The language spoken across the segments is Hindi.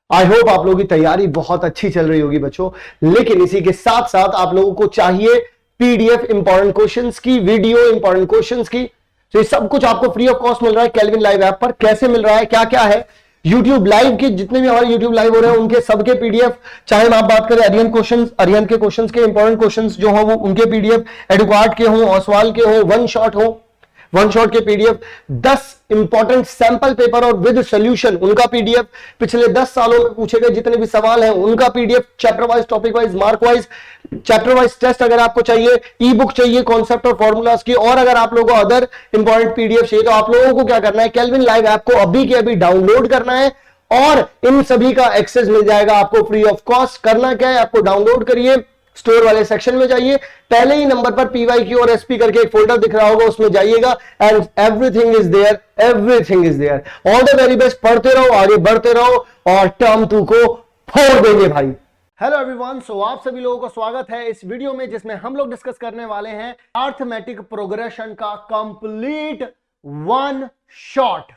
आई होप आप लोगों की तैयारी बहुत अच्छी चल रही होगी बच्चों। लेकिन इसी के साथ साथ आप लोगों को चाहिए पीडीएफ इंपॉर्टेंट क्वेश्चंस की, वीडियो इंपॉर्टेंट क्वेश्चंस की। तो ये सब कुछ आपको फ्री ऑफ कॉस्ट मिल रहा है केल्विन लाइव ऐप पर। कैसे मिल रहा है, क्या क्या है, यूट्यूब लाइव के जितने भी हमारे यूट्यूब लाइव हो रहे हैं उनके सबके पीडीएफ, चाहे आप बात करें अरियन के क्वेश्चंस के, इंपॉर्टेंट क्वेश्चंस जो हो वो उनके पीडीएफ, एडुकार्ड के हो, ऑसवाल के हो, वन शॉट के पीडीएफ, 10 इंपॉर्टेंट सैंपल पेपर और विद सॉल्यूशन उनका पीडीएफ, पिछले 10 सालों में पूछे गए जितने भी सवाल हैं उनका PDF, chapter wise, topic wise, mark wise, chapter wise test अगर आपको चाहिए, ई बुक चाहिए कॉन्सेप्ट और फॉर्मूलाज की, और अगर आप लोगों को अदर इंपॉर्टेंट पीडीएफ चाहिए तो आप लोगों को क्या करना है, केल्विन लाइव ऐप को अभी के अभी डाउनलोड करना है और इन सभी का एक्सेस मिल जाएगा आपको फ्री ऑफ कॉस्ट। करना क्या है, आपको डाउनलोड करिए, स्टोर वाले सेक्शन में जाइए, पहले ही नंबर पर पीवाईक्यू और एसपी करके एक फोल्डर दिख रहा होगा, उसमें जाइएगा and everything is there, everything is there. All the very best, पढ़ते रहो, आगे बढ़ते रहो और टर्म 2 को फोड़ देंगे भाई। हेलो एवरीवन, सो आप सभी लोगों का स्वागत है इस वीडियो में जिसमें हम लोग डिस्कस करने वाले हैं अर्थमेटिक प्रोग्रेशन का कंप्लीट वन शॉट।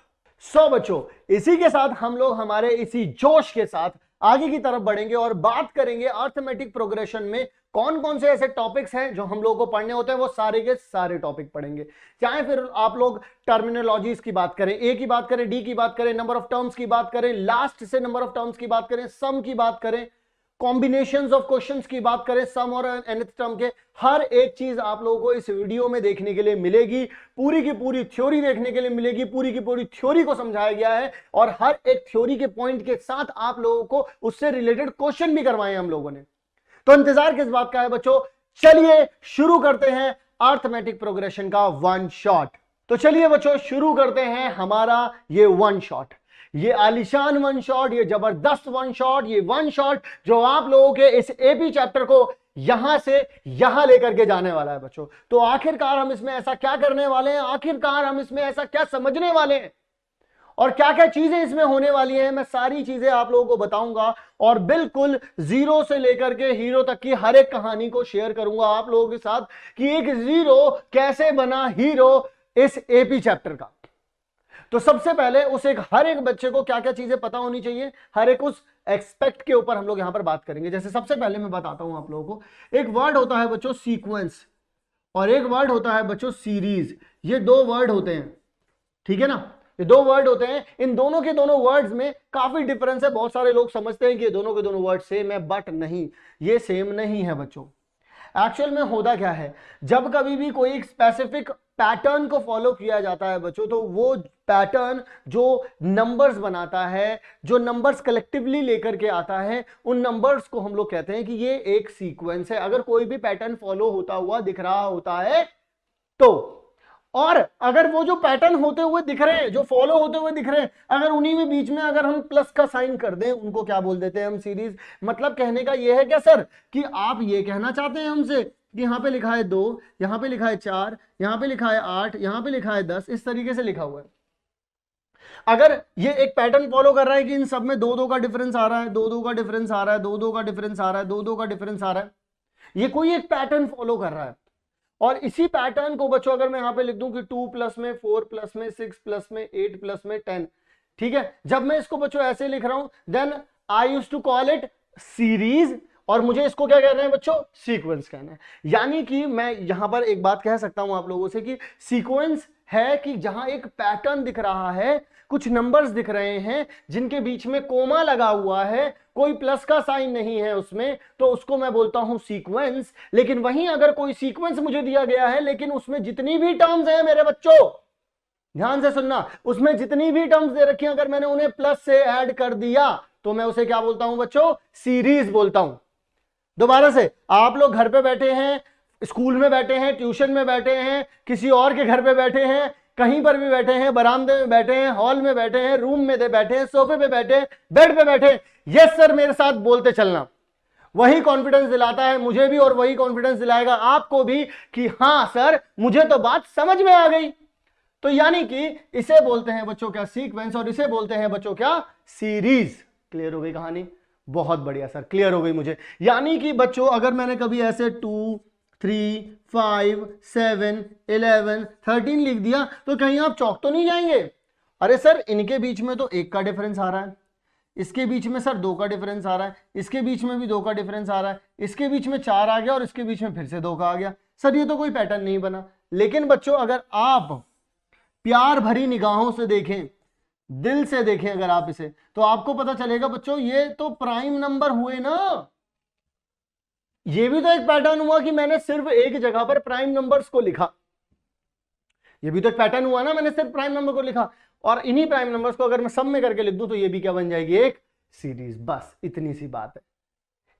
सो बच्चों, इसी के साथ हम लोग हमारे इसी जोश के साथ आगे की तरफ बढ़ेंगे और बात करेंगे अर्थमेटिक प्रोग्रेशन में कौन कौन से ऐसे टॉपिक्स हैं जो हम लोगों को पढ़ने होते हैं। वो सारे के सारे टॉपिक पढ़ेंगे, चाहे फिर आप लोग टर्मिनोलॉजीज की बात करें, ए की बात करें, डी की बात करें, नंबर ऑफ टर्म्स की बात करें, लास्ट से नंबर ऑफ टर्म्स की बात करें, सम की बात करें, कॉम्बिनेशंस ऑफ क्वेश्चंस की बात करें, सम और nth टर्म के, हर एक चीज आप लोगों को इस वीडियो में देखने के लिए मिलेगी। पूरी की पूरी थ्योरी देखने के लिए मिलेगी, पूरी की पूरी थ्योरी को समझाया गया है और हर एक थ्योरी के पॉइंट के साथ आप लोगों को उससे रिलेटेड क्वेश्चन भी करवाए हम लोगों ने। तो इंतजार किस बात का है बच्चों, चलिए शुरू करते हैं अर्थमेटिक प्रोग्रेशन का वन शॉट। तो चलिए बच्चों शुरू करते हैं हमारा ये वन शॉट, ये आलिशान वन शॉट, ये जबरदस्त वन शॉट, ये वन शॉट जो आप लोगों के इस एपी चैप्टर को यहां से यहां लेकर के जाने वाला है बच्चों। तो आखिरकार हम इसमें ऐसा क्या करने वाले हैं, आखिरकार हम इसमें ऐसा क्या समझने वाले हैं और क्या क्या चीजें इसमें होने वाली हैं, मैं सारी चीजें आप लोगों को बताऊंगा और बिल्कुल जीरो से लेकर के हीरो तक की हर एक कहानी को शेयर करूंगा आप लोगों के साथ कि एक जीरो कैसे बना हीरो इस एपी चैप्टर का। तो सबसे पहले उस एक हर एक बच्चे को क्या क्या चीजें पता होनी चाहिए, हर एक उस एक्सपेक्ट के ऊपर हम लोग यहां पर बात करेंगे। जैसे सबसे पहले मैं बताता हूं आप लोगों को, एक वर्ड होता है बच्चों सीक्वेंस और एक वर्ड होता है बच्चों सीरीज। ये दो वर्ड होते हैं, ठीक है ना, ये दो वर्ड होते हैं। इन दोनों के दोनों वर्ड्स में काफी डिफरेंस है। बहुत सारे लोग समझते हैं कि ये दोनों के दोनों वर्ड सेम है, बट नहीं, ये सेम नहीं है बच्चों। एक्चुअल में होता क्या है, जब कभी भी कोई एक स्पेसिफिक पैटर्न को फॉलो किया जाता है बच्चों, तो वो पैटर्न जो नंबर्स बनाता है, जो नंबर्स कलेक्टिवली लेकर के आता है, उन नंबर्स को हम लोग कहते हैं कि ये एक सीक्वेंस है। अगर कोई भी पैटर्न फॉलो होता हुआ दिख रहा होता है तो, और अगर वो जो पैटर्न होते हुए दिख रहे हैं, जो फॉलो होते हुए दिख रहे हैं, अगर उन्हीं में बीच में अगर हम प्लस का साइन कर दें, उनको क्या बोल देते हैं हम, सीरीज। मतलब कहने का ये है क्या सर कि आप ये कहना चाहते हैं हमसे कि यहां पे लिखा है 2, यहां पे लिखा है 4, यहां पे लिखा है 8, यहां पे लिखा है 10, इस तरीके से लिखा हुआ है। अगर ये एक पैटर्न फॉलो कर रहा है कि इन सब में 2-2 का डिफरेंस आ रहा है, 2-2 का डिफरेंस आ रहा है, 2-2 का डिफरेंस आ रहा है, 2-2 का डिफरेंस आ रहा है, ये कोई एक पैटर्न फॉलो कर रहा है। और इसी पैटर्न को बच्चों अगर मैं यहां पे लिख दूं कि 2 प्लस में, 4 प्लस में, 6 प्लस में, 8 प्लस में 10, ठीक है, जब मैं इसको बच्चों ऐसे लिख रहा हूं, then I used to call it series और मुझे इसको क्या कहना है बच्चों, सीक्वेंस कहना है। यानी कि मैं यहां पर एक बात कह सकता हूं आप लोगों से कि सीक्वेंस है कि जहां एक पैटर्न दिख रहा है, कुछ नंबर्स दिख रहे हैं जिनके बीच में कोमा लगा हुआ है, कोई प्लस का साइन नहीं है उसमें, तो उसको मैं बोलता हूं सीक्वेंस। लेकिन वहीं अगर कोई सीक्वेंस मुझे दिया गया है लेकिन उसमें जितनी भी टर्म्स हैं मेरे बच्चों, ध्यान से सुनना, उसमें जितनी भी टर्म्स दे रखी हैं अगर मैंने उन्हें प्लस से ऐड कर दिया तो मैं उसे क्या बोलता हूं बच्चों, सीरीज बोलता हूं। दोबारा से, आप लोग घर पे बैठे हैं, स्कूल में बैठे हैं, ट्यूशन में बैठे हैं, किसी और के घर पे बैठे हैं, कहीं पर भी बैठे हैं, बरामदे में बैठे हैं, हॉल में बैठे हैं, रूम में बैठे हैं, सोफे पे बैठे हैं, बेड पे बैठे हैं, यस सर मेरे साथ बोलते चलना। वही कॉन्फिडेंस दिलाता है मुझे भी और वही कॉन्फिडेंस दिलाएगा आपको भी कि हां सर मुझे तो बात समझ में आ गई। तो यानी कि इसे बोलते हैं बच्चों क्या, सीक्वेंस, और इसे बोलते हैं बच्चों क्या, सीरीज। क्लियर हो गई कहानी? बहुत बढ़िया सर, क्लियर हो गई मुझे। यानी कि बच्चों अगर मैंने कभी ऐसे 2, 3, 5, 7, 11, 13 लिख दिया तो कहीं आप चौंक तो नहीं जाएंगे, अरे सर इनके बीच में तो 1 का डिफरेंस आ रहा है, इसके बीच में सर 2 का डिफरेंस आ रहा है, इसके बीच में भी 2 का डिफरेंस आ रहा है, इसके बीच में 4 आ गया और इसके बीच में फिर से 2 का आ गया। सर ये तो कोई पैटर्न नहीं बना। लेकिन बच्चों अगर आप प्यार भरी निगाहों से देखें, दिल से देखें अगर आप इसे, तो आपको पता चलेगा बच्चों ये तो प्राइम नंबर हुए ना। ये भी तो एक पैटर्न हुआ कि मैंने सिर्फ एक जगह पर प्राइम नंबर्स को लिखा। ये भी तो एक पैटर्न हुआ ना, मैंने सिर्फ प्राइम नंबर को लिखा और इन्हीं प्राइम नंबर्स को अगर मैं सब में करके लिख दूं तो ये भी क्या बन जाएगी, एक सीरीज। बस इतनी सी बात है,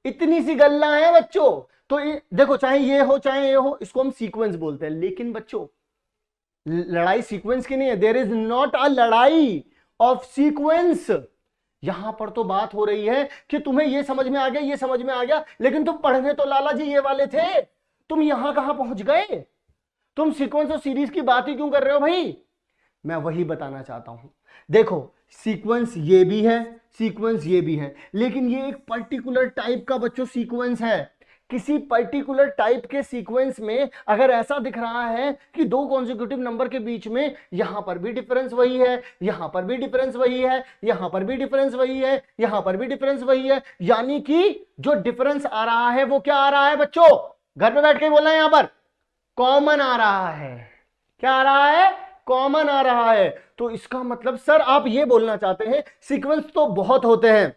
इतनी सी गल्ला है बच्चों। तो देखो चाहे ये हो चाहे ये हो, इसको हम सीक्वेंस बोलते हैं। लेकिन बच्चों लड़ाई सीक्वेंस की नहीं है, देयर इज नॉट अ लड़ाई ऑफ सीक्वेंस। यहां पर तो बात हो रही है कि तुम्हें ये समझ में आ गया, ये समझ में आ गया, लेकिन तुम पढ़ने तो लाला जी ये वाले थे, तुम यहां कहां पहुंच गए? तुम सीक्वेंस और सीरीज की बात ही क्यों कर रहे हो भाई? मैं वही बताना चाहता हूं। देखो सीक्वेंस ये भी है, सीक्वेंस ये भी है, लेकिन ये एक पर्टिकुलर टाइप का बच्चों सीक्वेंस है। किसी पर्टिकुलर टाइप के सीक्वेंस में अगर ऐसा दिख रहा है कि 2 कॉन्सेक्यूटिव नंबर के बीच में यहां पर भी डिफरेंस वही है, यहां पर भी डिफरेंस वही है, यहां पर भी डिफरेंस वही है, यहां पर भी डिफरेंस वही है, यानी कि जो डिफरेंस आ रहा है वो क्या आ रहा है बच्चों? घर पे बैठ के बोलना है, यहां पर कॉमन आ रहा है। क्या आ रहा है? कॉमन आ रहा है। तो इसका मतलब सर आप ये बोलना चाहते हैं सीक्वेंस तो बहुत होते हैं,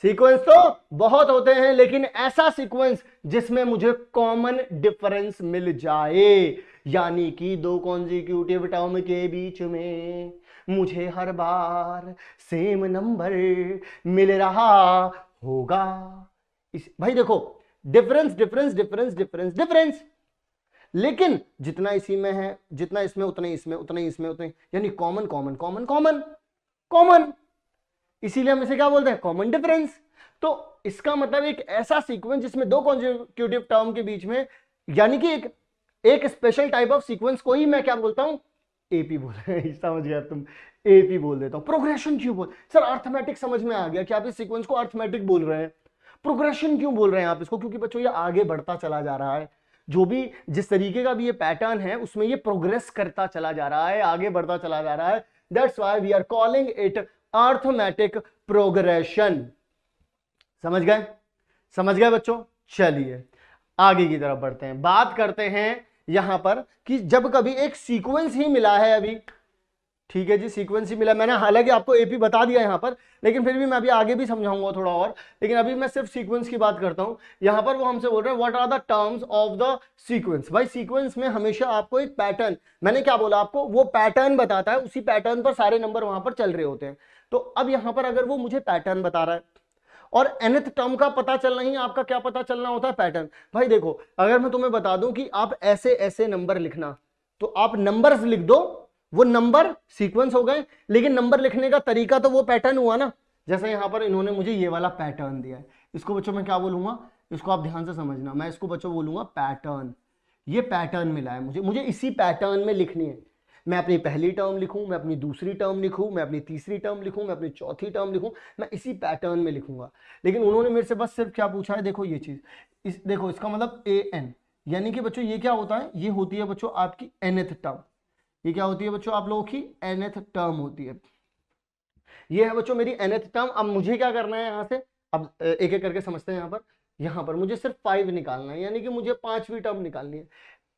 सीक्वेंस तो बहुत होते हैं, लेकिन ऐसा सीक्वेंस जिसमें मुझे कॉमन डिफरेंस मिल जाए, यानी कि 2 कॉन्सेक्यूटिव टर्म के बीच में मुझे हर बार सेम नंबर मिल रहा होगा। भाई देखो difference difference difference difference difference, लेकिन जितना इसी में है, जितना इसमें, उतना ही इसमें, उतना ही इसमें, उतना ही, यानी common common common common common, इसीलिए हम इसे क्या बोलते हैं? Common difference. तो इसका मतलब एक ऐसा सीक्वेंस जिसमें 2 कॉन्सेक्यूटिव टर्म के बीच में, यानी कि एक स्पेशल टाइप ऑफ सीक्वेंस को ही मैं क्या बोलता हूं? एपी बोल रहे हैं। समझ गया तुम? एपी बोल देता हूं। प्रोग्रेशन क्यों बोल सर? अर्थमेटिक समझ में आ गया कि आप इस सीक्वेंस को अर्थमेटिक बोल रहे हैं। प्रोग्रेशन क्यों बोल रहे हैं आप इसको? क्योंकि बच्चों ये आगे बढ़ता चला जा रहा है, जो भी जिस तरीके का भी ये पैटर्न है उसमें ये प्रोग्रेस करता चला जा रहा है, आगे बढ़ता चला जा रहा है। That's why we are calling it arithmetic progression. समझ गए? समझ गए बच्चों? चलिए आगे की तरफ बढ़ते हैं। बात करते हैं यहां पर कि जब कभी एक सीक्वेंस ही मिला है, अभी ठीक है जी, सीक्वेंस ही मिला। मैंने हालांकि आपको एपी बता दिया यहां पर, लेकिन फिर भी मैं अभी आगे भी समझाऊंगा थोड़ा और, लेकिन अभी मैं सिर्फ सीक्वेंस की बात करता हूं। यहां पर वो हमसे बोल रहे हैं what are the terms of the sequence. भाई सीक्वेंस में हमेशा आपको एक पैटर्न, मैंने क्या बोला आपको, वो पैटर्न बताता है, उसी पैटर्न पर सारे नंबर वहां पर चल रहे होते हैं। तो अब यहां पर अगर वो मुझे पैटर्न बता रहा है और nth टर्म का पता चलना ही आपका क्या पता चलना होता है? पैटर्न। भाई देखो अगर मैं तुम्हें बता दूं कि आप ऐसे ऐसे नंबर लिखना, तो आप नंबर्स लिख दो, वो नंबर सीक्वेंस हो गए, लेकिन नंबर लिखने का तरीका तो वो पैटर्न हुआ ना। जैसे यहां पर इन्होंने मुझे ये वाला पैटर्न दिया है, इसको बच्चों मैं क्या बोलूंगा? इसको आप ध्यान से समझना, मैं इसको बच्चों बोलूंगा पैटर्न। ये पैटर्न मिला है मुझे इसी पैटर्न में लिखनी है। मैं अपनी पहली टर्म लिखूं, मैं अपनी दूसरी टर्म लिखूं, मैं अपनी तीसरी टर्म लिखूं, मैं अपनी चौथी टर्म लिखूं, मैं इसी पैटर्न में लिखूंगा। लेकिन उन्होंने मेरे से बस सिर्फ क्या पूछा है? देखो ये चीज, देखो इसका मतलब an, यानी कि बच्चों ये क्या होता है? ये होती है बच्चों आपकी nth टर्म। ये क्या होती है बच्चों? आप लोगों की nth टर्म होती है। ये है बच्चों मेरी nth टर्म। अब मुझे क्या करना है यहां से? अब एक एक करके समझते हैं। यहां पर मुझे सिर्फ 5 निकालना है, यानी कि मुझे 5वीं टर्म निकालनी है।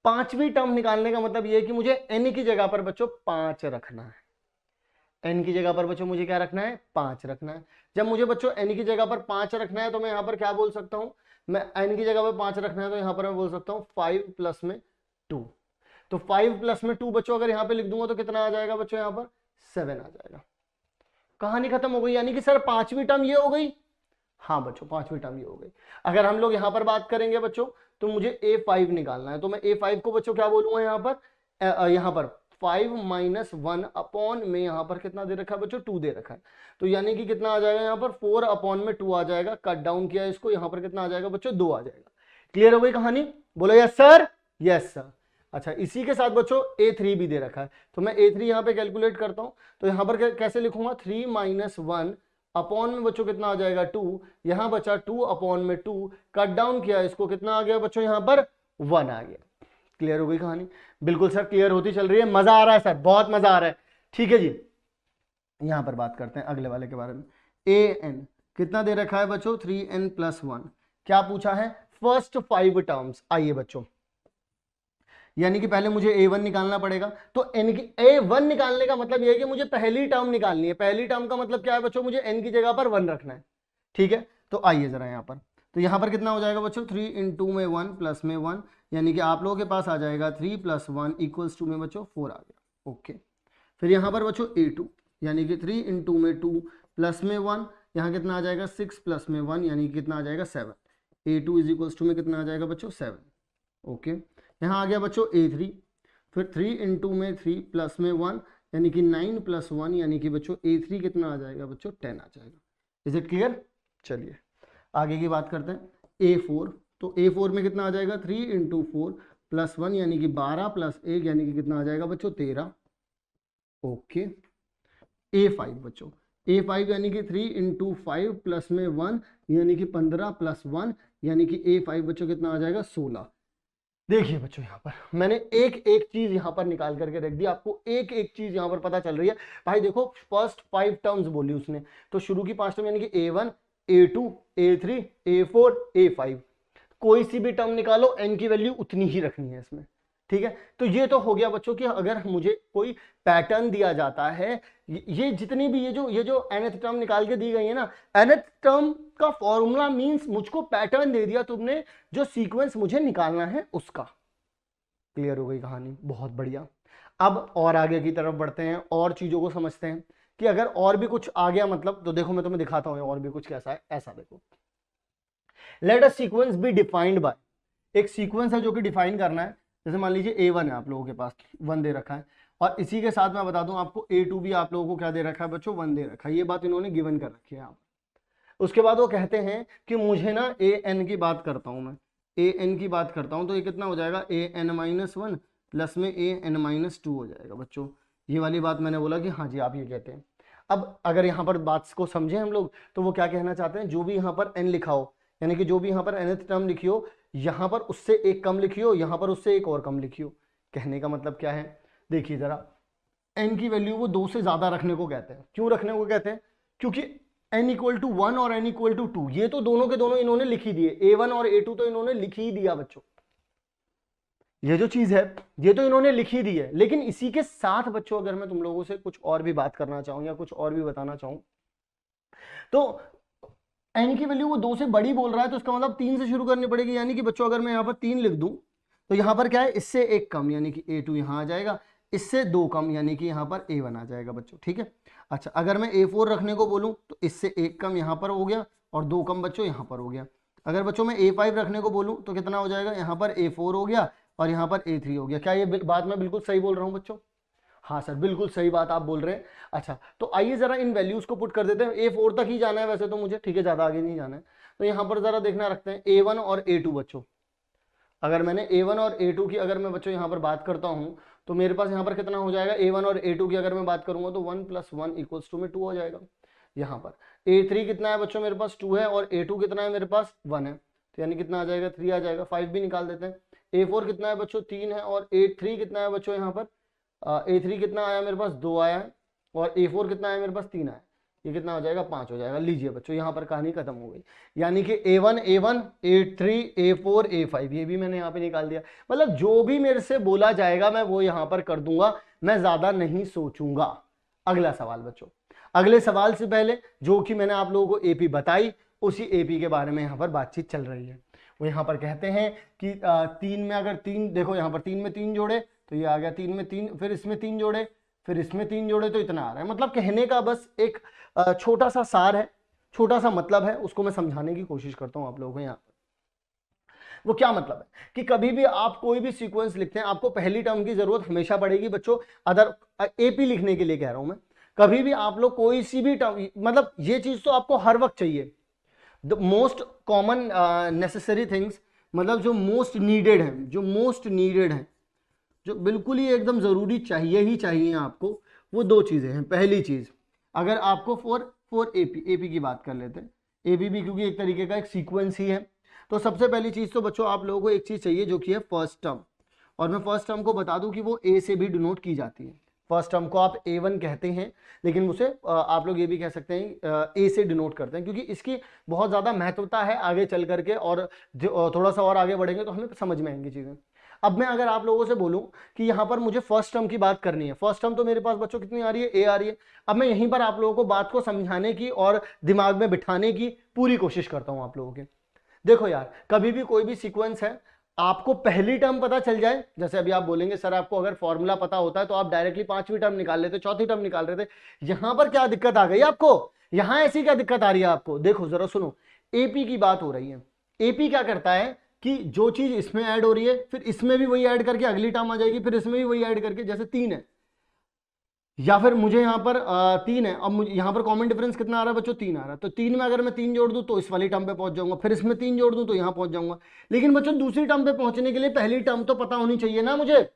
5वीं टर्म निकालने का मतलब ये है कि मुझे n की जगह पर बच्चों 5 रखना है। n की जगह पर बच्चों मुझे क्या रखना है? 5 रखना है। जब मुझे बच्चों n की जगह पर 5 रखना है तो मैं यहां पर क्या बोल सकता हूं? मैं n की जगह पर 5 रखना है तो यहां पर मैं बोल सकता हूं 5 प्लस में 2। तो 5 प्लस में 2 बच्चों अगर यहां पे लिख दूंगा तो कितना आ जाएगा बच्चों? यहां पर 7 आ जाएगा। कहानी खत्म हो गई। यानी कि सर 5वीं टर्म ये हो गई। हाँ बच्चों 5वीं टर्म ये हो गई। अगर हम लोग यहां पर बात करेंगे बच्चों तो मुझे a5 निकालना है, तो मैं a5 को बच्चों क्या बोलूंगा? यहां पर 5 माइनस 1 अपॉन में यहां पर कितना दे रखा है बच्चों? 2 दे रखा है। तो यानी कि कितना आ जाएगा? यहां पर 4 अपॉन में 2 आ जाएगा। कट डाउन किया इसको, यहां पर कितना आ जाएगा बच्चों? 2 आ जाएगा। क्लियर हो गई कहानी? बोलो यस सर। Yes sir. अच्छा इसी के साथ बच्चों a3 भी दे रखा है, तो मैं a3 यहां पे कैलकुलेट करता हूं। तो यहां पर कैसे लिखूंगा? 3 माइनस 1 अपॉन में बच्चों कितना आ जाएगा? 2। यहां बचा 2 अपॉन में 2, कट डाउन किया इसको, कितना आ गया बच्चों? यहां पर 1 आ गया। क्लियर हो गई कहानी? बिल्कुल सर क्लियर होती चल रही है। मजा आ रहा है सर, बहुत मजा आ रहा है। ठीक है जी, यहां पर बात करते हैं अगले वाले के बारे में। an कितना दे रखा है बच्चों, 3n+1। क्या पूछा है, फर्स्ट 5 टर्म्स। आइए बच्चों, यानी कि पहले मुझे a1 निकालना पड़ेगा। तो n की a1 निकालने का मतलब यह है कि मुझे पहली टर्म निकालनी है। पहली टर्म का मतलब क्या है बच्चों, मुझे n की जगह पर 1 रखना है। ठीक है, तो आइए जरा यहां पर, तो यहां पर कितना हो जाएगा बच्चों, 3 × 2 में 1 प्लस में 1, यानी कि आप लोगों के पास आ जाएगा 3 + 1 = में बच्चों 4 आ गया। ओके, फिर यहां पर बच्चों a2, यानी कि 3 × 2 में 2 प्लस में 1, यहाँ कितना आ जाएगा 6 प्लस में 1, यानी कि कितना आ जाएगा 7। a2 = में कितना आ जाएगा बच्चों 7। ओके, यहाँ आ गया बच्चों a3, फिर 3 × 2 में 3 प्लस में 1, यानी कि 9 + 1, यानी कि बच्चों a3 कितना आ जाएगा बच्चों 10 आ जाएगा। Is it clear? चलिए आगे की बात करते हैं। a4, तो a4 में कितना आ जाएगा 3 × 4 प्लस 1, यानी कि 12 प्लस 1, यानी कि कितना आ जाएगा बच्चों 13। ओके, a5 बच्चों, a5 यानी कि 3 × 5 प्लस में 1, यानी कि 15 प्लस 1, यानी कि a5 बच्चों कितना आ जाएगा 16। देखिए बच्चों, यहाँ पर मैंने एक एक चीज यहाँ पर निकाल करके रख दी, आपको एक एक चीज यहाँ पर पता चल रही है। भाई देखो, फर्स्ट 5 टर्म्स बोली उसने, तो शुरू की 5 टर्म यानी कि a1, a2, a3, a4, a5, कोई सी भी टर्म निकालो, n की वैल्यू उतनी ही रखनी है इसमें। ठीक है, तो ये तो हो गया बच्चों कि अगर मुझे कोई पैटर्न दिया जाता है, ये जितनी भी ये जो nth टर्म निकाल के दी गई है ना, nth टर्म का फॉर्मूला मींस मुझको पैटर्न दे दिया तुमने, जो सीक्वेंस मुझे निकालना है उसका। क्लियर हो गई कहानी? बहुत बढ़िया। अब और आगे की तरफ बढ़ते हैं, और चीजों को समझते हैं कि अगर और भी कुछ आ गया मतलब, तो देखो मैं तुम्हें दिखाता हूं और भी कुछ कैसा है। ऐसा देखो, let a sequence be defined by, एक सीक्वेंस है जो कि डिफाइन करना है। जैसे मान लीजिए a1 है, आप लोगों के पास 1 दे रखा है, और इसी के साथ मैं बता दूं आपको a2 भी आप लोगों को क्या दे रखा है बच्चों, 1 दे रखा है। ये बात इन्होंने गिवन कर रखी है आप। उसके बाद वो कहते हैं कि मुझे ना an की बात करता हूं, मैं an की बात करता हूं, तो ये कितना हो जाएगा an-1 प्लस में an-2 हो जाएगा बच्चों। ये वाली बात मैंने बोला कि हाँ जी आप ये कहते हैं। अब अगर यहाँ पर बात को समझे हम लोग, तो वो क्या कहना चाहते हैं, जो भी यहाँ पर n लिखा हो, यानी कि जो भी यहाँ पर nth टर्म लिखी हो, यहाँ पर उससे एक कम लिखियो, यहाँ पर उससे एक और कम लिखियो। कहने का मतलब क्या है, देखिए जरा, n की वैल्यू वो 2 से ज्यादा रखने को कहते हैं। क्यों रखने को कहते हैं? क्योंकि n = 1 और n = 2, ये तो दोनों के दोनों इन्होंने लिख ही दिए, a1 और a2 तो इन्होंने लिख ही दिया बच्चों। ये जो चीज है ये तो इन्होंने लिख ही दी है, लेकिन इसी के साथ बच्चों अगर मैं तुम लोगों से कुछ और भी बात करना चाहूं या कुछ और भी बताना चाहूं, तो n की वैल्यू वो 2 से बड़ी बोल रहा है, तो इसका मतलब 3 से शुरू करनी पड़ेगी। यानी कि बच्चों अगर मैं यहाँ पर 3 लिख दूं, तो यहाँ पर क्या है, इससे एक कम, यानी कि a2 यहाँ आ जाएगा, इससे 2 कम, यानी कि यहाँ पर a1 आ जाएगा बच्चों। ठीक है, अच्छा अगर मैं a4 रखने को बोलूं, तो इससे एक कम यहाँ पर हो गया, और 2 कम बच्चों यहाँ पर हो गया। अगर बच्चों मैं a5 रखने को बोलूं, तो कितना हो जाएगा, यहाँ पर a4 हो गया और यहाँ पर a3 हो गया। क्या ये बात मैं बिल्कुल सही बोल रहा हूँ बच्चों? हाँ सर, बिल्कुल सही बात आप बोल रहे हैं। अच्छा, तो आइए जरा इन वैल्यूज को पुट कर देते हैं। a4 तक ही जाना है वैसे तो मुझे, ठीक है, ज्यादा आगे नहीं जाना है। तो यहाँ पर जरा देखना रखते हैं a1 और a2 बच्चों। अगर मैंने a1 और a2 की अगर मैं बच्चों यहाँ पर बात करता हूँ, तो मेरे पास यहाँ पर कितना हो जाएगा, a1 और a2 की अगर मैं बात करूंगा, तो 1 + 1 = में 2 हो जाएगा। यहाँ पर a3 कितना है बच्चों, मेरे पास 2 है, और a2 कितना है मेरे पास 1 है, तो यानी कितना आ जाएगा 3 आ जाएगा। 5 भी निकाल देते हैं। a4 कितना है बच्चों 3 है, और a3 कितना है बच्चों, यहाँ पर a3 कितना आया मेरे पास 2 आया है, और a4 कितना आया मेरे पास 3 आया, ये कितना हो जाएगा 5 हो जाएगा। लीजिए बच्चों, यहाँ पर कहानी खत्म हो गई। यानी कि a1 a3 a4 a5 ये भी मैंने यहाँ पे निकाल दिया। मतलब जो भी मेरे से बोला जाएगा मैं वो यहाँ पर कर दूंगा, मैं ज्यादा नहीं सोचूंगा। अगला सवाल बच्चों, अगले सवाल से पहले जो कि मैंने आप लोगों को एपी बताई, उसी एपी के बारे में यहाँ पर बातचीत चल रही है। वो यहाँ पर कहते हैं कि 3 में अगर 3, देखो यहाँ पर 3 में 3 जोड़े तो ये आ गया 3 में 3, फिर इसमें 3 जोड़े, फिर इसमें 3 जोड़े, तो इतना आ रहा है। मतलब कहने का बस एक छोटा सा सार है, छोटा सा मतलब है, उसको मैं समझाने की कोशिश करता हूं आप लोगों को। यहाँ पर वो क्या मतलब है कि कभी भी आप कोई भी सीक्वेंस लिखते हैं, आपको पहली टर्म की जरूरत हमेशा पड़ेगी बच्चों। अदर एपी लिखने के लिए कह रहा हूं मैं, कभी भी आप लोग कोई सी भी टर्म, मतलब ये चीज तो आपको हर वक्त चाहिए। The most common necessary things, मतलब जो मोस्ट नीडेड है, जो मोस्ट नीडेड है, जो बिल्कुल ही एकदम जरूरी चाहिए ही चाहिए आपको, वो 2 चीजें हैं। पहली चीज, अगर आपको फॉर एपी की बात कर लेते हैं, एपी भी क्योंकि एक तरीके का एक सीक्वेंस ही है, तो सबसे पहली चीज तो बच्चों आप लोगों को एक चीज चाहिए जो कि है फर्स्ट टर्म। और मैं फर्स्ट टर्म को बता दूं कि वो ए से भी डिनोट की जाती है। फर्स्ट टर्म को आप A1 कहते हैं, लेकिन उसे आप लोग ये भी कह सकते हैं A से डिनोट करते हैं, क्योंकि इसकी बहुत ज्यादा महत्वता है आगे चल करके, और थोड़ा सा और आगे बढ़ेंगे तो हमें समझ में आएंगी चीजें। अब मैं अगर आप लोगों से बोलूं कि यहां पर मुझे फर्स्ट टर्म की बात करनी है, फर्स्ट टर्म तो मेरे पास बच्चों कितनी आ रही है, A आ रही है। अब मैं यहीं पर आप लोगों को बात को समझाने की और दिमाग में बिठाने की पूरी कोशिश करता हूं आप लोगों के। देखो यार, कभी भी कोई भी सीक्वेंस है, आपको पहली टर्म पता चल जाए, जैसे अभी आप बोलेंगे सर आपको अगर फॉर्मूला पता होता है तो आप डायरेक्टली पांचवी टर्म निकाल लेते, चौथी टर्म निकाल रहे थे, यहां पर क्या दिक्कत आ गई आपको, यहां ऐसी क्या दिक्कत आ रही है आपको? देखो जरा सुनो, एपी की बात हो रही है। एपी क्या करता है कि जो चीज इसमें ऐड हो रही है फिर इसमें भी वही ऐड करके अगली टर्म आ जाएगी, फिर इसमें भी वही ऐड करके, जैसे 3 है या फिर मुझे यहाँ पर 3 है, अब मुझे यहाँ पर कॉमन डिफरेंस कितना आ रहा है बच्चों, 3 आ रहा है, तो 3 में अगर मैं 3 जोड़ दूं तो इस वाली टर्म पे पहुंच जाऊंगा, फिर इसमें 3 जोड़ दूं तो यहाँ पहुंच जाऊंगा। लेकिन बच्चों दूसरी टर्म पे पहुंचने के लिए पहली टर्म तो पता होनी चाहिए ना मुझे।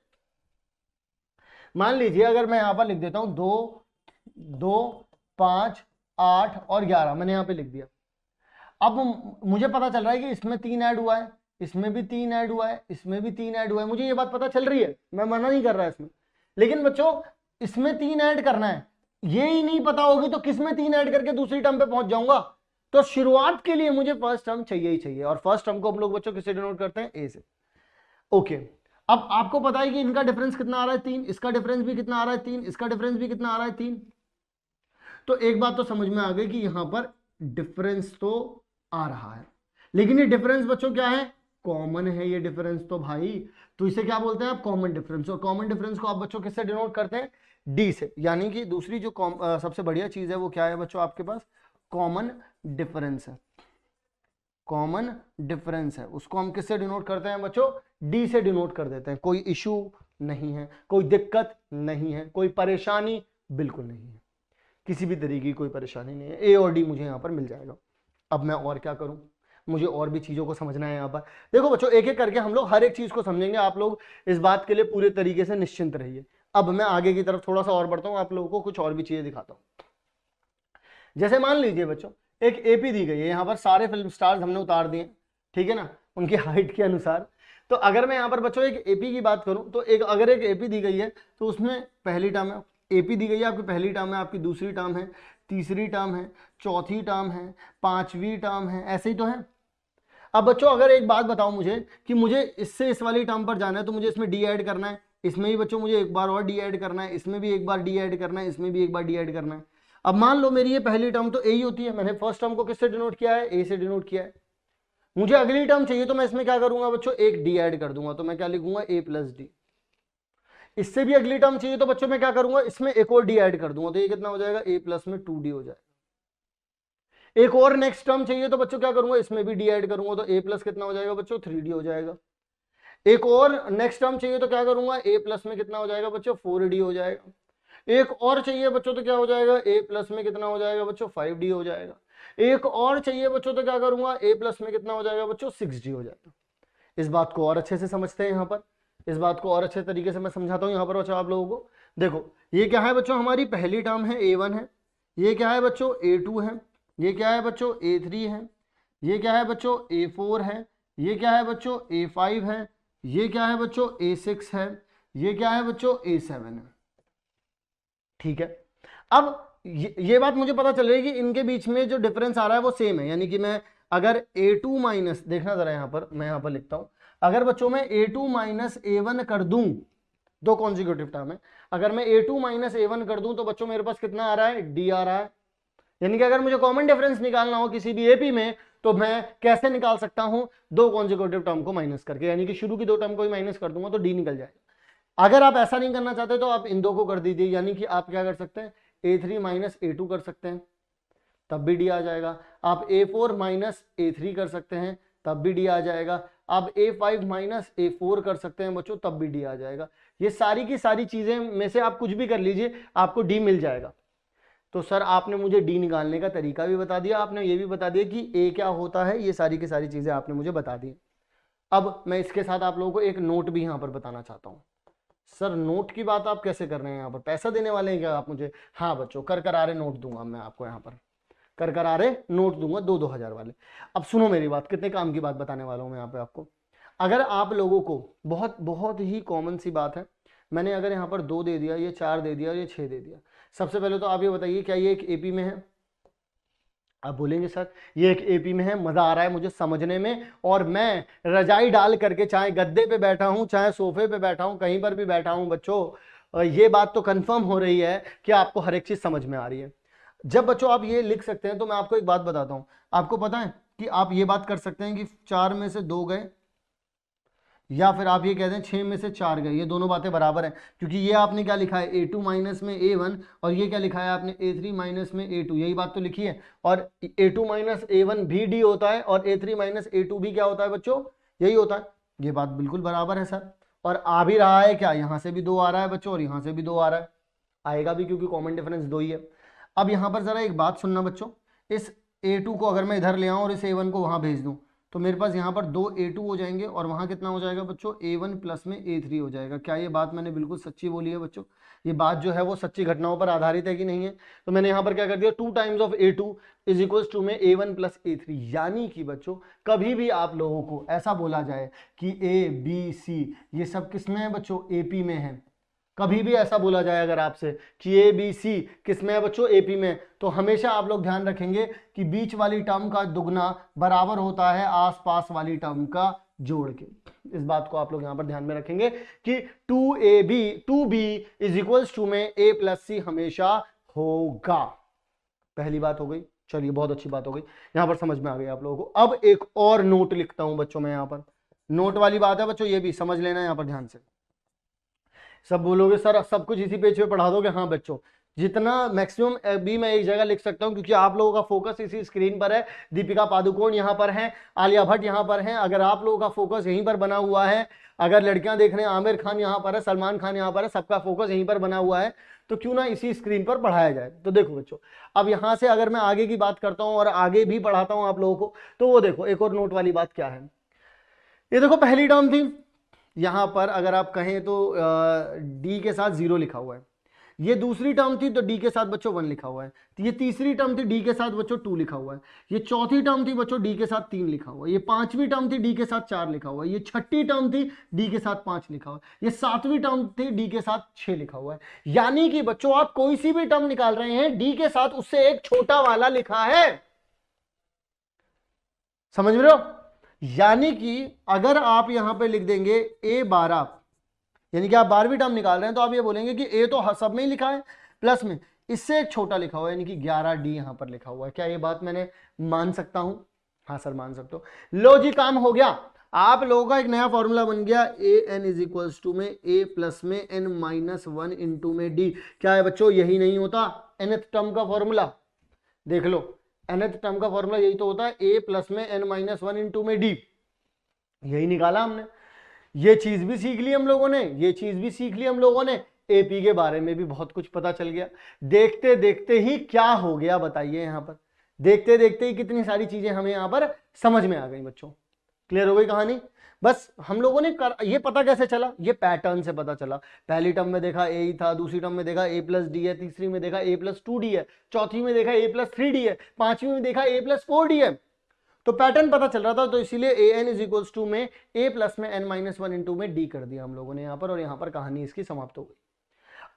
मान लीजिए अगर मैं यहाँ पर लिख देता हूं 2, 2, 5, 8 और 11, मैंने यहाँ पे लिख दिया। अब मुझे पता चल रहा है कि इसमें 3 ऐड हुआ है, इसमें भी 3 ऐड हुआ है, इसमें भी 3 ऐड हुआ है, मुझे ये बात पता चल रही है, मैं मना नहीं कर रहा इसमें। लेकिन बच्चों इसमें 3 ऐड करना है, ये ही नहीं पता होगी तो किसमें 3 ऐड करके दूसरी टर्म पे पहुंच जाऊंगा। तो शुरुआत के लिए मुझे फर्स्ट टर्म चाहिए ही चाहिए, और फर्स्ट टर्म को हम लोग बच्चों किससे डिनोट करते हैं, ए से। ओके, अब आपको पता है कि इनका डिफरेंस कितना आ रहा है, 3, इसका डिफरेंस भी कितना आ रहा है, 3, इसका डिफरेंस भी कितना आ रहा है, 3। तो एक बात तो समझ में आ गई कि यहां पर डिफरेंस तो आ रहा है, लेकिन ये डिफरेंस बच्चों क्या है, कॉमन है ये डिफरेंस तो भाई, तो इसे क्या बोलते हैं आप, कॉमन डिफरेंस। और कॉमन डिफरेंस को आप बच्चों किससे डिनोट करते हैं, डी से। यानी कि दूसरी जो सबसे बढ़िया चीज है वो क्या है बच्चों आपके पास, कॉमन डिफरेंस है। कॉमन डिफरेंस है, उसको हम किससे डिनोट करते हैं बच्चों, डी से डिनोट कर देते हैं। कोई इशू नहीं है, कोई दिक्कत नहीं है, कोई परेशानी बिल्कुल नहीं है, किसी भी तरीके की कोई परेशानी नहीं है, ए और डी मुझे यहां पर मिल जाएगा। अब मैं और क्या करूं, मुझे और भी चीजों को समझना है यहाँ पर। देखो बच्चों एक एक करके हम लोग हर एक चीज को समझेंगे, आप लोग इस बात के लिए पूरे तरीके से निश्चिंत रहिए। अब मैं आगे की तरफ थोड़ा सा और बढ़ता हूं, आप लोगों को कुछ और भी चीजें दिखाता हूं। जैसे मान लीजिए बच्चों एक एपी दी गई है, यहाँ पर सारे फिल्म स्टार्स हमने उतार दिए, ठीक है ना, उनकी हाइट के अनुसार। तो अगर मैं यहाँ पर बच्चों एक एपी की बात करूं तो अगर एक एपी दी गई है तो उसमें पहली टर्म है, एपी दी गई है आपकी, पहली टर्म है आपकी, दूसरी टर्म है, तीसरी टर्म है, चौथी टर्म है, पांचवी टर्म है, ऐसे ही तो है। अब बच्चों अगर एक बात बताओ मुझे कि मुझे इससे इस वाली टर्म पर जाना है तो मुझे इसमें डी ऐड करना है, इसमें भी बच्चों मुझे एक बार और डी ऐड करना है, इसमें भी एक बार डी ऐड करना है, इसमें भी एक बार डी ऐड करना है। अब मान लो मेरी ये पहली टर्म तो ए ही होती है, मैंने फर्स्ट टर्म को किससे डिनोट किया है, ए से डिनोट किया है। मुझे अगली टर्म चाहिए तो मैं इसमें क्या करूंगा बच्चों, एक डी ऐड कर दूंगा, तो मैं क्या लिखूंगा, ए प्लस डी। इससे भी अगली टर्म चाहिए तो बच्चों मैं क्या करूंगा, इसमें एक और डी ऐड कर दूंगा, तो ये कितना हो जाएगा, ए प्लस में 2d हो जाएगा। एक और नेक्स्ट टर्म चाहिए तो बच्चों क्या करूंगा, इसमें भी डी ऐड करूंगा, तो ए प्लस कितना हो जाएगा बच्चों, 3d हो जाएगा। एक और नेक्स्ट टर्म चाहिए तो क्या करूंगा, ए प्लस में कितना हो जाएगा बच्चों, 4d हो जाएगा। एक और चाहिए बच्चों तो क्या हो जाएगा, ए प्लस में कितना हो जाएगा बच्चों, 5d हो जाएगा। एक और चाहिए बच्चों तो क्या करूंगा, ए प्लस में कितना हो जाएगा बच्चों, 6d हो जाएगा। इस बात को और अच्छे से समझते हैं यहाँ पर, इस बात को और अच्छे तरीके से मैं समझाता हूँ यहाँ पर बच्चों आप लोगों को। देखो ये क्या है बच्चों, हमारी पहली टर्म है a1 है, ये क्या है बच्चों a2 है, ये क्या है बच्चों a3 है, ये क्या है बच्चों a4 है, ये क्या है बच्चों a5 है, ये क्या है बच्चों a6 है, ये क्या है बच्चों a7 है। ठीक है, अब ये बात मुझे पता चल रही है कि इनके बीच में जो डिफरेंस आ रहा है वो सेम है, यानी कि मैं अगर a2 माइनस, देखना जरा यहाँ पर, मैं यहाँ पर लिखता हूं, अगर बच्चों मैं a2 माइनस a1 कर दूं, दो कॉन्जिक्यूटिव टर्म है, अगर मैं a2 माइनस a1 कर दूं तो बच्चों मेरे पास कितना आ रहा है, d आ रहा है। यानी कि अगर मुझे कॉमन डिफरेंस निकालना हो किसी भी एपी में तो मैं कैसे निकाल सकता हूं, दो कॉन्जिक्यूटिव टर्म को माइनस करके, यानी कि शुरू की दो टर्म को ही माइनस कर दूंगा तो डी निकल जाएगा। अगर आप ऐसा नहीं करना चाहते तो आप इन दो को कर दीजिए, यानी कि आप क्या कर सकते हैं, a3 माइनस a2 कर सकते हैं, तब भी डी आ जाएगा। आप a4 माइनस a3 कर सकते हैं, तब भी डी आ जाएगा। आप a5 माइनस a4 कर सकते हैं बच्चों, तब भी डी आ जाएगा। ये सारी की सारी चीजें में से आप कुछ भी कर लीजिए, आपको डी मिल जाएगा। तो सर आपने मुझे डी निकालने का तरीका भी बता दिया, आपने ये भी बता दिया कि ए क्या होता है, ये सारी की सारी चीजें आपने मुझे बता दी। अब मैं इसके साथ आप लोगों को एक नोट भी यहाँ पर बताना चाहता हूँ। सर नोट की बात आप कैसे कर रहे हैं, यहाँ पर पैसा देने वाले हैं क्या आप मुझे? हाँ बच्चों, कर करारे नोट दूंगा मैं आपको, यहाँ पर कर करारे नोट दूंगा, 2-2 हज़ार वाले। अब सुनो मेरी बात, कितने काम की बात बताने वाला हूँ मैं यहाँ पे आपको। अगर आप लोगों को बहुत बहुत ही कॉमन सी बात है, मैंने अगर यहाँ पर 2 दे दिया, ये 4 दे दिया और ये 6 दे दिया, सबसे पहले तो आप ये बताइए क्या ये एक एपी में है? आप बोलेंगे सर ये एक एपी में है, मजा आ रहा है मुझे समझने में, और मैं रजाई डाल करके चाहे गद्दे पे बैठा हूं चाहे सोफे पे बैठा हूं कहीं पर भी बैठा हूं बच्चों, ये बात तो कंफर्म हो रही है कि आपको हर एक चीज समझ में आ रही है। जब बच्चों आप ये लिख सकते हैं तो मैं आपको एक बात बताता हूं, आपको पता है कि आप ये बात कर सकते हैं कि 4 में से 2 गए, या फिर आप ये कहते हैं 6 में से 4 गए, ये दोनों बातें बराबर हैं, क्योंकि ये आपने क्या लिखा है A2 माइनस में A1, और ये क्या लिखा है आपने A3 माइनस में A2, यही बात तो लिखी है, और A2 माइनस A1 भी D होता है और A3 माइनस A2 भी क्या होता है बच्चों, यही होता है। ये बात बिल्कुल बराबर है सर, और आ भी रहा है क्या, यहां से भी 2 आ रहा है बच्चों और यहां से भी 2 आ रहा है, आएगा भी क्योंकि कॉमन डिफरेंस 2 ही है। अब यहां पर जरा एक बात सुनना बच्चों, इस A2 को अगर मैं इधर ले आऊं और इस A1 को वहां भेज दूं तो मेरे पास यहाँ पर 2 A2 हो जाएंगे और वहाँ कितना हो जाएगा बच्चों, A1 प्लस में A3 हो जाएगा। क्या ये बात मैंने बिल्कुल सच्ची बोली है बच्चों? ये बात जो है वो सच्ची घटनाओं पर आधारित है कि नहीं है? तो मैंने यहाँ पर क्या कर दिया, 2 times of A2 is equals to में A1 प्लस A3, यानी कि बच्चों कभी भी आप लोगों को ऐसा बोला जाए कि A B C ये सब किस में है बच्चों, AP में है, कभी भी ऐसा बोला जाए अगर आपसे कि ए बी सी किस में है बच्चों, एपी में, तो हमेशा आप लोग ध्यान रखेंगे कि बीच वाली टर्म का दुगना बराबर होता है आसपास वाली टर्म का जोड़ के। इस बात को आप लोग यहां पर ध्यान में रखेंगे कि 2b इज इक्वल्स टू में a प्लस सी हमेशा होगा। पहली बात हो गई, चलिए बहुत अच्छी बात हो गई, यहां पर समझ में आ गई आप लोगों को। अब एक और नोट लिखता हूं बच्चों, मैं यहां पर नोट वाली बात है बच्चों, ये भी समझ लेना यहां पर ध्यान से। सब बोलोगे सर सब कुछ इसी पेज पे पढ़ा दोगे? हाँ बच्चों, जितना मैक्सिमम भी मैं एक जगह लिख सकता हूं, क्योंकि आप लोगों का फोकस इसी स्क्रीन पर है। दीपिका पादुकोण यहां पर हैं, आलिया भट्ट यहां पर हैं, अगर आप लोगों का फोकस यहीं पर बना हुआ है, अगर लड़कियां देख रहे हैं आमिर खान यहां पर है, सलमान खान यहां पर है, सबका फोकस यहीं पर बना हुआ है, तो क्यों ना इसी स्क्रीन पर पढ़ाया जाए। तो देखो बच्चों, अब यहां से अगर मैं आगे की बात करता हूं और आगे भी पढ़ाता हूं आप लोगों को, तो वो देखो एक और नोट वाली बात क्या है, ये देखो पहली टर्म थी, यहां पर अगर आप कहें तो डी के साथ 0 लिखा हुआ है, ये दूसरी टर्म थी तो डी के साथ बच्चों 1 लिखा हुआ है, तो ये तीसरी टर्म थी डी के साथ बच्चों 2 लिखा हुआ है, ये चौथी टर्म थी बच्चों डी के साथ 3 लिखा हुआ है, ये पांचवी टर्म थी डी के साथ 4 लिखा हुआ है, ये छठी टर्म थी डी के साथ 5 लिखा हुआ है, ये सातवीं टर्म थी डी के साथ 6 लिखा हुआ है। यानी कि बच्चों आप कोई सी भी टर्म निकाल रहे हैं डी के साथ उससे एक छोटा वाला लिखा है, समझ रहे हो? यानी कि अगर आप यहां पे लिख देंगे A12, यानी कि आप 12वीं टर्म निकाल रहे हैं, तो आप ये बोलेंगे कि ए तो सब में ही लिखा है, प्लस में इससे एक छोटा लिखा हुआ है, यानी कि 11D यहां पर लिखा हुआ है। क्या ये बात मैंने मान सकता हूं? हाँ सर मान सकते हो। लो जी काम हो गया, आप लोगों का एक नया फॉर्मूला बन गया, an इज इक्वल्स टू में a प्लस में n माइनस 1 इंटू में d। क्या है बच्चों, यही नहीं होता nth टर्म का फॉर्मूला? देख लो, nth टर्म का फॉर्मूला यही तो होता है, a प्लस में n माइनस 1 इंटू में d, यही निकाला हमने। ये चीज भी सीख ली हम लोगों ने, ये चीज भी सीख ली हम लोगों ने, एपी के बारे में भी बहुत कुछ पता चल गया। देखते देखते ही क्या हो गया बताइए, यहां पर देखते देखते ही कितनी सारी चीजें हमें यहां पर समझ में आ गई बच्चों। क्लियर हो गई कहानी? बस हम लोगों ने ये पता कैसे चला, ये पैटर्न से पता चला। पहली टर्म में देखा ए ही था, दूसरी टर्म में देखा a प्लस डी है, तीसरी में देखा a प्लस 2d है, चौथी में देखा a प्लस 3d है, पांचवी में देखा a प्लस 4d है। तो पैटर्न पता चल रहा था, तो इसीलिए an इज इक्वल्स टू में a प्लस में n माइनस 1 इंटू में d कर दिया हम लोगों ने यहां पर, और यहां पर कहानी इसकी समाप्त हो गई।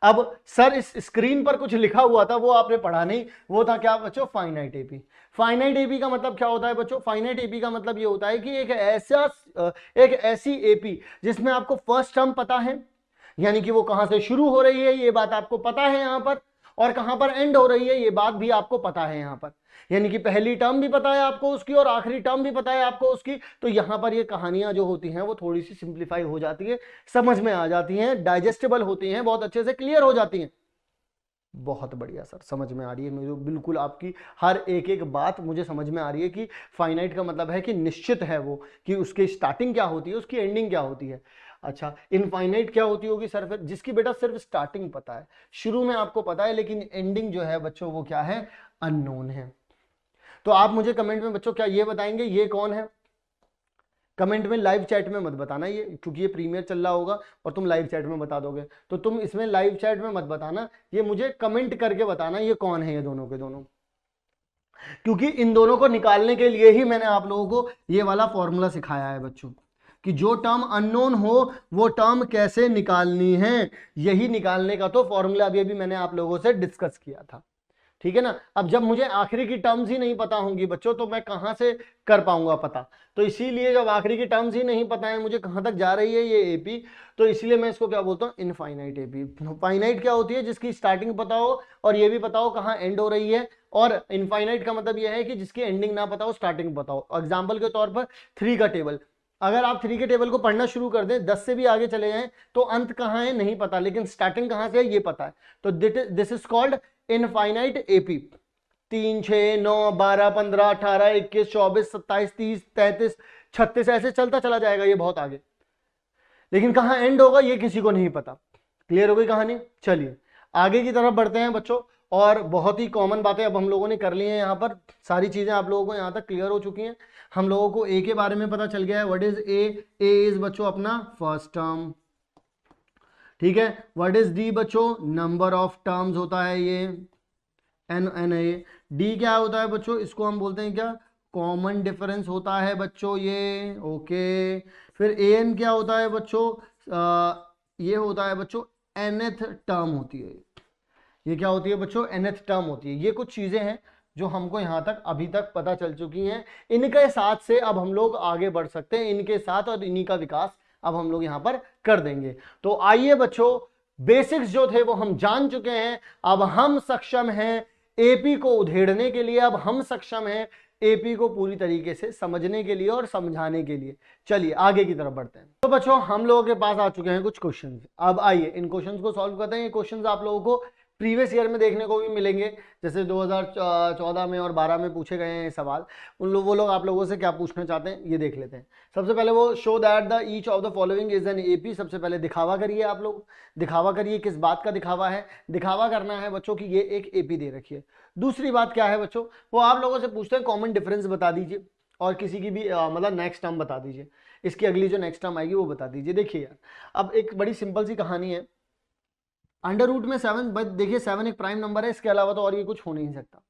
अब सर इस स्क्रीन पर कुछ लिखा हुआ था, वो आपने पढ़ा नहीं, वो था क्या बच्चों, फाइनाइट एपी। फाइनाइट एपी का मतलब क्या होता है बच्चों? फाइनाइट एपी का मतलब ये होता है कि एक ऐसी एपी जिसमें आपको फर्स्ट टर्म पता है, यानी कि वो कहां से शुरू हो रही है ये बात आपको पता है यहां पर, और कहां पर एंड हो रही है ये बात भी आपको पता है यहां पर, यानी कि पहली टर्म भी पता है आपको उसकी और आखिरी टर्म भी पता है आपको उसकी। तो यहां पर ये कहानियां जो होती हैं वो थोड़ी सी सिंप्लीफाई हो जाती है, समझ में आ जाती हैं, डाइजेस्टेबल होती हैं, बहुत अच्छे से क्लियर हो जाती हैं। बहुत बढ़िया सर, समझ में आ रही है मुझे, बिल्कुल आपकी हर एक एक बात मुझे समझ में आ रही है कि फाइनाइट का मतलब है कि निश्चित है वो, कि उसकी स्टार्टिंग क्या होती है, उसकी एंडिंग क्या होती है। अच्छा, इनफाइनाइट क्या होती होगी सर? फिर जिसकी बेटा सिर्फ स्टार्टिंग पता है, शुरू में आपको पता है, लेकिन एंडिंग जो है बच्चों वो क्या है, अननोन है। तो आप मुझे कमेंट में बच्चों क्या ये बताएंगे ये कौन है? कमेंट में, लाइव चैट में मत बताना, ये क्योंकि ये प्रीमियर चल रहा होगा और तुम लाइव चैट में बता दोगे, तो तुम इसमें लाइव चैट में मत बताना, ये मुझे कमेंट करके बताना ये कौन है, ये दोनों के दोनों, क्योंकि इन दोनों को निकालने के लिए ही मैंने आप लोगों को ये वाला फॉर्मूला सिखाया है बच्चों। कि जो टर्म अननोन हो वो टर्म कैसे निकालनी है, यही निकालने का तो फॉर्मूला अभी मैंने आप लोगों से डिस्कस किया था। ठीक है ना। अब जब मुझे आखिरी की टर्म्स ही नहीं पता होंगी बच्चों तो मैं कहां से कर पाऊंगा पता। तो इसीलिए जब आखिरी की टर्म्स ही नहीं पता है मुझे कहां तक जा रही है ये एपी, तो इसीलिए मैं इसको क्या बोलता हूँ, इनफाइनाइट एपी। फाइनाइट क्या होती है, जिसकी स्टार्टिंग पता हो और ये भी पता हो कहाँ एंड हो रही है, और इनफाइनाइट का मतलब यह है कि जिसकी एंडिंग ना पता हो स्टार्टिंग पता हो। एग्जाम्पल के तौर पर 3 का टेबल, अगर आप 3 के टेबल को पढ़ना शुरू कर दें, 10 से भी आगे चले जाएं तो अंत कहाँ है नहीं पता, लेकिन स्टार्टिंग कहाँ से है ये पता है। तो this is called infinite AP. 3, 6, 9, 12, 15, 18, 21, 24, 27, 30, 33, 36 ऐसे चलता चला जाएगा ये बहुत आगे, लेकिन कहां एंड होगा ये किसी को नहीं पता। क्लियर हो गई कहानी। चलिए आगे की तरफ बढ़ते हैं बच्चों, और बहुत ही कॉमन बातें अब हम लोगों ने कर ली हैं। यहाँ पर सारी चीजें आप लोगों को यहाँ तक क्लियर हो चुकी हैं। हम लोगों को ए के बारे में पता चल गया है। What is a? A is बच्चों अपना फर्स्ट टर्म। ठीक है। व्हाट इज डी बच्चों? नंबर ऑफ टर्म्स होता है ये, एन ए। डी क्या होता है बच्चों? इसको हम बोलते हैं क्या, कॉमन डिफरेंस होता है बच्चों ये। ओके। फिर ए एन क्या होता है बच्चों? ये होता है बच्चों nth टर्म होती है। ये क्या होती है बच्चों? nth टर्म होती है। ये कुछ चीजें हैं जो हमको यहां तक अभी तक पता चल चुकी हैं। इनके साथ से अब हम लोग आगे बढ़ सकते हैं, इनके साथ, और इन्हीं का विकास अब हम लोग यहां पर कर देंगे। तो आइए बच्चों, बेसिक्स जो थे वो हम जान चुके हैं, अब हम सक्षम हैं एपी को उधेड़ने के लिए, अब हम सक्षम हैं एपी को पूरी तरीके से समझने के लिए और समझाने के लिए। चलिए आगे की तरफ बढ़ते हैं। तो बच्चों हम लोगों के पास आ चुके हैं कुछ क्वेश्चंस। अब आइए इन क्वेश्चंस को सॉल्व करते हैं। ये क्वेश्चंस आप लोगों को प्रीवियस ईयर में देखने को भी मिलेंगे, जैसे 2014 में और 12 में पूछे गए हैं सवाल। वो लोग आप लोगों से क्या पूछना चाहते हैं ये देख लेते हैं। सबसे पहले वो show that the each of the following is an AP. सबसे पहले दिखावा करिए, आप लोग दिखावा करिए। किस बात का दिखावा है? दिखावा करना है बच्चों की ये एक एपी दे रखी है। दूसरी बात क्या है बच्चों? वो आप लोगों से पूछते हैं कॉमन डिफरेंस बता दीजिए, और किसी की भी मतलब नेक्स्ट टर्म बता दीजिए, इसकी अगली जो नेक्स्ट टर्म आएगी वो बता दीजिए। देखिए यार, अब एक बड़ी सिंपल सी कहानी है। अंडर रूट में 7, देखिए 7 एक प्राइम नंबर है, इसके अलावा तो और ये कुछ हो नहीं सकता।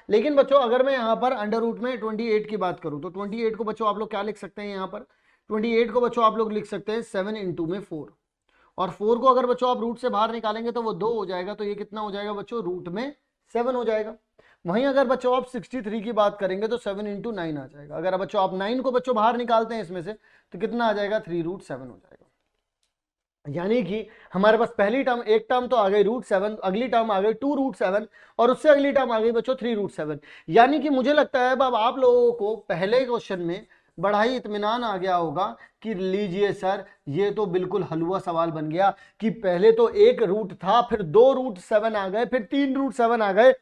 लेकिन बच्चों अगर मैं यहाँ पर अंडर रूट में 28 की बात करूँ तो 28 को बच्चों आप लोग क्या लिख सकते हैं? यहाँ पर 28 को बच्चों आप लोग लिख सकते हैं 7 इंटू में 4, और 4 को अगर बच्चों आप रूट से बाहर निकालेंगे तो वो 2 हो जाएगा, तो ये कितना हो जाएगा बच्चों? रूट में 7 हो जाएगा। वहीं अगर बच्चों आप 63 की बात करेंगे तो 7 इंटू 9 आ जाएगा। अगर बच्चों आप 9 को बच्चों बाहर निकालते हैं इसमें से तो कितना आ जाएगा? 3 रूट 7 हो जाएगा। यानी कि हमारे पास पहली टर्म, एक टर्म तो आ गई रूट 7, अगली टर्म आ गई 2 रूट 7, और उससे अगली टर्म आ गई बच्चों 3 रूट 7। यानी कि मुझे लगता है अब आप लोगों को पहले क्वेश्चन में बड़ा ही इत्मीनान आ गया होगा कि लीजिए सर ये तो बिल्कुल हलवा सवाल बन गया कि पहले तो 1 रूट था, फिर 2 रूट 7 आ गए, फिर 3 रूट 7 आ गए।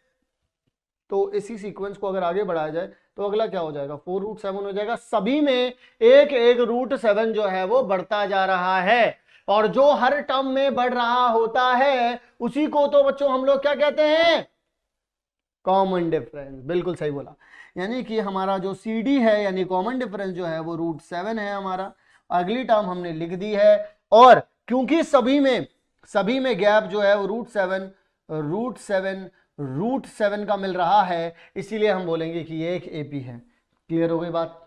तो इसी सीक्वेंस को अगर आगे बढ़ाया जाए तो अगला क्या हो जाएगा? 4 रूट 7 हो जाएगा। सभी में एक एक रूट 7 जो है वो बढ़ता जा रहा है, और जो हर टर्म में बढ़ रहा होता है उसी को तो बच्चों हम लोग क्या कहते हैं? Common difference. बिल्कुल सही बोला। यानी कि हमारा जो सी डी है यानी कॉमन डिफरेंस जो है वो रूट 7 है हमारा। अगली टर्म हमने लिख दी है, और क्योंकि सभी में गैप जो है वो रूट 7 का मिल रहा है, इसीलिए हम बोलेंगे कि ये एक एपी है। क्लियर हो गई बात?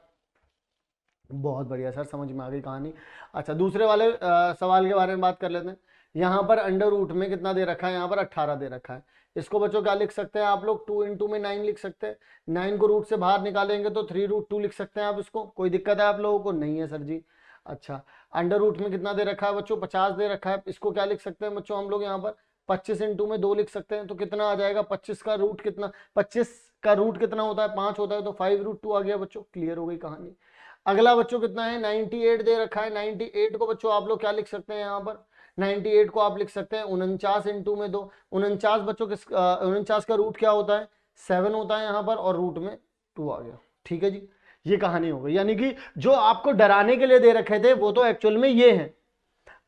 बहुत बढ़िया सर, समझ में आ गई कहानी। अच्छा दूसरे वाले सवाल के बारे में बात कर लेते हैं। यहाँ पर अंडर रूट में कितना दे रखा है? यहाँ पर 18 दे रखा है। इसको बच्चों क्या लिख सकते हैं आप लोग? 2 इंटू में 9 लिख सकते हैं। 9 को रूट से बाहर निकालेंगे तो 3 रूट 2 लिख सकते हैं आप। इसको कोई दिक्कत है आप लोगों को? नहीं है सर जी। अच्छा अंडर रूट में कितना दे रखा है बच्चों? 50 दे रखा है। इसको क्या लिख सकते हैं बच्चों हम लोग? यहाँ पर 25 इंटू में 2 लिख सकते हैं। तो कितना आ जाएगा? 25 का रूट कितना? 25 का रूट कितना होता है? 5 होता है, तो 5 रूट 2 आ गया बच्चों। क्लियर हो गई कहानी। अगला बच्चों कितना है? 98 दे रखा है। 98 को बच्चों आप लोग क्या लिख सकते हैं? यहाँ पर 98 को आप लिख सकते हैं 49 इंटू में 2। 49 बच्चों 49 का रूट क्या होता है? 7 होता है यहाँ पर, और रूट में 2 आ गया। ठीक है जी, ये कहानी हो गई। यानी कि जो आपको डराने के लिए दे रखे थे वो तो एक्चुअल में ये है।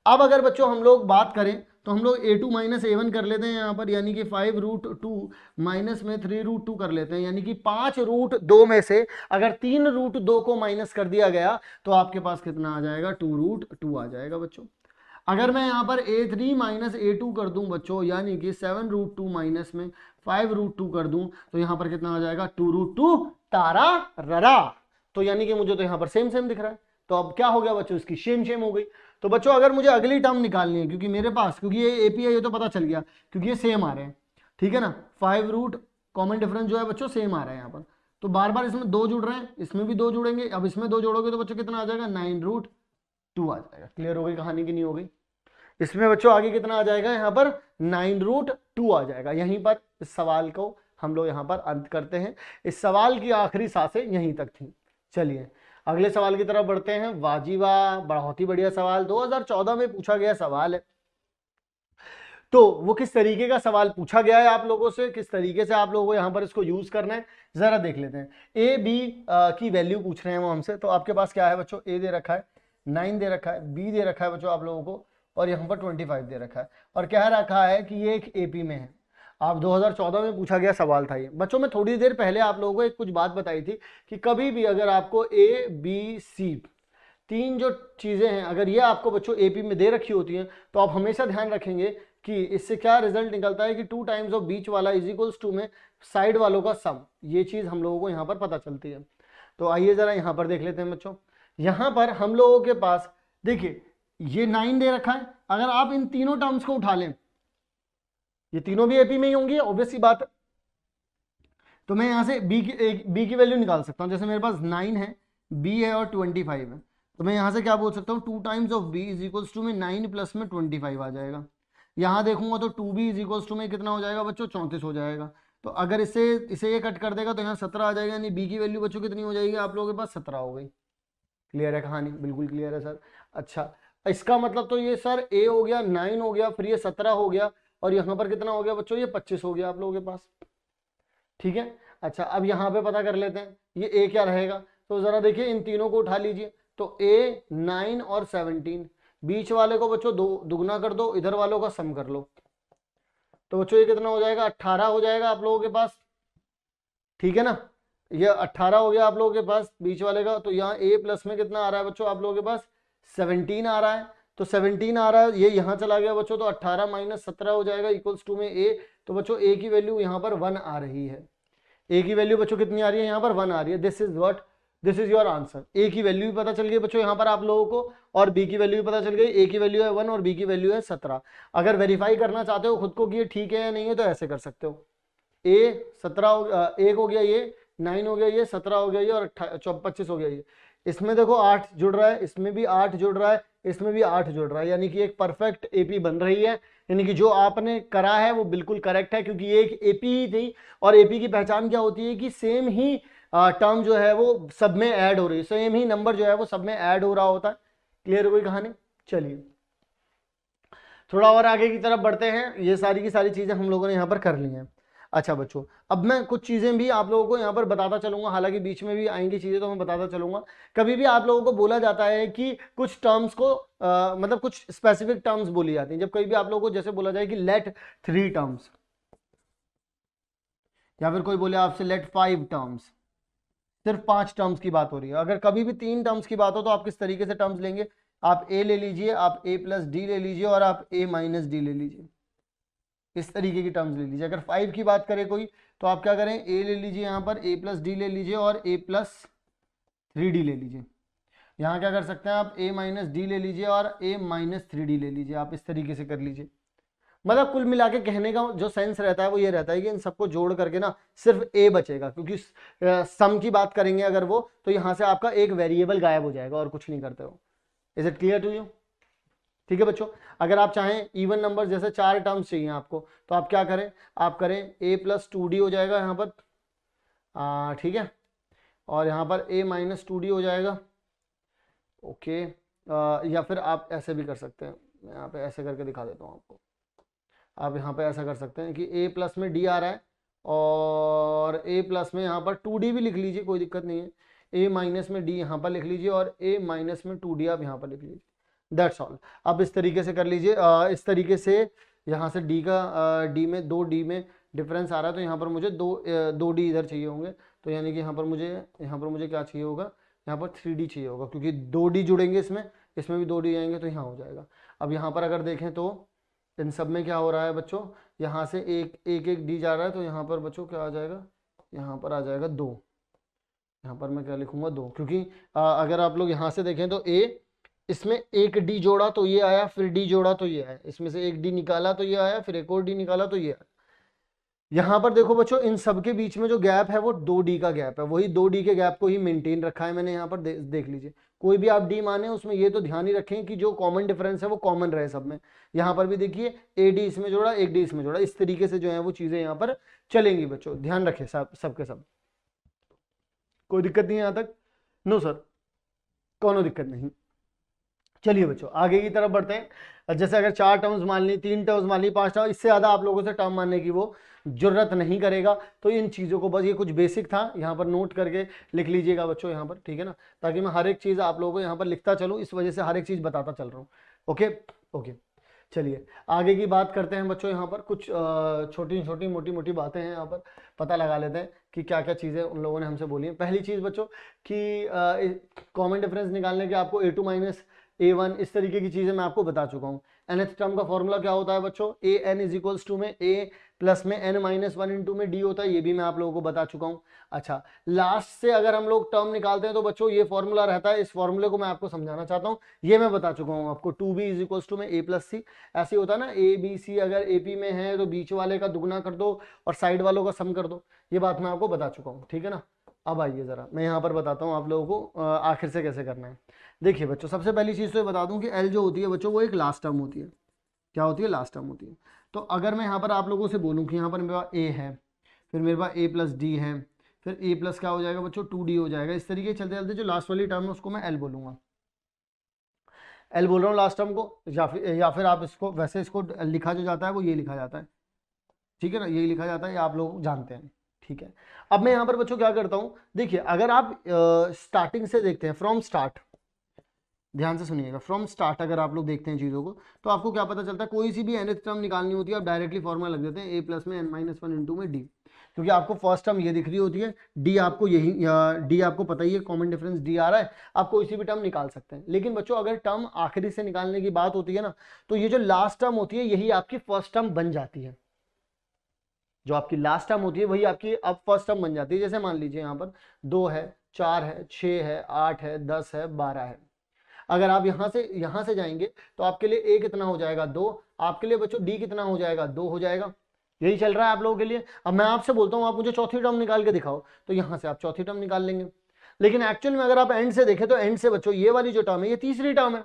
अब अगर बच्चों हम लोग बात करें तो हम लोग a2 माइनस a1 कर लेते हैं यहाँ पर, यानी कि 5 रूट 2 माइनस में 3 रूट 2 कर लेते हैं। यानी कि 5 रूट 2 में से अगर 3 रूट 2 को माइनस कर दिया गया तो आपके पास कितना आ जाएगा? 2 रूट 2 आ जाएगा बच्चों। अगर मैं यहाँ पर a3 माइनस a2 कर दूं बच्चों, यानी कि 7 रूट 2 माइनस में 5 रूट 2 कर दूं, तो यहाँ पर कितना आ जाएगा? 2 रूट 2 तारा ररा। तो यानी कि मुझे तो यहाँ पर सेम दिख रहा है, तो अब क्या हो गया बच्चों, इसकी सेम हो गई। तो बच्चों अगर मुझे अगली टर्म निकालनी है, क्योंकि मेरे पास, क्योंकि ये एपी है ये तो पता चल गया, क्योंकि ये सेम आ रहे हैं, ठीक है ना, 5 रूट कॉमन डिफरेंस जो है बच्चों सेम आ रहा है यहाँ पर, तो बार बार इसमें 2 जुड़ रहे हैं, इसमें भी 2 जुड़ेंगे, अब इसमें 2 जोड़ोगे तो बच्चों कितना आ जाएगा, 9 रूट 2 आ जाएगा। क्लियर हो गई कहानी की नहीं हो गई? इसमें बच्चों आगे कितना आ जाएगा, यहाँ पर 9 रूट 2 आ जाएगा। यहीं पर इस सवाल को हम लोग यहाँ पर अंत करते हैं। इस सवाल की आखिरी सांसें यहीं तक थी। चलिए अगले सवाल की तरफ बढ़ते हैं। वाजीवा, बहुत ही बढ़िया सवाल, 2014 में पूछा गया सवाल है। तो वो किस तरीके का सवाल पूछा गया है आप लोगों से, किस तरीके से आप लोगों को यहाँ पर इसको यूज करना है, जरा देख लेते हैं। ए बी की वैल्यू पूछ रहे हैं वो हमसे। तो आपके पास क्या है बच्चों, ए दे रखा है, 9 दे रखा है, बी दे रखा है बच्चों आप लोगों को, और यहाँ पर 25 दे रखा है, और कह रखा है कि ये एक एपी में है। आप 2014 में पूछा गया सवाल था ये। बच्चों मैं थोड़ी देर पहले आप लोगों को एक कुछ बात बताई थी कि कभी भी अगर आपको ए बी सी 3 जो चीजें हैं अगर ये आपको बच्चों एपी में दे रखी होती हैं, तो आप हमेशा ध्यान रखेंगे कि इससे क्या रिजल्ट निकलता है कि 2 टाइम्स ऑफ बीच वाला इज इक्वल्स टू में साइड वालों का सम। ये चीज हम लोगों को यहाँ पर पता चलती है। तो आइए जरा यहाँ पर देख लेते हैं बच्चों। यहाँ पर हम लोगों के पास देखिए ये 9 दे रखा है, अगर आप इन तीनों टर्म्स को उठा लें, ये तीनों भी एपी में ही होंगी, ऑब्वियस सी बात है। तो मैं यहाँ से बी की वैल्यू निकाल सकता हूँ। जैसे मेरे पास 9 है, बी है और 25 है, तो मैं यहाँ से क्या बोल सकता हूँ, 2 times of B is equals to में 9 प्लस में 25 आ जाएगा। यहाँ देखूंगा तो 2b इज इक्वल्स टू में कितना हो जाएगा बच्चों, 34 हो जाएगा। तो अगर इसे ये कट कर देगा तो यहाँ 17 आ जाएगा, यानी बी की वैल्यू बच्चों कितनी हो जाएगी आप लोगों के पास, 17 हो गई। क्लियर है कहानी? बिल्कुल क्लियर है सर। अच्छा इसका मतलब तो ये सर ए हो गया, 9 हो गया, फिर ये 17 हो गया, और यहाँ पर कितना हो गया बच्चों, ये 25 हो गया आप लोगों के पास। ठीक है। अच्छा अब यहाँ पे पता कर लेते हैं ये ए क्या रहेगा। तो जरा देखिए इन तीनों को उठा लीजिए, तो ए 9 और 17, बीच वाले को बच्चों दुगना कर दो, इधर वालों का सम कर लो, तो बच्चों ये कितना हो जाएगा, 18 हो जाएगा आप लोगों के पास। ठीक है ना, ये 18 हो गया आप लोगों के पास बीच वाले का। तो यहाँ ए प्लस में कितना आ रहा है बच्चों आप लोगों के पास, 17 आ रहा है। तो 17 आ रहा है, ये यहाँ चला गया बच्चों, तो 18 माइनस 17 हो जाएगा इक्वल्स टू में ए। तो बच्चों ए की वैल्यू यहाँ पर 1 आ रही है। ए की वैल्यू बच्चों कितनी आ रही है, यहाँ पर 1 आ रही है। This is your answer. A की वैल्यू भी पता चल गई बच्चों यहाँ पर आप लोगों को, और बी की वैल्यू भी पता चल गई। ए की वैल्यू है 1 और बी की वैल्यू है 17। अगर वेरीफाई करना चाहते हो खुद को कि ये ठीक है या नहीं है, तो ऐसे कर सकते हो, ए 17 1 हो गया, ये 9 हो गया, ये 17 हो गया, ये और 25 हो गया। ये इसमें देखो 8 जुड़ रहा है, इसमें भी 8 जुड़ रहा है, इसमें भी 8 जुड़ रहा है, यानी कि एक परफेक्ट एपी बन रही है। यानी कि जो आपने करा है वो बिल्कुल करेक्ट है, क्योंकि ये एक एपी ही थी, और एपी की पहचान क्या होती है कि सेम ही टर्म जो है वो सब में ऐड हो रही है, सेम ही नंबर जो है वो सब में ऐड हो रहा होता है। क्लियर हो गई कहानी? चलिए थोड़ा और आगे की तरफ बढ़ते हैं। ये सारी की सारी चीजें हम लोगों ने यहाँ पर कर ली हैं। अच्छा बच्चों अब मैं कुछ चीजें भी आप लोगों को यहाँ पर बताता चलूंगा, हालांकि बीच में भी आएंगी चीजें तो मैं बताता चलूंगा। कभी भी आप लोगों को बोला जाता है कि कुछ टर्म्स को मतलब कुछ स्पेसिफिक टर्म्स बोली जाती हैं। जब कभी भी आप लोगों को जैसे बोला जाए कि लेट 3 टर्म्स, या फिर कोई बोले आपसे लेट 5 टर्म्स, सिर्फ 5 टर्म्स की बात हो रही है। अगर कभी भी 3 टर्म्स की बात हो तो आप किस तरीके से टर्म्स लेंगे, आप ए ले लीजिए, आप ए प्लस डी ले लीजिए, और आप ए माइनस डी ले लीजिए, इस तरीके की टर्म्स ले लीजिए। अगर 5 की बात करें कोई तो आप क्या करें, ए ले लीजिए, यहाँ पर ए प्लस डी ले लीजिए, और ए प्लस 3d ले लीजिए। यहाँ क्या कर सकते हैं आप, ए माइनस डी ले लीजिए और ए माइनस 3d ले लीजिए। आप इस तरीके से कर लीजिए। मतलब कुल मिला के कहने का जो सेंस रहता है वो ये रहता है कि इन सबको जोड़ करके ना सिर्फ ए बचेगा, क्योंकि सम की बात करेंगे अगर वो, तो यहाँ से आपका एक वेरिएबल गायब हो जाएगा और कुछ नहीं करते हो। Is it clear to you? ठीक है बच्चों, अगर आप चाहें इवन नंबर जैसे 4 टर्म्स चाहिए आपको, तो आप क्या करें, आप करें ए प्लस 2d हो जाएगा यहाँ पर, ठीक है, और यहाँ पर ए माइनस 2d हो जाएगा। ओके, या फिर आप ऐसे भी कर सकते हैं, मैं यहाँ पे ऐसे करके दिखा देता हूँ आपको। आप यहाँ पे ऐसा कर सकते हैं कि ए प्लस में डी आ रहा है, और ए प्लस में यहाँ पर 2d भी लिख लीजिए, कोई दिक्कत नहीं है। ए माइनस में डी यहाँ पर लिख लीजिए, और ए माइनस में 2d आप यहाँ पर लिख लीजिए। That's all. आप इस तरीके से कर लीजिए। इस तरीके से यहाँ से डी का डी में 2d में डिफरेंस आ रहा है, तो यहाँ पर मुझे 2d इधर चाहिए होंगे। तो यानी कि यहाँ पर मुझे क्या चाहिए होगा, यहाँ पर 3d चाहिए होगा, क्योंकि 2d जुड़ेंगे इसमें भी 2d आएंगे, तो यहाँ हो जाएगा। अब यहाँ पर अगर देखें तो इन सब में क्या हो रहा है बच्चों, यहाँ से एक डी जा रहा है, तो यहाँ पर बच्चों क्या आ जाएगा, यहाँ पर आ जाएगा 2। यहाँ पर मैं क्या लिखूंगा 2, क्योंकि अगर आप लोग यहाँ से देखें तो ए, इसमें एक डी जोड़ा तो ये आया, फिर डी जोड़ा तो ये आया, इसमें से एक डी निकाला तो ये आया, फिर एक और डी निकाला तो ये आया। यहां पर देखो बच्चों, इन सब के बीच में जो गैप है वो 2D का गैप है, वही 2D के गैप को ही मेंटेन रखा है मैंने यहाँ पर। देख लीजिए, कोई भी आप D माने उसमें ये तो ध्यान ही रखें कि जो कॉमन डिफरेंस है वो कॉमन रहे सब में। यहाँ पर भी देखिए, AD इसमें जोड़ा, एक D इसमें जोड़ा, इस तरीके से जो है वो चीजें यहाँ पर चलेंगी बच्चों, ध्यान रखें सबके सब। कोई दिक्कत नहीं है यहाँ तक? नो सर, कोनो दिक्कत नहीं। चलिए बच्चों आगे की तरफ बढ़ते हैं। जैसे अगर 4 टर्म्स मान ली, 3 टर्म्स मान ली, 5 टर्म, इससे ज्यादा आप लोगों से टर्म मानने की वो जरूरत नहीं करेगा। तो इन चीजों को बस, ये कुछ बेसिक था, यहाँ पर नोट करके लिख लीजिएगा बच्चों यहाँ पर, ठीक है ना, ताकि मैं हर एक चीज आप लोगों को यहाँ पर लिखता चलूँ, इस वजह से हर एक चीज बताता चल रहा हूँ। ओके ओके, चलिए आगे की बात करते हैं बच्चों। यहाँ पर कुछ छोटी छोटी मोटी मोटी बातें हैं, यहाँ पर पता लगा लेते हैं कि क्या क्या चीजें उन लोगों ने हमसे बोली हैं। पहली चीज बच्चों कि कॉमन डिफरेंस निकालने के आपको A2 माइनस A1 इस तरीके की चीजें मैं आपको बता चुका हूँ। nth टर्म का फॉर्मूला क्या होता है बच्चों? an इज इक्वल्स टू में a प्लस में n माइनस 1 इंटू में d होता है, ये भी मैं आप लोगों को बता चुका हूँ। अच्छा, लास्ट से अगर हम लोग टर्म निकालते हैं तो बच्चों ये फॉर्मूला रहता है, इस फॉर्मूले को मैं आपको समझाना चाहता हूँ, ये मैं बता चुका हूँ आपको। 2b इज इक्वल्स टू में a प्लस सी, ऐसे होता है ना, a b c अगर AP में है तो बीच वाले का दुगना कर दो और साइड वालों का सम कर दो, ये बात मैं आपको बता चुका हूँ, ठीक है ना। अब आइए जरा मैं यहाँ पर बताता हूँ आप लोगों को आखिर से कैसे करना है। देखिए बच्चों, सबसे पहली चीज तो ये बता दूं कि L जो होती है बच्चों वो एक लास्ट टर्म होती है। क्या होती है? लास्ट टर्म होती है। तो अगर मैं यहाँ पर आप लोगों से बोलूँ कि यहाँ पर मेरे पास A है, फिर मेरे पास A प्लस D है, फिर A प्लस क्या हो जाएगा बच्चों? 2D हो जाएगा। इस तरीके चलते चलते जो लास्ट वाली टर्म है उसको मैं L बोलूंगा। L बोल रहा हूँ लास्ट टर्म को, या फिर आप इसको वैसे, इसको लिखा जो जाता है वो ये लिखा जाता है, ठीक है ना, यही लिखा जाता है, ये आप लोग जानते हैं, ठीक है। अब मैं यहाँ पर बच्चों क्या करता हूँ, देखिए अगर आप स्टार्टिंग से देखते हैं, फ्रॉम स्टार्ट, ध्यान से सुनिएगा, फ्रॉम स्टार्ट अगर आप लोग देखते हैं चीज़ों को तो आपको क्या पता चलता है, कोई सी भी nth टर्म निकालनी होती है आप डायरेक्टली फॉर्मूला लग देते हैं a प्लस में n माइनस 1 इंटू में d, क्योंकि आपको फर्स्ट टर्म ये दिख रही होती है, d आपको यही d आपको पता ही है, कॉमन डिफरेंस d आ रहा है, आप कोई सी भी टर्म निकाल सकते हैं। लेकिन बच्चों अगर टर्म आखिरी से निकालने की बात होती है ना, तो ये जो लास्ट टर्म होती है यही आपकी फर्स्ट टर्म बन जाती है। जो आपकी लास्ट टर्म होती है वही आपकी अब फर्स्ट टर्म बन जाती है। जैसे मान लीजिए यहाँ पर 2 है, 4 है, 6 है, 8 है, 10 है, 12 है। अगर आप यहां से जाएंगे तो आपके लिए A कितना हो जाएगा? 2। आपके लिए बच्चों D कितना हो जाएगा? 2 हो जाएगा। यही चल रहा है आप लोगों के लिए। अब मैं आपसे बोलता हूं आप मुझे चौथी टर्म निकाल के दिखाओ, तो यहां से आप चौथी टर्म निकाल लेंगे। लेकिन एक्चुअल में अगर आप एंड से देखें तो एंड से बच्चों ये वाली जो टर्म है ये तीसरी टर्म है।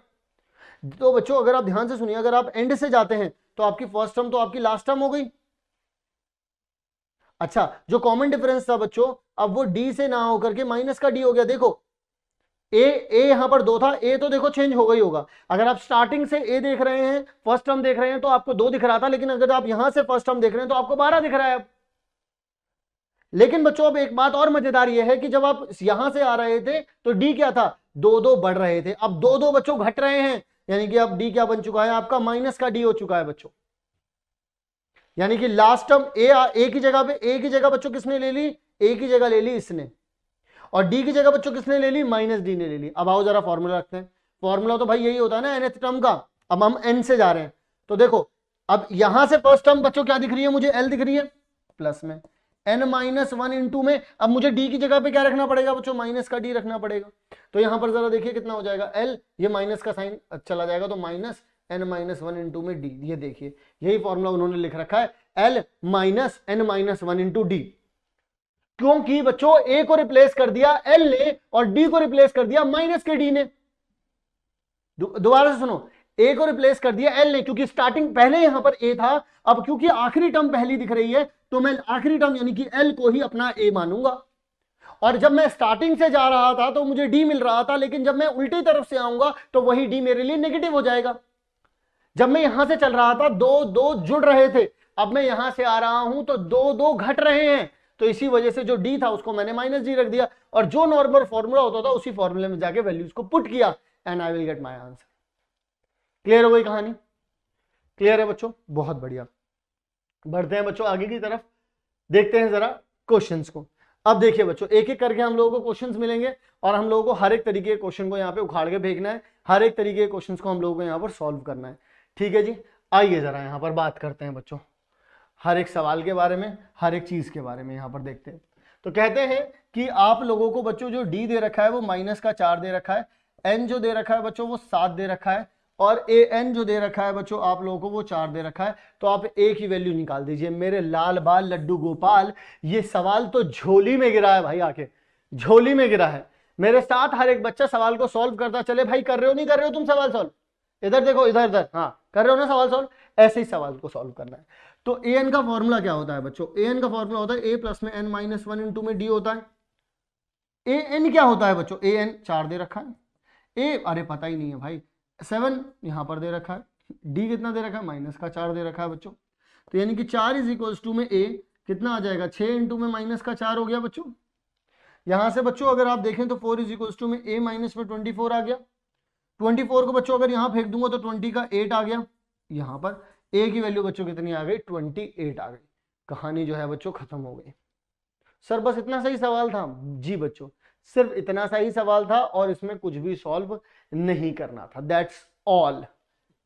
तो बच्चों अगर आप ध्यान से सुनिए, अगर आप एंड से जाते हैं तो आपकी फर्स्ट टर्म तो आपकी लास्ट टर्म हो गई। अच्छा, जो कॉमन डिफरेंस था बच्चों अब वो D से ना होकर के माइनस का D हो गया। देखो ए यहां पर 2 था, ए तो देखो चेंज हो गई होगा। अगर आप स्टार्टिंग से ए देख रहे हैं, फर्स्ट टर्म देख रहे हैं तो आपको 2 दिख रहा था, लेकिन अगर आप यहां से फर्स्ट टर्म देख रहे हैं तो आपको 12 दिख रहा है अब। लेकिन बच्चों अब एक बात और मजेदार यह है कि जब आप यहां से आ रहे थे तो डी क्या था? 2 बढ़ रहे थे, अब 2 बच्चों घट रहे हैं, यानी कि अब डी क्या बन चुका है आपका? माइनस का डी हो चुका है बच्चों। यानी कि लास्ट टर्म ए की जगह पे, ए की जगह बच्चों किसने ले ली? ए की जगह ले ली इसने, और डी की जगह बच्चों किसने ले ली? माइनस डी ने ले ली। अब आओ जरा फॉर्मूला रखते हैं। फॉर्मूला तो भाई यही होता है ना nth टर्म का। अब हम n से जा रहे हैं तो देखो अब यहां से फर्स्ट टर्म बच्चों क्या दिख रही है मुझे? l दिख रही है, प्लस में n माइनस 1 इंटू में, अब मुझे d की जगह पे क्या रखना पड़ेगा बच्चों? माइनस का d रखना पड़ेगा। तो यहां पर जरा देखिए कितना हो जाएगा l, ये माइनस का साइन चला जाएगा तो माइनस n माइनस 1 इंटू में d। ये देखिए यही फॉर्मूला उन्होंने लिख रखा है, l minus n minus 1 into D, क्योंकि बच्चों a को रिप्लेस कर दिया l ने और d को रिप्लेस कर दिया माइनस के d ने। दोबारा से सुनो, a को रिप्लेस कर दिया l ने, क्योंकि स्टार्टिंग पहले यहां पर a था, अब क्योंकि आखिरी टर्म पहली दिख रही है तो मैं आखिरी टर्म यानी कि l को ही अपना a मानूंगा। और जब मैं स्टार्टिंग से जा रहा था तो मुझे d मिल रहा था, लेकिन जब मैं उल्टी तरफ से आऊंगा तो वही d मेरे लिए नेगेटिव हो जाएगा। जब मैं यहां से चल रहा था 2 जुड़ रहे थे, अब मैं यहां से आ रहा हूं तो 2 घट रहे हैं, तो इसी वजह से जो d था उसको मैंने माइनस d रख दिया, और जो नॉर्मल फॉर्मूला होता था उसी फॉर्मूले में जाके वैल्यूज को पुट किया and I will get my answer. Clear हो गई कहानी? क्लियर है बच्चों? बहुत बढ़िया। बढ़ते हैं बच्चों आगे की तरफ, देखते हैं जरा क्वेश्चंस को। अब देखिए बच्चों एक एक करके हम लोगों को क्वेश्चंस मिलेंगे और हम लोगों को हर एक तरीके के क्वेश्चन को यहाँ पे उखाड़ के फेंकना है, हर एक तरीके के क्वेश्चंस को हम लोगों को यहाँ पर सॉल्व करना है। ठीक है जी, आइए जरा यहाँ पर बात करते हैं बच्चों हर एक सवाल के बारे में, हर एक चीज के बारे में यहाँ पर देखते हैं। तो कहते हैं कि आप लोगों को बच्चों जो डी दे रखा है वो -4 दे रखा है, एन जो दे रखा है बच्चों वो 7 दे रखा है, और ए एन जो दे रखा है बच्चों आप लोगों को वो 4 दे रखा है। तो आप ए की वैल्यू निकाल दीजिए। मेरे लाल बाल लड्डू गोपाल, ये सवाल तो झोली में गिरा है भाई, आके झोली में गिरा है। मेरे साथ हर एक बच्चा सवाल को सॉल्व करता चले। भाई कर रहे हो नहीं कर रहे हो तुम सवाल सॉल्व? इधर देखो, इधर इधर, हाँ कर रहे हो ना सवाल सॉल्व? ऐसे ही सवाल को सॉल्व करना है। तो ए एन का फॉर्मूला क्या होता है बच्चों? ए एन का फॉर्मूला होता है ए प्लस में एन माइनस 1 इंटू में डी होता है। ए एन क्या होता है बच्चों? ए एन 4 दे रखा है, ए अरे पता ही नहीं है भाई, 7 यहां पर दे रखा है, डी कितना दे रखा है? -4 दे रखा है बच्चों। तो यानी कि 4 इज इक्वल्स टू में ए कितना आ जाएगा? 6 इंटू में -4 हो गया बच्चों। यहां से बच्चों अगर आप देखें तो 4 इज इक्वल्स टू में ए माइनस में 24 आ गया। 24 को बच्चों अगर यहां फेंक दूंगा तो 20 का 8 आ गया। यहां पर ए की वैल्यू बच्चों कितनी आ गई? 28 आ गई। कहानी जो है बच्चों खत्म हो गई। सर बस इतना सही सवाल था? जी बच्चों, सिर्फ इतना सही सवाल था और इसमें कुछ भी सॉल्व नहीं करना था। That's all.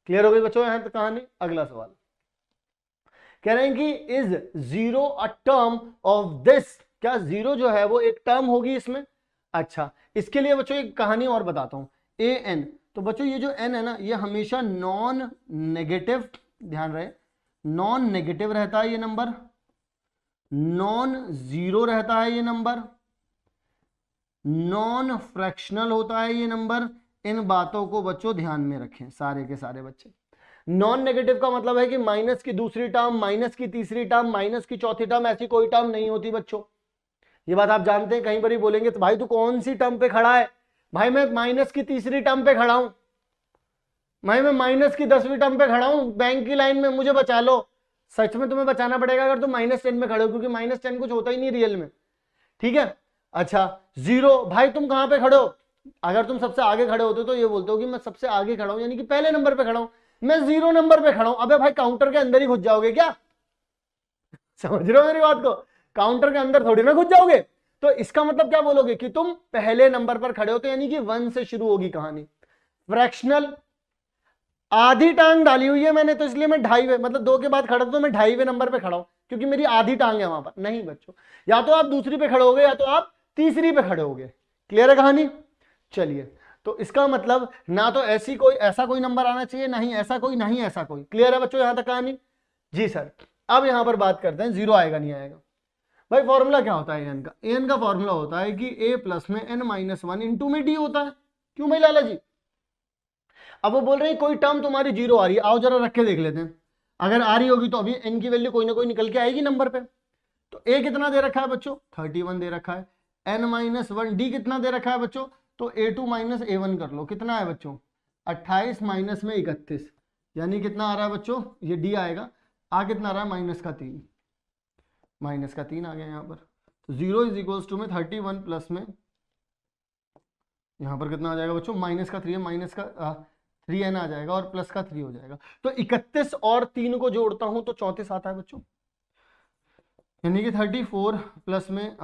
क्लियर हो गई बच्चों यहां तक कहानी? अगला सवाल कह रहे हैं कि is zero a term of this? क्या जीरो जो है वो एक टर्म होगी इसमें? अच्छा, इसके लिए बच्चों एक कहानी और बताता हूं। ए एन, तो बच्चों ये जो एन है ना, ये हमेशा नॉन नेगेटिव, ध्यान रहे, नॉन नेगेटिव रहता है ये नंबर, नॉन जीरो रहता है ये नंबर, नॉन फ्रैक्शनल होता है ये नंबर। इन बातों को बच्चों ध्यान में रखें सारे के सारे बच्चे। नॉन नेगेटिव का मतलब है कि माइनस की दूसरी टर्म, माइनस की तीसरी टर्म, माइनस की चौथी टर्म, ऐसी कोई टर्म नहीं होती बच्चों। ये बात आप जानते हैं। कहीं पर ही बोलेंगे तो भाई तू कौन सी टर्म पे खड़ा है? भाई मैं माइनस की तीसरी टर्म पे खड़ा हूं, भाई मैं माइनस की 10वीं टर्म पे खड़ा हूं, बैंक की लाइन में, मुझे बचा लो। सच में तुम्हें बचाना पड़ेगा अगर तुम -10 में खड़े हो, क्योंकि -10 कुछ होता ही नहीं रियल में। ठीक है, अच्छा जीरो, भाई तुम कहां पे खड़े हो? अगर तुम सबसे आगे खड़े होते तो ये बोलते हो कि मैं सबसे आगे खड़ा हूं, यानी कि पहले नंबर पे खड़ा हूं, मैं 0 नंबर पे खड़ा हूं। अबे भाई काउंटर के अंदर ही घुस जाओगे क्या? समझ रहे हो मेरी बात को? काउंटर के अंदर थोड़ी ना घुस जाओगे। तो इसका मतलब क्या बोलोगे कि तुम पहले नंबर पर खड़े हो, तो यानी कि 1 से शुरू होगी कहानी। फ्रैक्शनल, आधी टांग डाली हुई है मैंने, तो इसलिए मैं 2.5 मतलब 2 के बाद खड़ा तो मैं 2.5वें नंबर पे खड़ा हूं, क्योंकि मेरी आधी टांग है वहां पर। नहीं बच्चों, या तो आप दूसरी पे खड़े होगे या तो आप तीसरी पे खड़े होगे। क्लियर है कहानी? चलिए, तो इसका मतलब ना तो ऐसा कोई नंबर आना चाहिए, ना ही ऐसा कोई, ना ही ऐसा कोई। क्लियर है बच्चों यहां तक कहानी? जी सर। अब यहां पर बात करते हैं जीरो आएगा नहीं आएगा। भाई फॉर्मूला क्या होता है एन का? एन का फॉर्मूला होता है कि ए प्लस में एन माइनस 1 इंटू में डी होता है। क्यों भाई लाला जी? अब वो बोल रहे हैं कोई टर्म तुम्हारी जीरो आ रही है, आओ जरा रख के देख लेते हैं। अगर आ रही होगी तो अभी एन की वैल्यू कोई ना कोई निकल के आएगी नंबर पे। तो ए कितना दे रखा है बच्चों? 31 दे रखा है। एन माइनस 1, डी कितना दे रखा है बच्चों? तो A2 माइनस A1 कर लो, कितना है बच्चों? 28 माइनस में 31, यानी कितना आ रहा है बच्चों? ये डी आएगा। आ कितना आ रहा है? -3, -3 आ गया यहाँ पर। तो 0 इज इक्वल्स टू में 31 प्लस में यहाँ पर कितना आ जाएगा बच्चों? -3 है, माइनस का 3n आ जाएगा और प्लस का 3 हो जाएगा। तो 31 और 3 को जोड़ता हूं तो 34 आता है बच्चों, यानी कि 34 प्लस में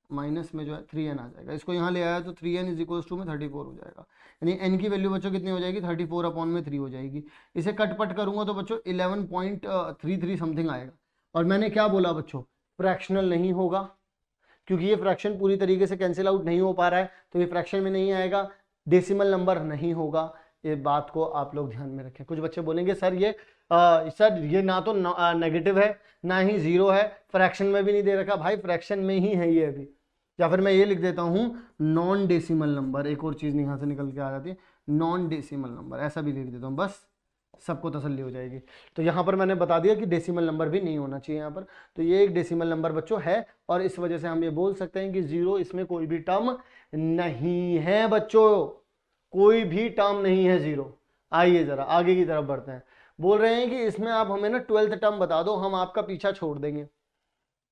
माइनस में जो है 3n आ जाएगा। इसको यहाँ ले आया तो 3n इज इक्वल्स टू में 34 हो जाएगा, यानी n की वैल्यू बच्चों कितनी हो जाएगी? 34 अपॉन में 3 हो जाएगी। इसे कटपट करूंगा तो बच्चों 11.33 समथिंग आएगा। और मैंने क्या बोला बच्चों? फ्रैक्शनल नहीं होगा, क्योंकि ये फ्रैक्शन पूरी तरीके से कैंसिल आउट नहीं हो पा रहा है, तो ये फ्रैक्शन में नहीं आएगा। डेसिमल नंबर नहीं होगा, ये बात को आप लोग ध्यान में रखें। कुछ बच्चे बोलेंगे सर ये ना तो नेगेटिव है ना ही जीरो है, फ्रैक्शन में भी नहीं दे रखा। भाई फ्रैक्शन में ही है ये अभी। या फिर मैं ये लिख देता हूं नॉन डेसिमल नंबर, एक और चीज यहाँ से निकल के आ जाती है, नॉन डेसिमल नंबर, ऐसा भी लिख देता हूँ, बस सबको तसल्ली हो जाएगी। तो यहाँ पर मैंने बता दिया कि डेसिमल नंबर भी नहीं होना चाहिए यहाँ पर। तो ये एक डेसिमल नंबर बच्चों है, और इस वजह से हम ये बोल सकते हैं कि जीरो इसमें कोई भी टर्म नहीं है बच्चों, कोई भी टर्म नहीं है जीरो। आइए जरा आगे की तरफ बढ़ते हैं। बोल रहे हैं कि इसमें आप हमें ना 12th टर्म बता दो, हम आपका पीछा छोड़ देंगे।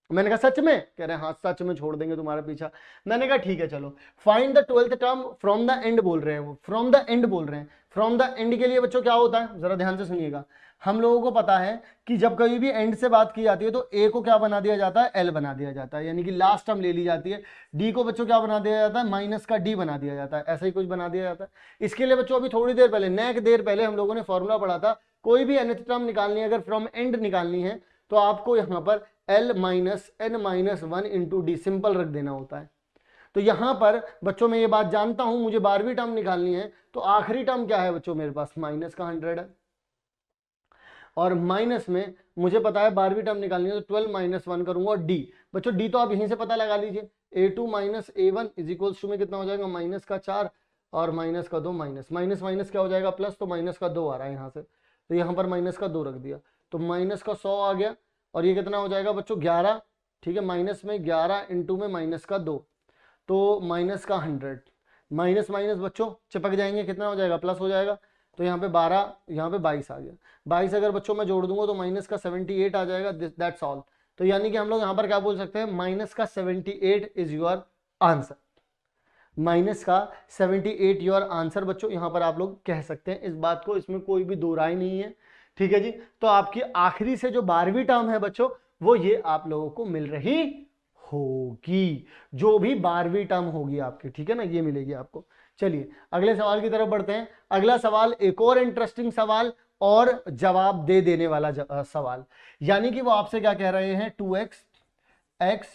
मैंने कहा सच में? कह रहे हैं हाँ सच में छोड़ देंगे तुम्हारा पीछा। मैंने कहा ठीक है चलो, find the 12th term from the end बोल रहे हैं वो, फ्रॉम द एंड बोल रहे हैं। फ्रॉम द एंड के लिए बच्चों क्या होता है, जरा ध्यान से सुनिएगा। हम लोगों को पता है कि जब कभी भी एंड से बात की जाती है तो ए को क्या बना दिया जाता है? एल बना दिया जाता है, यानी कि लास्ट टर्म ले ली जाती है। डी को बच्चों क्या बना दिया जाता है? माइनस का डी बना दिया जाता है, ऐसा ही कुछ बना दिया जाता है। इसके लिए बच्चों अभी थोड़ी देर पहले, नेक देर पहले हम लोगों ने फॉर्मूला पढ़ा था, कोई भी nth टर्म निकालनी है, अगर फ्रॉम एंड निकालनी है तो आपको यहाँ पर L minus n minus 1 into D, simple रख देना होता है। तो यहां पर बच्चों मैं ये बात जानता हूं, मुझे 12वीं टर्म निकालनी है, तो आखिरी टर्म क्या है बच्चों मेरे पास, माइनस का 100 है, और माइनस में मुझे पता है 12वीं टर्म निकालनी है, तो 12 माइनस 1 करूंगा, और डी बच्चों डी तो आप यहीं से पता लगा लीजिए, a2 minus a1 is equals to में कितना हो जाएगा, माइनस का 4 और माइनस का 2, माइनस माइनस माइनस क्या हो जाएगा प्लस, तो माइनस का 2 आ रहा है यहाँ से, तो यहाँ पर माइनस का 2 रख दिया, तो माइनस का 100 आ गया, और ये कितना हो जाएगा बच्चों 11, ठीक है, माइनस में 11 इंटू में माइनस का 2, तो माइनस का 100, माइनस माइनस बच्चों चिपक जाएंगे, कितना हो जाएगा प्लस हो जाएगा, तो यहाँ पे 12, यहाँ पे 22 आ गया, 22 अगर बच्चों मैं जोड़ दूंगा तो माइनस का 78 आ जाएगा, दैट्स ऑल। तो यानी कि हम लोग यहाँ पर क्या बोल सकते हैं, माइनस का 78 इज योर आंसर, माइनस का 78 योर आंसर बच्चों यहाँ पर आप लोग कह सकते हैं इस बात को, इसमें कोई भी दो राय नहीं है, ठीक है जी। तो आपकी आखिरी से जो 12वीं टर्म है बच्चों वो ये आप लोगों को मिल रही होगी, जो भी 12वीं टर्म होगी आपकी, ठीक है ना, ये मिलेगी आपको। चलिए अगले सवाल की तरफ बढ़ते हैं। अगला सवाल एक और इंटरेस्टिंग सवाल और जवाब दे देने वाला सवाल, यानी कि वो आपसे क्या कह रहे हैं, 2x x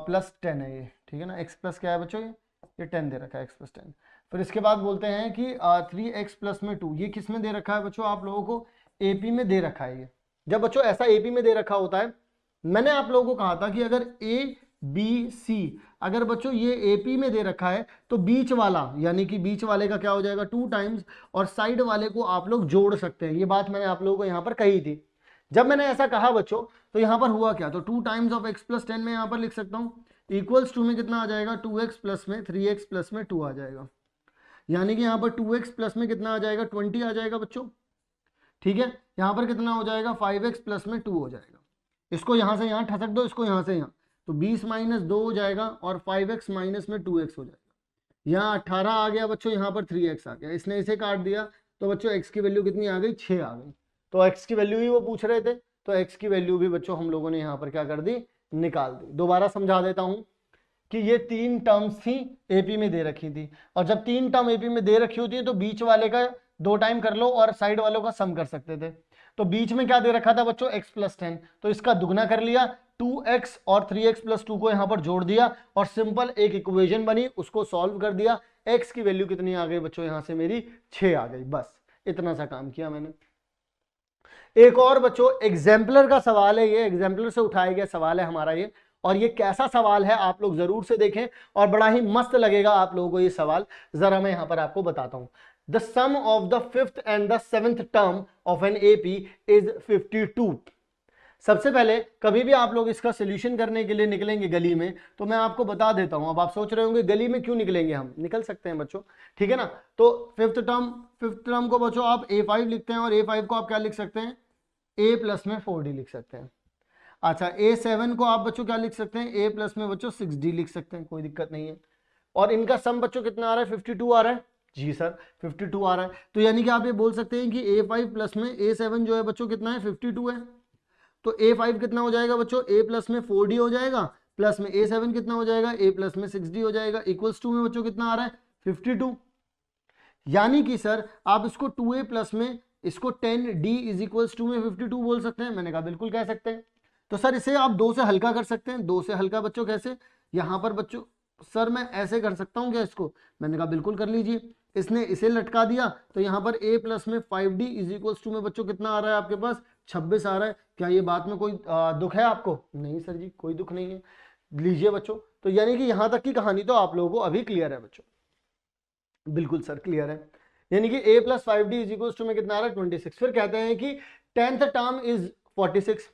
प्लस 10 है ये, ठीक है ना, x प्लस क्या है बच्चों, ये 10 दे रखा है, x प्लस 10। फिर इसके बाद बोलते हैं कि 3x प्लस में 2, ये किस में दे रखा है बच्चों, आप लोगों को AP में दे रखा है ये। जब बच्चों ऐसा AP में दे रखा होता है, मैंने आप लोगों को कहा था कि अगर ABC अगर बच्चों ये AP में दे रखा है तो बीच वाला, यानी कि बीच वाले का क्या हो जाएगा 2 टाइम्स, और साइड वाले को आप लोग जोड़ सकते हैं। ये बात मैंने आप लोगों को यहाँ पर कही थी। जब मैंने ऐसा कहा बच्चों तो यहाँ पर हुआ क्या, तो 2 टाइम्स ऑफ x प्लस 10 में यहाँ पर लिख सकता हूँ, इक्वल्स टू में कितना आ जाएगा, 2x प्लस में 3x प्लस में 2 आ जाएगा, यानी कि यहाँ पर 2x प्लस में कितना आ जाएगा, 20 आ जाएगा बच्चों, ठीक है। यहाँ पर कितना हो जाएगा, 5x प्लस में 2 हो जाएगा, इसको यहाँ से यहाँ ठसक दो, इसको यहाँ से यहाँ, तो 20 माइनस 2 हो जाएगा, और 5x माइनस में 2x हो जाएगा, यहाँ 18 आ गया बच्चों, यहाँ पर 3x आ गया, इसने इसे काट दिया, तो बच्चों x की वैल्यू कितनी आ गई, 6 आ गई। तो x की वैल्यू ही वो पूछ रहे थे, तो x की वैल्यू भी बच्चों हम लोगों ने यहाँ पर क्या कर दी, निकाल दी। दोबारा समझा देता हूं कि ये 3 टर्म्स थी AP में दे रखी थी, और जब 3 टर्म AP में दे रखी होती है तो बीच वाले का 2 टाइम कर लो और साइड वालों का सम कर सकते थे। तो बीच में क्या दे रखा था बच्चों, x प्लस 10, तो इसका दुगना कर लिया, 2x और 3x प्लस 2 को यहाँ पर जोड़ दिया, और सिंपल एक इक्वेशन बनी, उसको सॉल्व कर दिया, x की वैल्यू कितनी आ गई बच्चों, यहाँ से मेरी 6 आ गई, बस इतना सा काम किया मैंने। एक और बच्चों एग्जाम्पलर का सवाल है, ये एग्जाम्पलर से उठाया गया सवाल है हमारा ये, और ये कैसा सवाल है आप लोग जरूर से देखें, और बड़ा ही मस्त लगेगा आप लोगों को ये सवाल। जरा मैं यहां पर आपको बताता हूं, the sum of the 5th and the 7th term of an AP is 52। सबसे पहले कभी भी आप लोग इसका सोल्यूशन करने के लिए निकलेंगे गली में, तो मैं आपको बता देता हूं, अब आप सोच रहे होंगे गली में क्यों निकलेंगे, हम निकल सकते हैं बच्चों, ठीक है ना। तो फिफ्थ टर्म को बच्चों आप A5 लिखते हैं, और A5 को आप क्या लिख सकते हैं, A प्लस में 4D लिख सकते हैं। अच्छा A7 को आप बच्चों क्या लिख सकते हैं, A प्लस में बच्चों 6D लिख सकते हैं, कोई दिक्कत नहीं है। और इनका सम बच्चों कितना आ रहा है, 52 आ रहा है, जी सर 52 आ रहा है। तो यानी कि आप ये बोल सकते हैं कि A5 प्लस में A7 जो है बच्चों कितना है, 52 है। तो A5 कितना हो जाएगा बच्चों, A प्लस में 4D हो जाएगा, प्लस में A7 कितना हो जाएगा, A प्लस में 6D हो जाएगा, इक्वल्स टू में बच्चों कितना आ रहा है, 52। यानी कि सर आप इसको 2A प्लस में इसको 10D इज इक्वल्स टू में 52 बोल सकते हैं। मैंने कहा बिल्कुल कह सकते हैं। तो सर इसे आप 2 से हल्का कर सकते हैं। 2 से हल्का बच्चों कैसे, यहाँ पर बच्चों सर मैं ऐसे कर सकता हूँ क्या इसको, मैंने कहा बिल्कुल कर लीजिए। इसने इसे लटका दिया, तो यहाँ पर A प्लस में 5D इज इक्वल्स टू में बच्चों कितना आ रहा है आपके पास, 26 आ रहा है। क्या ये बात में कोई दुख है आपको, नहीं सर जी कोई दुख नहीं है, लीजिए बच्चों। तो यानी कि यहाँ तक की कहानी तो आप लोगों को अभी क्लियर है बच्चों, बिल्कुल सर क्लियर है। यानी कि A plus 5D is equals to में कितना आ रहा है, 26। फिर कहते हैं कि 10th term is 46।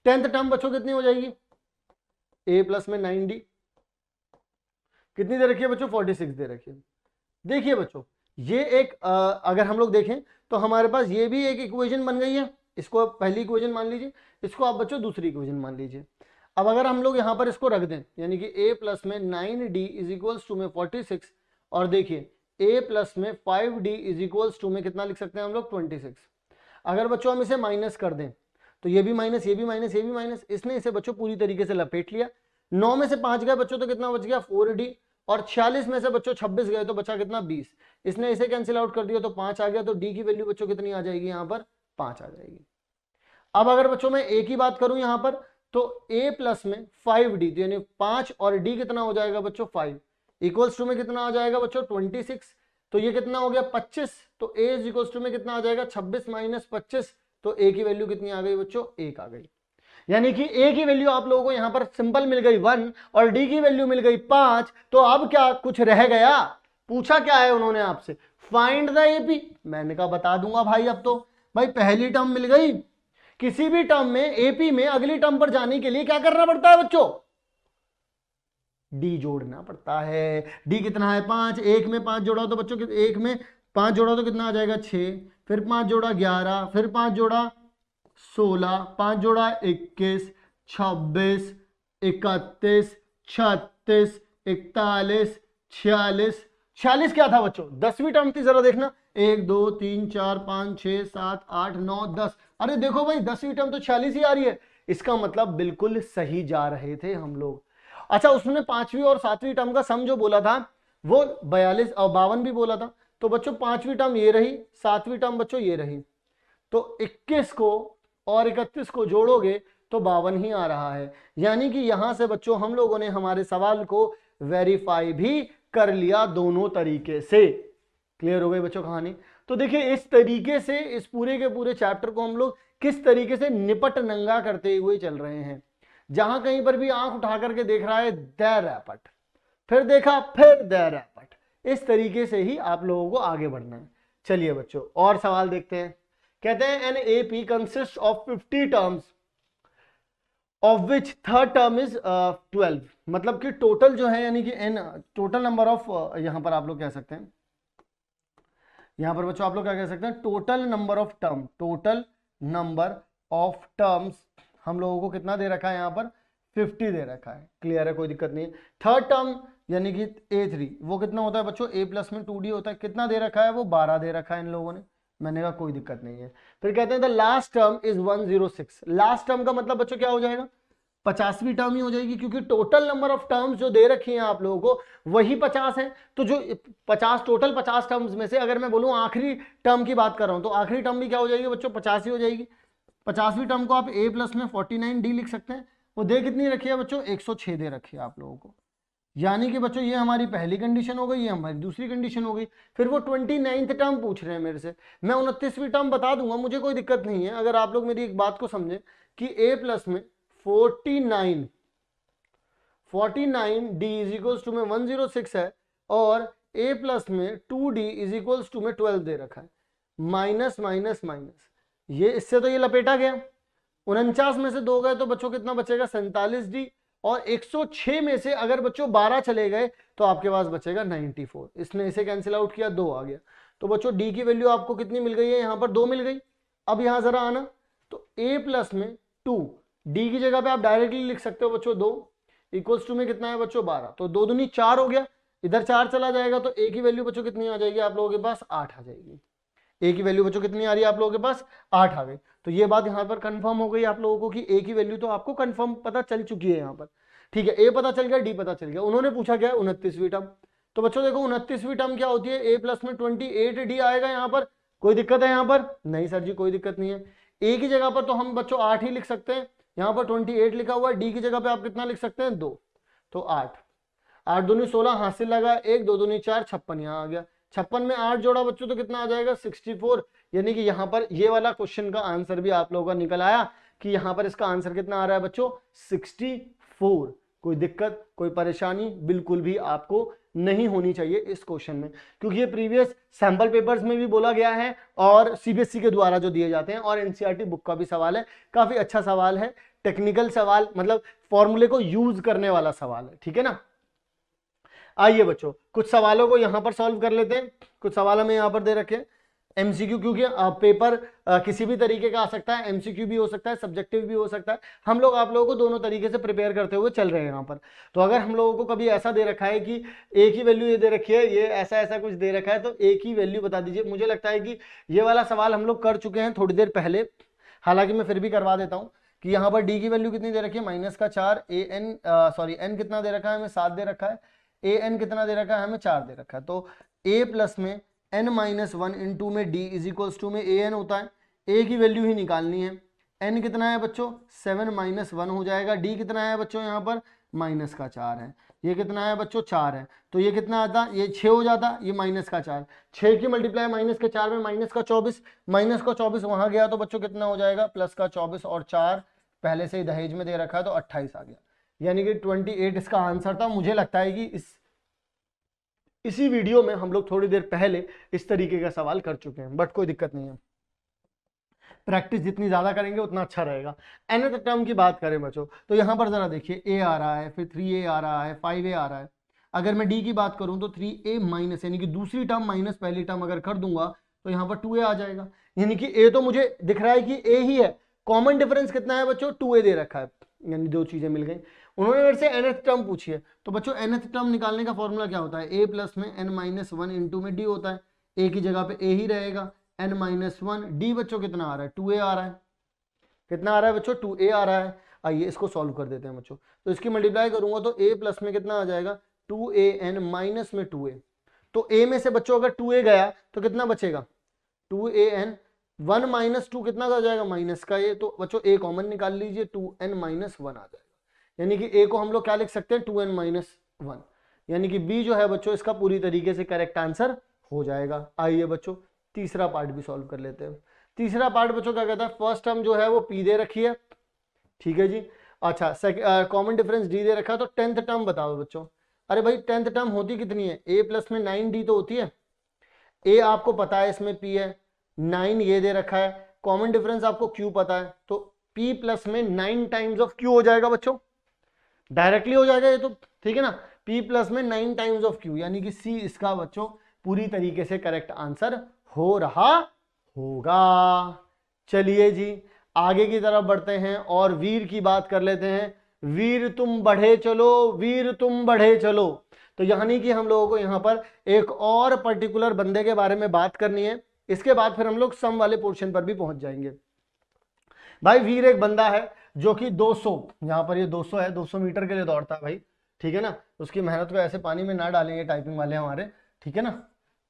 10th term बच्चों कितनी हो जाएगी, A प्लस में 9D कितनी दे रखी है बच्चों, 46 दे रखी है। देखिए बच्चों ये एक अगर हम लोग देखें तो हमारे पास ये भी एक इक्वेशन बन गई है, इसको आप पहली इक्वेशन मान लीजिए, इसको आप बच्चों दूसरी इक्वेशन मान लीजिए। अब अगर हम लोग यहाँ पर इसको रख दें, यानी कि A प्लस में 9D इज इक्वल्स टू में 46, और देखिए A प्लस में 5D इज इक्वल्स टू में कितना लिख सकते हैं हम लोग, 26। अगर बच्चों हम इसे माइनस कर दें तो ये भी माइनस, ये भी माइनस, ये भी माइनस, इसने इसे बच्चों पूरी तरीके से लपेट लिया। 9 में से 5 गए बच्चों तो कितना बच गया, 4D, और 46 में से बच्चों 26 गए तो बचा कितना, 20। इसने इसे कैंसिल आउट कर दिया तो 5 आ गया, तो D की वैल्यू बच्चों कितनी आ जाएगी, यहाँ पर 5 आ जाएगी। अब अगर बच्चों मैं A की बात करूं यहाँ पर, तो a प्लस में 5d, तो यानी 5 और d कितना हो जाएगा बच्चों 5 इक्वल्स टू में कितना आ जाएगा बच्चों 26, तो ये कितना हो गया 25, तो a इज इक्वल्स टू में कितना आ जाएगा 26 माइनस 25, तो a की वैल्यू कितनी आ गई बच्चों 1 आ गई। यानी कि a की वैल्यू आप लोगों को यहां पर सिंपल मिल गई 1 और d की वैल्यू मिल गई 5, तो अब क्या कुछ रह गया, पूछा क्या है उन्होंने आपसे, फाइंड द एपी। मैंने कहा बता दूंगा भाई, अब तो भाई पहली टर्म मिल गई। किसी भी टर्म में एपी में अगली टर्म पर जाने के लिए क्या करना पड़ता है बच्चों, डी जोड़ना पड़ता है। डी कितना है 5, एक में 5 जोड़ा तो बच्चों एक में 5 जोड़ा तो कितना आ जाएगा 6, फिर 5 जोड़ा 11, फिर 5 जोड़ा 16, 5 जोड़ा 21, 26, 31, 36, 41, 46, 46 क्या था बच्चों 10वीं टर्म थी, जरा देखना 1 2 3 4 5 6 7 8 9 10, अरे देखो भाई 10वीं टर्म तो 46 ही आ रही है, इसका मतलब बिल्कुल सही जा रहे थे हम लोग। अच्छा, उसने 5वीं और 7वीं टर्म का सम जो बोला था वो 42 और 52 भी बोला था, तो बच्चों 5वीं टर्म ये रही, 7वीं टर्म बच्चों ये रही, तो 21 को और 31 को जोड़ोगे तो 52 ही आ रहा है। यानी कि यहां से बच्चों हम लोगों ने हमारे सवाल को वेरीफाई भी कर लिया दोनों तरीके से। क्लियर हो गई बच्चों कहानी। तो देखिए इस तरीके से इस पूरे के पूरे चैप्टर को हम लोग किस तरीके से निपट नंगा करते हुए चल रहे हैं। जहां कहीं पर भी आंख उठा करके देख रहा है द रैपट, फिर देखा फिर द रैपट, इस तरीके से ही आप लोगों को आगे बढ़ना है। चलिए बच्चों और सवाल देखते हैं। कहते हैं an AP consist of 50 terms of which third term is 12, मतलब कि टोटल जो है यानी कि एन टोटल नंबर ऑफ, यहां पर आप लोग कह सकते हैं, यहां पर बच्चों आप लोग क्या कह सकते हैं total number of term, total number of terms हम लोगों को कितना दे रखा है यहाँ पर 50 दे रखा है। क्लियर है, कोई दिक्कत नहीं है। थर्ड टर्म यानी कि A3 वो कितना होता है बच्चों a प्लस में 2d होता है, कितना दे रखा है वो 12 दे रखा है इन लोगों ने। मैंने कहा कोई दिक्कत नहीं है। फिर कहते हैं the last term is 106, last term का मतलब बच्चों क्या हो जाएगा 50वीं टर्म ही हो जाएगी, क्योंकि टोटल नंबर ऑफ टर्म्स जो दे रखी हैं आप लोगों को वही 50 है। तो जो 50 टोटल 50 टर्म्स में से अगर मैं बोलूं आखिरी टर्म की बात कर रहा हूं तो आखिरी टर्म भी क्या हो जाएगी बच्चों 50 ही हो जाएगी। 50वीं टर्म को आप a प्लस में 49d लिख सकते हैं। वो दे कितनी रखी है बच्चों 106 दे रखी है आप लोगों को। यानी कि बच्चों ये हमारी पहली कंडीशन हो गई, ये हमारी दूसरी कंडीशन हो गई। फिर वो 29th टर्म पूछ रहे हैं मेरे से, मैं 29वीं टर्म बता दूंगा, मुझे कोई दिक्कत नहीं है। अगर आप लोग मेरी एक बात को समझे कि a प्लस में 49d इज इक्वल्स टू में 106 है और a प्लस में 2d इज इक्वल्स टू में 12 दे रखा है, माइनस माइनस माइनस, ये इससे तो ये लपेटा गया। 49 में से 2 गए तो बच्चों कितना बचेगा 47d, और 106 में से अगर बच्चों 12 चले गए तो आपके पास बचेगा 94। इसने इसे कैंसिल आउट किया, 2 आ गया। तो बच्चों d की वैल्यू आपको कितनी मिल गई है यहाँ पर 2 मिल गई। अब यहां जरा आना, तो a प्लस में 2 d की जगह पे आप डायरेक्टली लिख सकते हो बच्चों 2 इक्वल्स टू में कितना है बच्चों 12, तो 2 दूनी 4 हो गया, इधर 4 चला जाएगा तो a की वैल्यू बच्चों कितनी आ जाएगी आप लोगों के पास 8 आ जाएगी। a की वैल्यू बच्चों कितनी आ रही है आप लोगों के पास 8 आ गई। तो ये बात यहाँ पर कंफर्म हो गई आप लोगों को कि a की वैल्यू तो आपको कंफर्म पता चल चुकी है यहाँ पर। ठीक है, a पता चल गया, d पता चल गया। उन्होंने पूछा क्या 29वीं टर्म, तो बच्चों देखो 29वीं टर्म क्या होती है a प्लस में 28d आएगा यहाँ पर। कोई दिक्कत है यहाँ पर? नहीं सर जी कोई दिक्कत नहीं है। a की जगह पर तो हम बच्चों 8 ही लिख सकते हैं, यहाँ पर 28 लिखा हुआ है। d की जगह पे आप कितना लिख सकते हैं 2, तो 8 8 दूनी 16 हासिल लगा 1 2 दूनी 4 56 यहाँ आ गया। 56 में 8 जोड़ा बच्चों तो कितना आ जाएगा 64। यानी कि यहाँ पर ये वाला क्वेश्चन का आंसर भी आप लोगों का निकल आया कि यहाँ पर इसका आंसर कितना आ रहा है बच्चों 64। कोई दिक्कत कोई परेशानी बिल्कुल भी आपको नहीं होनी चाहिए इस क्वेश्चन में, क्योंकि ये प्रीवियस सैंपल पेपर्स में भी बोला गया है और सीबीएसई के द्वारा जो दिए जाते हैं, और एनसीईआरटी बुक का भी सवाल है। काफी अच्छा सवाल है, टेक्निकल सवाल, मतलब फॉर्मूले को यूज करने वाला सवाल है। ठीक है ना। आइए बच्चों कुछ सवालों को यहां पर सॉल्व कर लेते हैं। कुछ सवाल हमें यहां पर दे रखे हैं एमसीक्यू, क्योंकि पेपर किसी भी तरीके का आ सकता है, एमसीक्यू भी हो सकता है, सब्जेक्टिव भी हो सकता है। हम लोग आप लोगों को दोनों तरीके से प्रिपेयर करते हुए चल रहे हैं यहाँ पर। तो अगर हम लोगों को कभी ऐसा दे रखा है कि ए की वैल्यू ये दे रखी है, ये ऐसा ऐसा कुछ दे रखा है, तो ए की वैल्यू बता दीजिए। मुझे लगता है कि ये वाला सवाल हम लोग कर चुके हैं थोड़ी देर पहले, हालांकि मैं फिर भी करवा देता हूँ कि यहाँ पर डी की वैल्यू कितनी दे रखी है -4, एन कितना दे रखा है हमें 7 दे रखा है, ए एन कितना दे रखा है हमें 4 दे रखा है। तो a प्लस में n-1 इंटू में d इज इक्वल्स टू में ए एन होता है। a की वैल्यू ही निकालनी है, n कितना है बच्चों 7 माइनस 1 हो जाएगा। d कितना है बच्चों यहाँ पर माइनस का 4 है। ये कितना है बच्चों 4 है, तो ये कितना आता, ये 6 हो जाता, ये माइनस का 4, 6 की मल्टीप्लाई माइनस के 4 में माइनस का 24, माइनस का 24 वहां गया तो बच्चों कितना हो जाएगा प्लस का 24 और 4 पहले से ही दहेज में दे रखा है तो 28 आ गया, यानी कि 28 इसका आंसर था। मुझे लगता है कि इसी वीडियो में हम लोग थोड़ी देर पहले इस तरीके का सवाल कर चुके हैं, बट कोई दिक्कत नहीं है, प्रैक्टिस जितनी ज्यादा करेंगे उतना अच्छा रहेगा। nth टर्म की बात करें बच्चों तो यहां पर जरा देखिए a आ रहा है, फिर 3a आ रहा है, 5a आ रहा है। अगर मैं d की बात करूं तो 3a माइनस यानी कि दूसरी टर्म माइनस पहली टर्म अगर कर दूंगा तो यहां पर 2a आ जाएगा, यानी कि a तो मुझे दिख रहा है कि a ही है। कॉमन डिफरेंस कितना है बच्चों 2a दे रखा है, यानी दो चीजें मिल गई। उन्होंने मेरे से nth टर्म पूछी है, तो बच्चों nth टर्म निकालने का फॉर्मूला क्या होता है, a प्लस में n माइनस 1 इंटू में d होता है। a की जगह पे a ही रहेगा, n माइनस 1, d बच्चों कितना आ रहा है 2a आ रहा है। कितना आ रहा है बच्चों 2a आ रहा है। आइए इसको सॉल्व कर देते हैं बच्चों, तो इसकी मल्टीप्लाई करूंगा तो a प्लस में कितना आ जाएगा 2an माइनस में 2a, तो a में से बच्चों अगर 2a गया तो कितना बचेगा 2an, 1 माइनस 2 कितना का हो जाएगा माइनस का a, तो बच्चों a कॉमन निकाल लीजिए 2n माइनस 1 आ जाएगा, यानी कि a को हम लोग क्या लिख सकते हैं 2n माइनस 1, यानी कि b जो है बच्चों इसका पूरी तरीके से करेक्ट आंसर हो जाएगा। आइए बच्चों तीसरा पार्ट भी सॉल्व कर लेते हैं। तीसरा पार्ट बच्चों क्या कहता है, फर्स्ट टर्म जो है वो p दे रखी है, ठीक है जी। अच्छा कॉमन डिफरेंस d दे रखा है, तो 10th टर्म बताओ बच्चों। अरे भाई 10th टर्म होती कितनी है, a प्लस में 9d तो होती है, a आपको पता है इसमें p है, 9 ये दे रखा है, कॉमन डिफरेंस आपको q पता है, तो p प्लस में 9 टाइम्स ऑफ q हो जाएगा बच्चों, डायरेक्टली हो जाएगा ये तो, ठीक है ना। p प्लस में 9 टाइम्स ऑफ q, यानी कि c इसका बच्चों पूरी तरीके से करेक्ट आंसर हो रहा होगा। चलिए जी आगे की तरफ बढ़ते हैं और वीर की बात कर लेते हैं। वीर तुम बढ़े चलो, वीर तुम बढ़े चलो, तो यानी कि हम लोगों को यहाँ पर एक और पर्टिकुलर बंदे के बारे में बात करनी है, इसके बाद फिर हम लोग सम वाले पोर्शन पर भी पहुंच जाएंगे। भाई वीर एक बंदा है जो कि 200, यहाँ पर ये 200 है, 200 मीटर के लिए दौड़ता है भाई, ठीक है ना। उसकी मेहनत को ऐसे पानी में ना डालेंगे टाइपिंग वाले हमारे, ठीक है ना।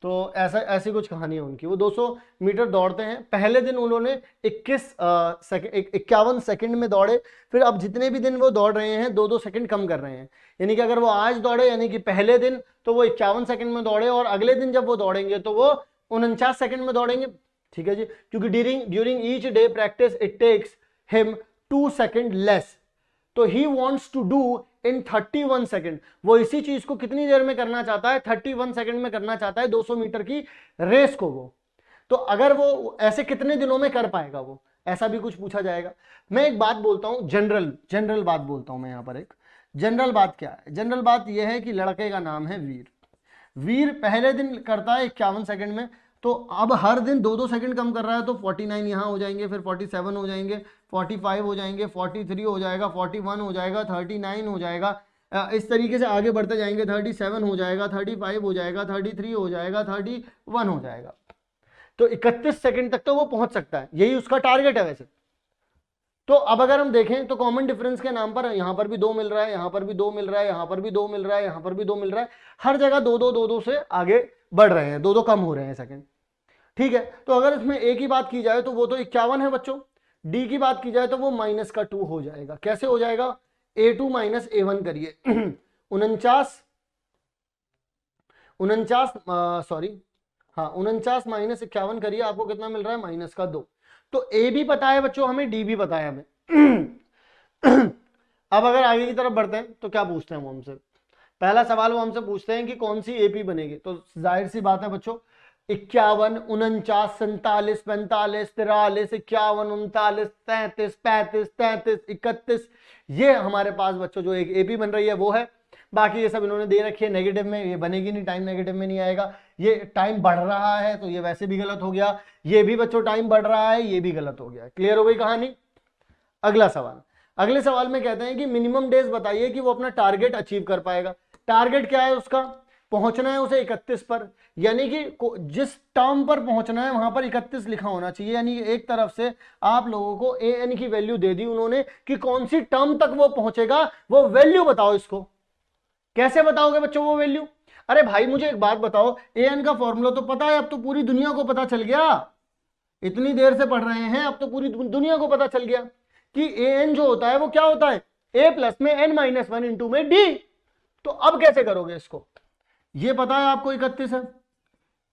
तो ऐसी कुछ कहानी है उनकी। वो 200 मीटर दौड़ते हैं, पहले दिन उन्होंने 51 सेकंड में दौड़े, फिर अब जितने भी दिन वो दौड़ रहे हैं 2-2 सेकंड कम कर रहे हैं, यानी कि अगर वो आज दौड़े यानी कि पहले दिन तो वो 51 सेकंड में दौड़े, और अगले दिन जब वो दौड़ेंगे तो वो 49 सेकंड में दौड़ेंगे, ठीक है जी। क्योंकि during each day practice it takes him 2 second less, तो ही wants to do in 31 second. वो इसी चीज को कितनी देर में करना चाहता है, 31 सेकंड में करना चाहता है 200 मीटर की रेस को वो। तो अगर वो ऐसे कितने दिनों में कर पाएगा वो, ऐसा भी कुछ पूछा जाएगा। मैं एक बात बोलता हूं, जनरल बात बोलता हूं मैं यहाँ पर। एक जनरल बात क्या है, जनरल बात यह है कि लड़के का नाम है वीर। वीर पहले दिन करता है 51 सेकंड में, तो अब हर दिन 2-2 सेकंड कम कर रहा है, तो 49 यहाँ हो जाएंगे, फिर 47 हो जाएंगे, 45 हो जाएंगे, 43 हो जाएगा, 41 हो जाएगा, 39 हो जाएगा, इस तरीके से आगे बढ़ते जाएंगे, 37 हो जाएगा, 35 हो जाएगा, 33 हो जाएगा, 31 हो जाएगा। तो 31 सेकंड तक तो वो पहुंच सकता है, यही उसका टारगेट है वैसे। तो अब अगर हम देखें तो कॉमन डिफरेंस के नाम पर यहां पर भी 2 मिल रहा है, यहां पर भी 2 मिल रहा है, यहां पर भी 2 मिल रहा है, यहां पर भी 2 मिल रहा है, हर जगह 2-2 से आगे बढ़ रहे हैं, 2-2 कम हो रहे हैं सेकंड, ठीक है। तो अगर इसमें ए की बात की जाए तो वो तो 51 है बच्चों, डी की बात की जाए तो वो माइनस का 2 हो जाएगा। कैसे हो जाएगा, A2 माइनस A1 करिए 49 माइनस 51 करिए, आपको कितना मिल रहा है माइनस का 2। तो ए भी पता है बच्चों हमें, डी भी पता है हमें। अब अगर आगे की तरफ बढ़ते हैं तो क्या पूछते हैं वो हमसे, पहला सवाल वो हमसे पूछते हैं कि कौन सी एपी बनेगी। तो जाहिर सी बात है बच्चों 51, 49, 47, 45, 43, 51, 39, 33, 35, 33, 31, ये हमारे पास बच्चों जो एक एपी बन रही है वो है। बाकी ये सब इन्होंने दे रखी है नेगेटिव में, ये बनेगी नहीं, टाइम नेगेटिव में नहीं आएगा। ये टाइम बढ़ रहा है तो ये वैसे भी गलत हो गया, ये भी बच्चों टाइम बढ़ रहा है, ये भी गलत हो गया। क्लियर हो गई कहानी। अगला सवाल, अगले सवाल में कहते हैं कि मिनिमम डेज बताइए कि वो अपना टारगेट अचीव कर पाएगा। टारगेट क्या है उसका, पहुंचना है उसे 31 पर, यानी कि जिस टर्म पर पहुंचना है वहां पर 31 लिखा होना चाहिए। यानी एक तरफ से आप लोगों को ए एन की वैल्यू दे दी उन्होंने कि कौन सी टर्म तक वो पहुंचेगा, वो वैल्यू बताओ। इसको कैसे बताओगे बच्चों वो वैल्यू। अरे भाई मुझे एक बात बताओ, ए एन का फॉर्मूला तो पता है, अब तो पूरी दुनिया को पता चल गया। इतनी देर से पढ़ रहे हैं, अब तो पूरी दुनिया को पता चल गया कि an जो होता है वो क्या होता है, a प्लस में n-1 इंटू में d। तो अब कैसे करोगे इसको, ये पता है आपको 31 है,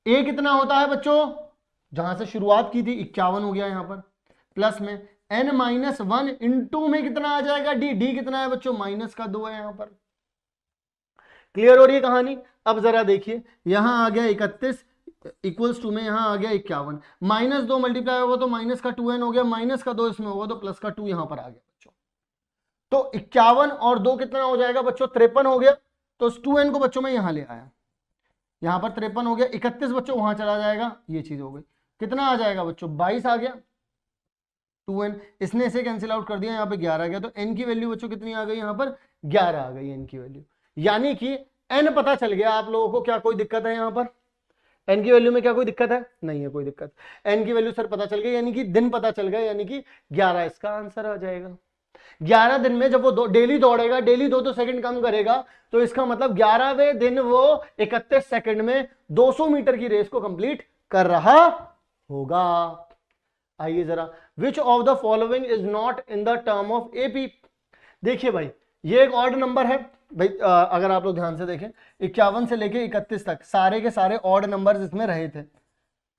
a कितना होता है बच्चों, जहां से शुरुआत की थी 51 हो गया यहां पर, प्लस में n-1 इंटू में कितना आ जाएगा d, d कितना है बच्चों -2 है यहां पर। क्लियर हो रही है कहानी। अब जरा देखिए यहां आ गया 31 इक्वल्स टू में यहां आ गया 51, -2 मल्टीप्लाई होगा तो -2n हो गया, -2 इसमें होगा तो +2 यहां पर आ गया बच्चों। तो 51 और 2 कितना हो जाएगा बच्चों 53 हो गया, तो 2n को बच्चों में यहां ले आया, यहां पर 53 हो गया, 31 बच्चों वहां चला जाएगा, ये चीज हो गई, कितना आ जाएगा बच्चों 22 आ गया, 2n इसने इसे कैंसिल आउट कर दिया, यहाँ पे 11 आ गया, तो n की वैल्यू बच्चों कितनी आ गई, यहाँ पर 11 आ गई n की वैल्यू। यानी कि n पता चल गया आप लोगों को, क्या कोई दिक्कत है यहाँ पर, n की वैल्यू में क्या कोई दिक्कत है, नहीं है कोई दिक्कत, n की वैल्यू सर पता चल गई, यानी कि दिन पता चल गया, यानी कि 11 इसका आंसर आ जाएगा। 11 दिन में जब वो डेली दौड़ेगा, डेली 2 सेकंड कम करेगा, तो इसका मतलब 11वें दिन वो 31 सेकंड में 200 मीटर की रेस को कंप्लीट कर रहा होगा। आइए जरा, which of the following is not in the term of AP. देखिए भाई ये एक ऑड नंबर है भाई, अगर आप लोग ध्यान से देखें 51 से लेके 31 तक सारे के सारे ऑड नंबर्स इसमें रहे थे,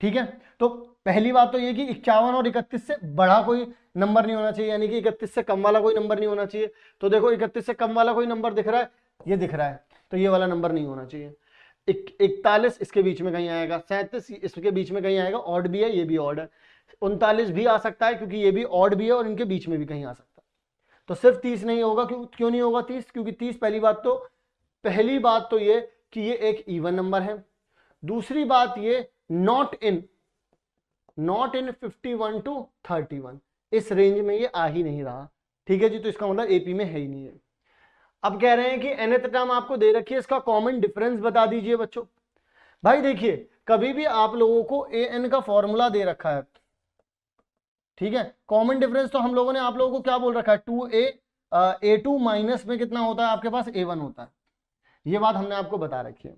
ठीक है। तो पहली बात तो ये कि 51 और 31 से बड़ा कोई नंबर नहीं होना चाहिए, यानी कि 31 से कम वाला कोई नंबर नहीं होना चाहिए। तो देखो 31 से कम वाला कोई नंबर दिख रहा है, ये दिख रहा है, तो ये वाला नंबर नहीं होना चाहिए। 41 इसके बीच में कहीं आएगा, 37 इसके बीच में कहीं आएगा, ऑड भी है, ये भी ऑड है। 39 भी आ सकता है क्योंकि ये भी ऑड भी है और इनके बीच में भी कहीं आ सकता है। तो सिर्फ 30 नहीं होगा, क्यों नहीं होगा 30, क्योंकि 30 पहली बात तो ये कि ये एक इवन नंबर है, दूसरी बात ये नॉट इन 51 to 31 इस रेंज में ये आ ही नहीं रहा, ठीक है जी। तो इसका मतलब एपी में है ही नहीं है। अब कह रहे हैं कि nth टर्म आपको दे रखी है, इसका कॉमन डिफरेंस बता दीजिए बच्चों। भाई देखिए कभी भी आप लोगों को an का फॉर्मूला दे रखा है, ठीक है, कॉमन डिफरेंस तो हम लोगों ने आप लोगों को क्या बोल रखा है, 2a2 माइनस में कितना होता है आपके पास a1 होता है, ये बात हमने आपको बता रखी है।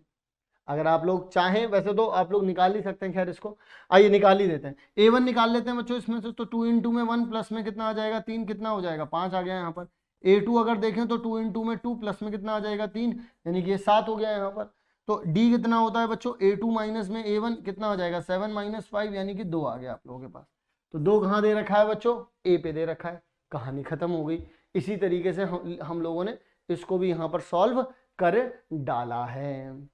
अगर आप लोग चाहें वैसे तो आप लोग निकाल ही सकते हैं, खैर इसको आइए निकाल ही देते हैं, a1 निकाल लेते हैं बच्चों इसमें से, तो 2 इंटू में 1 प्लस में कितना आ जाएगा 3, कितना हो जाएगा 5 आ गया यहाँ पर। a2 अगर देखें तो 2 इंटू में 2 प्लस में कितना आ जाएगा 3, यानी कि ये 7 हो गया यहाँ पर। तो d कितना होता है बच्चों, a2 माइनस में a1 कितना हो जाएगा 7 माइनस 5, यानी कि 2 आ गया आप लोगों के पास। तो 2 कहाँ दे रखा है बच्चों, a पे दे रखा है, कहानी खत्म हो गई। इसी तरीके से हम लोगों ने इसको भी यहाँ पर सॉल्व कर डाला है,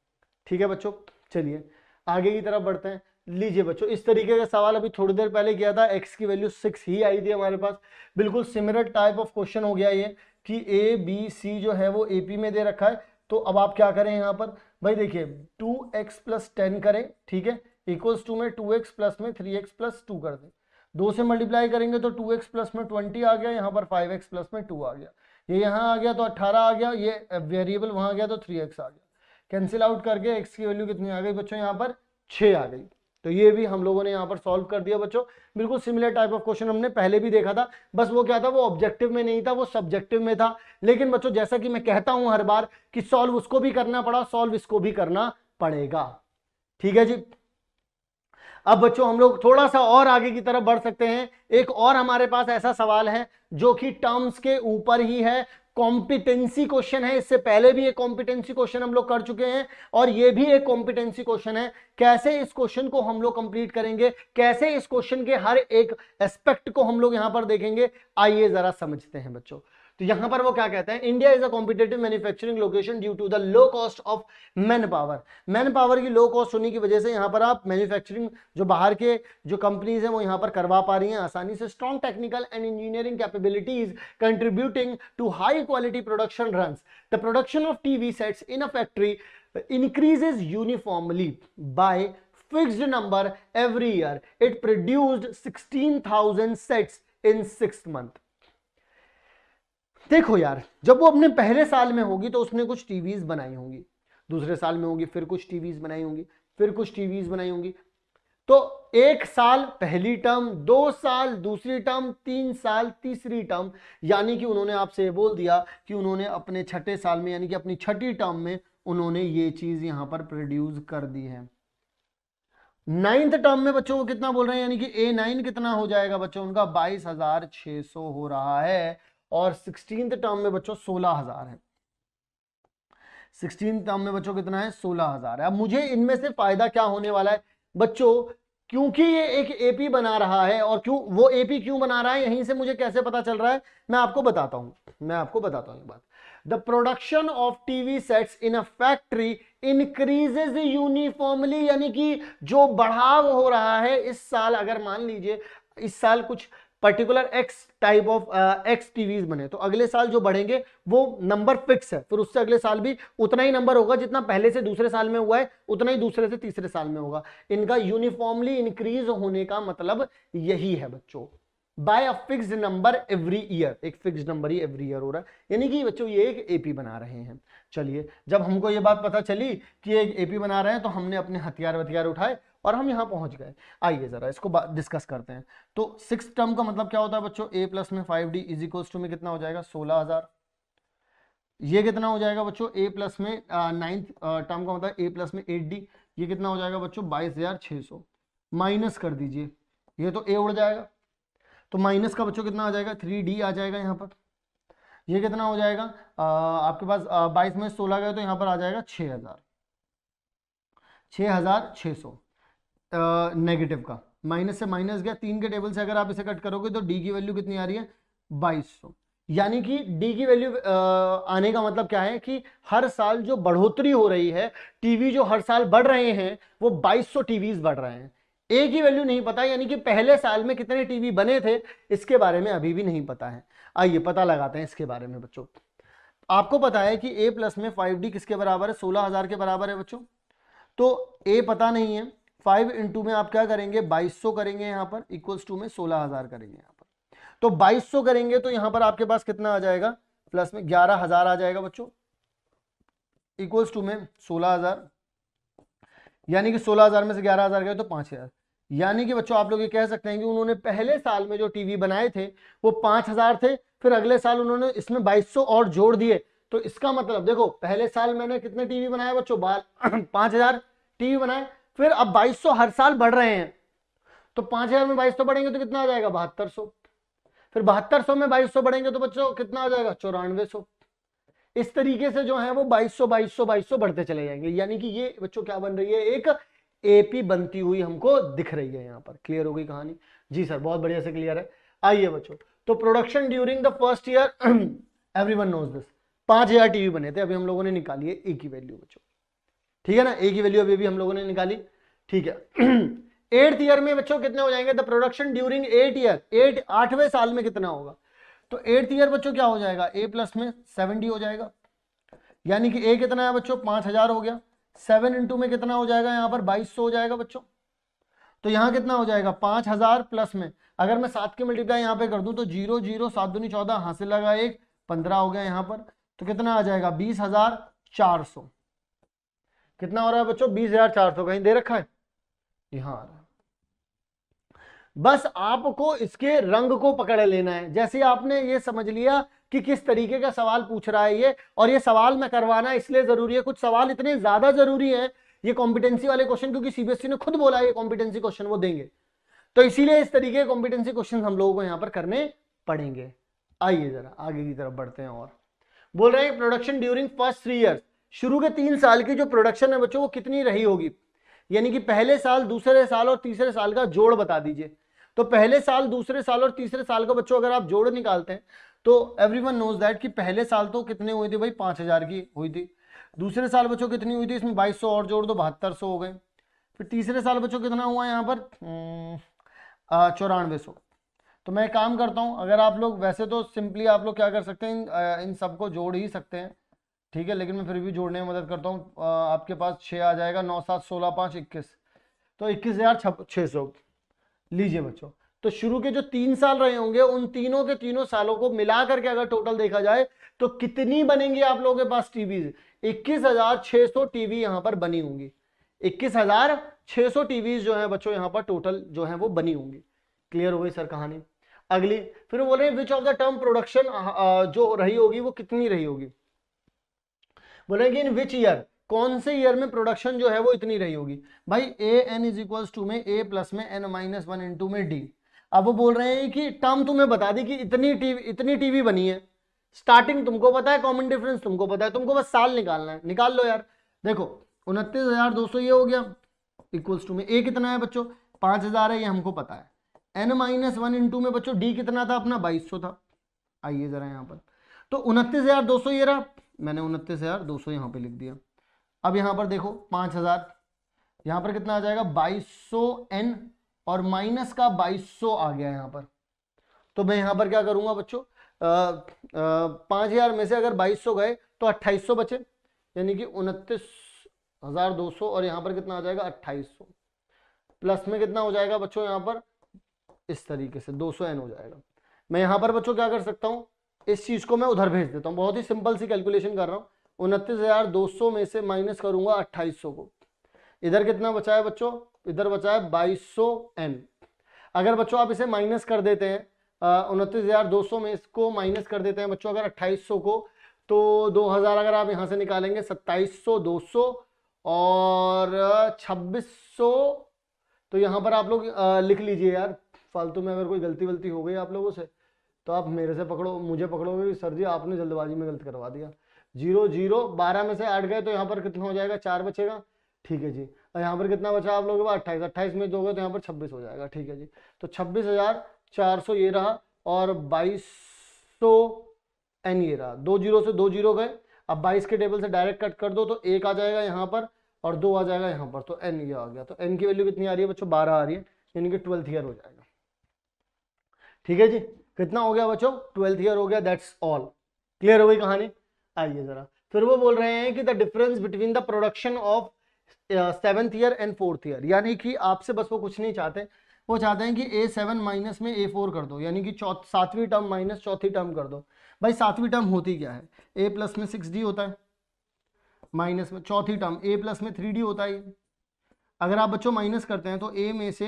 ठीक है बच्चों। चलिए आगे की तरफ बढ़ते हैं। लीजिए बच्चों इस तरीके का सवाल अभी थोड़ी देर पहले किया था, x की वैल्यू 6 ही आई थी हमारे पास, बिल्कुल सिमिलर टाइप ऑफ क्वेश्चन हो गया ये कि a b c जो है वो AP में दे रखा है। तो अब आप क्या करें यहाँ पर, भाई देखिए 2x प्लस 10 करें, ठीक है, इक्वल्स टू में 2x प्लस में 3x प्लस 2 कर दें, 2 से मल्टीप्लाई करेंगे तो 2x प्लस में 20 आ गया, यहाँ पर 5x प्लस में 2 आ गया, ये यहाँ आ गया तो 18 आ गया, ये वेरिएबल वहां गया तो 3x आ गया, कैंसिल आउट करके x की वैल्यू कितनी आ गई बच्चों, यहाँ पर 6 आ गई। तो ये भी हम लोगों ने यहाँ पर सॉल्व कर दिया बच्चों। बिल्कुल सिमिलर टाइप ऑफ क्वेश्चन हमने पहले भी देखा था, बस वो क्या था, वो ऑब्जेक्टिव में नहीं था, वो सब्जेक्टिव में था। लेकिन बच्चों जैसा कि मैं कहता हूं हर बार कि सॉल्व उसको भी करना पड़ा, सॉल्व इसको भी करना पड़ेगा, ठीक है जी। अब बच्चों हम लोग थोड़ा सा और आगे की तरफ बढ़ सकते हैं। एक और हमारे पास ऐसा सवाल है जो कि टर्म्स के ऊपर ही है, कॉम्पिटेंसी क्वेश्चन है। इससे पहले भी एक कॉम्पिटेंसी क्वेश्चन हम लोग कर चुके हैं और ये भी एक कॉम्पिटेंसी क्वेश्चन है। कैसे इस क्वेश्चन को हम लोग कंप्लीट करेंगे, कैसे इस क्वेश्चन के हर एक एस्पेक्ट को हम लोग यहां पर देखेंगे, आइए जरा समझते हैं बच्चों। तो यहां पर वो क्या कहते हैं, India is a competitive manufacturing location due to the low cost of man power. Man power की लो कॉस्ट होने की वजह से यहां पर आप मैन्युफैक्चरिंग जो बाहर के जो कंपनीज हैं वो यहां पर करवा पा रही हैं आसानी से। Strong technical and engineering capabilities contributing to high quality production runs the production of TV sets in a factory increases uniformly by fixed number every year. It produced 16,000 sets in 6 months. देखो यार, जब वो अपने पहले साल में होगी तो उसने कुछ टीवीज बनाई होंगी, दूसरे साल में होगी फिर कुछ टीवीज बनाई होंगी, फिर कुछ टीवीज बनाई होंगी। तो 1 साल पहली टर्म, 2 साल दूसरी टर्म, 3 साल तीसरी टर्म, यानी कि उन्होंने आपसे बोल दिया कि उन्होंने अपने छठे साल में यानी कि अपनी छठी टर्म में उन्होंने ये चीज यहां पर प्रोड्यूस कर दी है। नाइन्थ टर्म में बच्चों को कितना बोल रहे हैं, यानी कि A9 कितना हो जाएगा बच्चों उनका 22,600 हो रहा है, और 16th टर्म में बच्चों 16,000 है। 16th टर्म में बच्चों कितना है 16,000 है। अब मुझे इनमें से फायदा क्या होने वाला है बच्चों, क्योंकि ये एक एपी बना रहा है, और क्यों वो एपी क्यों बना रहा है यहीं से मुझे कैसे पता चल रहा है मैं आपको बताता हूं ये बात। The production of TV sets in a factory increases uniformly, यानी कि जो बढ़ाव हो रहा है इस साल, अगर मान लीजिए इस साल कुछ particular x type of x TVs बने, तो अगले साल जो बढ़ेंगे वो नंबर फिक्स है, फिर उससे अगले साल भी उतना ही नंबर होगा, जितना पहले से दूसरे साल में हुआ है उतना ही दूसरे से तीसरे साल में होगा। इनका यूनिफॉर्मली इंक्रीज होने का मतलब यही है बच्चों, by a fixed number every year, एक फिक्स्ड नंबर ही एवरी ईयर हो रहा है, यानी कि बच्चों ये एक एपी बना रहे हैं। चलिए, जब हमको ये बात पता चली कि एक एपी बना रहे हैं, तो हमने अपने हथियार उठाए और हम यहां पहुंच गए। आइए जरा इसको डिस्कस करते हैं। तो 6 टर्म का मतलब क्या होता है बच्चों, a प्लस में 5d इज इक्वल्स टू में कितना हो जाएगा 16,000। ये कितना हो जाएगा बच्चों a प्लस में 9th टर्म का मतलब a प्लस में 8d, ये कितना हो जाएगा बच्चों 22,600। माइनस कर दीजिए, ये तो a उड़ जाएगा, तो माइनस का बच्चों कितना आ जाएगा 3d आ जाएगा यहाँ पर। ये कितना हो जाएगा आपके पास 22 में 16 गए तो यहाँ पर आ जाएगा 6,600 नेगेटिव का, माइनस से माइनस गया, 3 के टेबल से अगर आप इसे कट करोगे तो डी की वैल्यू कितनी आ रही है 2200। यानी कि डी की वैल्यू आने का मतलब क्या है कि हर साल जो बढ़ोतरी हो रही है, टीवी जो हर साल बढ़ रहे हैं वो 2200 टीवीज बढ़ रहे हैं। ए की वैल्यू नहीं पता, यानी कि पहले साल में कितने टीवी बने थे इसके बारे में अभी भी नहीं पता है। आइए पता लगाते हैं इसके बारे में बच्चों। आपको पता है कि a प्लस में 5d किसके बराबर है 16,000 के बराबर है बच्चों। तो a पता नहीं है, 5 इंटू में आप क्या करेंगे 2200 करेंगे यहाँ पर, इक्वल्स टू में 16,000 करेंगे यहाँ पर। तो 2200 करेंगे तो यहाँ पर आपके पास कितना आ जाएगा, प्लस में 11,000 आ जाएगा बच्चों, इक्वल्स टू में 16,000, यानी कि 16,000 में से 11,000 गए तो 5,000। यानी कि बच्चों आप लोग ये कह सकते हैं कि उन्होंने पहले साल में जो टीवी बनाए थे वो 5,000 थे, फिर अगले साल उन्होंने इसमें 2200 और जोड़ दिए। तो इसका मतलब देखो, पहले साल मैंने कितने टीवी बनाए बच्चों 5,000 टीवी बनाए, फिर अब 2200 हर साल बढ़ रहे हैं, तो 5,000 में 2200 बढ़ेंगे तो कितना आ जाएगा 7200, फिर 7200 में 2200 बढ़ेंगे तो बच्चों कितना आ जाएगा 9400। इस तरीके से जो है वो 2200 बढ़ते चले जाएंगे, यानी कि ये बच्चों क्या बन रही है, एक एपी बनती हुई हमको दिख रही है। यहाँ पर क्लियर हो गई कहानी? जी सर, बहुत बढ़िया से क्लियर है। आइए बच्चों, तो production during the first year everyone knows this, 5,000 TV बने थे, अभी हम लोगों ने निकाली है ए की वैल्यू बच्चों, ठीक है ना, ए की वैल्यू अभी भी हम लोगों ने निकाली, ठीक है। 8th ईयर में बच्चों कितने हो जाएंगे, द प्रोडक्शन ड्यूरिंग 8 ईयर, 8वें साल में कितना होगा, तो 8th ईयर बच्चों क्या हो जाएगा, a प्लस में 7d हो जाएगा, यानी कि a कितना है बच्चों 5,000 हो गया, 7 इंटू में कितना हो जाएगा यहाँ पर 2200 हो जाएगा बच्चों। तो यहाँ कितना हो जाएगा 5,000 प्लस में, अगर मैं 7 की मल्टीप्लाई यहाँ पे कर दूं तो 0 0 7 दूनी 14, हासिल लगा 1 15 हो गया यहाँ पर, तो कितना आ जाएगा 20,400। कितना हो रहा है बच्चों 20,400, कहीं दे रखा है यहाँ आ रहा है। बस आपको इसके रंग को पकड़ लेना है, जैसे आपने ये समझ लिया कि किस तरीके का सवाल पूछ रहा है ये, और ये सवाल में करवाना इसलिए जरूरी है, कुछ सवाल इतने ज्यादा जरूरी है ये कॉम्पिटेंसी वाले क्वेश्चन, क्योंकि सीबीएसई ने खुद बोला ये कॉम्पिटेंसी क्वेश्चन वो देंगे, तो इसीलिए इस तरीके के कॉम्पिटेंसी क्वेश्चन हम लोगों को यहां पर करने पड़ेंगे। आइए जरा आगे की तरफ बढ़ते हैं, और बोल रहे हैं प्रोडक्शन ड्यूरिंग फर्स्ट 3 ईयर्स, शुरू के 3 साल की जो प्रोडक्शन है बच्चों वो कितनी रही होगी, यानी कि पहले साल, दूसरे साल और तीसरे साल का जोड़ बता दीजिए। तो पहले साल, दूसरे साल और तीसरे साल का बच्चों अगर आप जोड़ निकालते हैं तो एवरीवन नोज दैट कि पहले साल तो कितने हुए थे भाई 5,000 की हुई थी, दूसरे साल बच्चों कितनी हुई थी, इसमें 2200 और जोड़ दो 7200 हो गए, फिर तीसरे साल बच्चों कितना हुआ यहाँ पर 9400। तो मैं काम करता हूँ, अगर आप लोग वैसे तो सिंपली आप लोग क्या कर सकते हैं, इन सबको जोड़ ही सकते हैं, ठीक है, लेकिन मैं फिर भी जोड़ने में मदद करता हूँ। आपके पास 6 आ जाएगा, 9 7 16 5 21, तो 21,600 लीजिए बच्चों। तो शुरू के जो 3 साल रहे होंगे उन तीनों के तीनों सालों को मिला करके अगर टोटल देखा जाए तो कितनी बनेंगी आप लोगों के पास टीवीज, 21,600 टीवी यहां पर बनी होंगी, 21,600 टीवीज जो है बच्चों यहां पर टोटल जो है वो बनी होंगी। क्लियर हो गई सर कहानी? अगली फिर बोल रहे हैं which of the term production जो रही होगी वो कितनी रही होगी, बोलेंगे इन विच ईयर, कौन से ईयर में प्रोडक्शन जो है वो इतनी रही होगी। भाई A N is equals to में ए प्लस में एन माइनस वन इंटू में डी। अब वो बोल रहे हैं कि टर्म तुम्हें बता दी कि इतनी टीवी बनी है, स्टार्टिंग तुमको पता है, कॉमन डिफरेंस तुमको पता है, तुमको बस साल निकालना है, निकाल लो यार। देखो 29,200 ये हो गया, इक्वल्स टू में ए कितना है बच्चों 5,000 है, ये हमको पता है। एन माइनस वन इंटू में बच्चों डी कितना था अपना 2200 था। आइए जरा यहाँ पर, तो 29,200 ये रहा, मैंने 29,200 यहाँ पे लिख दिया। अब यहाँ पर देखो 5,000, यहाँ पर कितना आ जाएगा 2200 एन और माइनस का 2200 आ गया यहाँ पर। तो मैं यहाँ पर क्या करूंगा बच्चों, 5,000 में से अगर 2200 गए तो 2800 बचे, यानी कि 29,200 और यहाँ पर कितना आ जाएगा 2800, प्लस में कितना हो जाएगा बच्चों यहाँ पर इस तरीके से 200 एन हो जाएगा। मैं यहाँ पर बच्चों क्या कर सकता हूँ, इस चीज को मैं उधर भेज देता हूँ, बहुत ही सिंपल सी कैलकुलेशन कर रहा हूँ। 29,200 में से माइनस करूंगा 2800 को, इधर कितना बचा है बच्चों, इधर बचा है 2200 एन। अगर बच्चों आप इसे माइनस कर देते हैं 29,200 में इसको माइनस कर देते हैं बच्चों अगर 2800 को, तो 2000 अगर आप यहां से निकालेंगे 2700 200 और 2600, तो यहां पर आप लोग लिख लीजिए यार, फालतू में अगर कोई गलती वलती हो गई आप लोगों से तो आप मेरे से पकड़ो, मुझे पकड़ोगे कि सर जी आपने जल्दबाजी में गलत करवा दिया। 0 0 12 में से 8 गए तो यहाँ पर कितना हो जाएगा 4 बचेगा, ठीक है जी। और यहाँ पर कितना बचा आप लोगों के पास 28, 28 में 2 गए तो यहाँ पर 26 हो जाएगा, ठीक है जी। तो 26,400 ये रहा और 2200 एन ये रहा, 2 0 से 2 0 गए। अब 22 के टेबल से डायरेक्ट कट कर दो तो 1 आ जाएगा यहाँ पर और 2 आ जाएगा यहाँ पर, तो एन ये आ गया। तो एन की वैल्यू कितनी आ रही है बच्चों 12 आ रही है, यानी कि 12th ईयर हो जाएगा, ठीक है जी। कितना हो गया बच्चों 12th ईयर हो गया, दैट्स ऑल। क्लियर हो गई कहानी। आइए जरा, फिर वो बोल रहे हैं कि the difference between the production of 7th year and 4th year, यानी कि आपसे बस वो कुछ नहीं चाहते, वो चाहते हैं कि A7 माइनस में A4 कर दो, यानी कि 7वीं टर्म माइनस चौथी टर्म कर दो। भाई 7वीं टर्म होती क्या है, A प्लस में 6D होता है, माइनस में चौथी टर्म A प्लस में 3D होता है। अगर आप बच्चों माइनस करते हैं तो A में से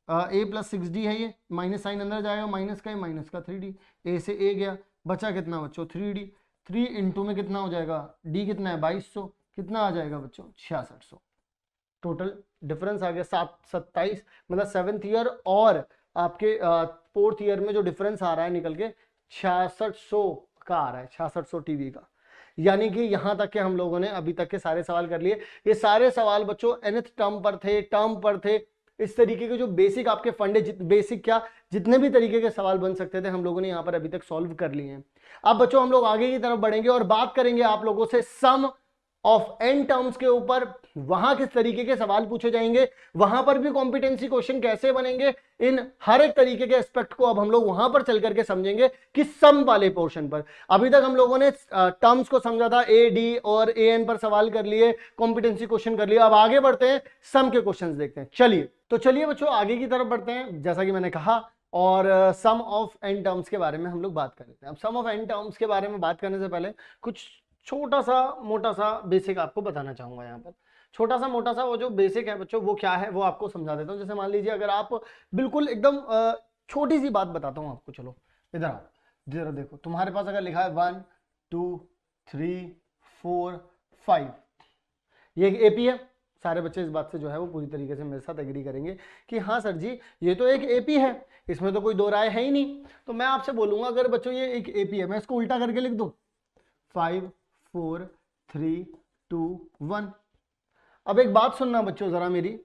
A प्लस 6D है, ये माइनस साइन अंदर जाएगा, माइनस का माइनस का 3D, A से A गया, बचा कितना बच्चों 3D, 3 इंटू में कितना हो जाएगा D कितना है 2200, कितना आ जाएगा बच्चों 6600। टोटल डिफरेंस आ गया 27, मतलब 7th ईयर और आपके 4th ईयर में जो डिफरेंस आ रहा है निकल के 6600 का आ रहा है, 6600 टीवी का। यानी कि यहां तक के हम लोगों ने अभी तक के सारे सवाल कर लिए। ये सारे सवाल बच्चों nth टर्म पर थे, टर्म पर थे, इस तरीके के जो बेसिक आपके फंडे, बेसिक क्या जितने भी तरीके के सवाल बन सकते थे हम लोगों ने यहाँ पर अभी तक सॉल्व कर लिए हैं। अब बच्चों हम लोग आगे की तरफ बढ़ेंगे और बात करेंगे आप लोगों से सम ऑफ n टर्म्स के ऊपर, वहां किस तरीके के सवाल पूछे जाएंगे, वहां पर भी कॉम्पिटेंसी क्वेश्चन कैसे बनेंगे, इन हर एक तरीके के एस्पेक्ट को अब हम लोग वहां पर चल करके समझेंगे कि सम वाले पोर्शन पर। अभी तक हम लोगों ने टर्म्स को समझा था, ए डी और ए एन पर सवाल कर लिए, कॉम्पिटेंसी क्वेश्चन कर लिए। अब आगे बढ़ते हैं, सम के क्वेश्चन देखते हैं। चलिए बच्चों आगे की तरफ बढ़ते हैं, जैसा कि मैंने कहा, और सम ऑफ n टर्म्स के बारे में हम लोग बात कर लेते हैं। अब सम ऑफ n टर्म्स के बारे में बात करने से पहले कुछ छोटा सा मोटा सा बेसिक आपको बताना चाहूंगा। यहाँ पर छोटा सा मोटा सा वो जो बेसिक है बच्चों वो क्या है वो आपको समझा देता हूँ। जैसे मान लीजिए अगर आप बिल्कुल एकदम छोटी सी बात बताता हूँ आपको, चलो इधर आओ, जरा देखो तुम्हारे पास अगर लिखा है 1 2 3 4 5, ये एक एपी है। सारे बच्चे इस बात से जो है वो पूरी तरीके से मेरे साथ एग्री करेंगे कि हाँ सर जी ये तो एक एपी है, इसमें तो कोई दो राय है ही नहीं। तो मैं आपसे बोलूंगा अगर बच्चों ये एक एपी है, मैं इसको उल्टा करके लिख दूं 5 4 3 2 1। अब एक बात सुनना बच्चों जरा मेरी,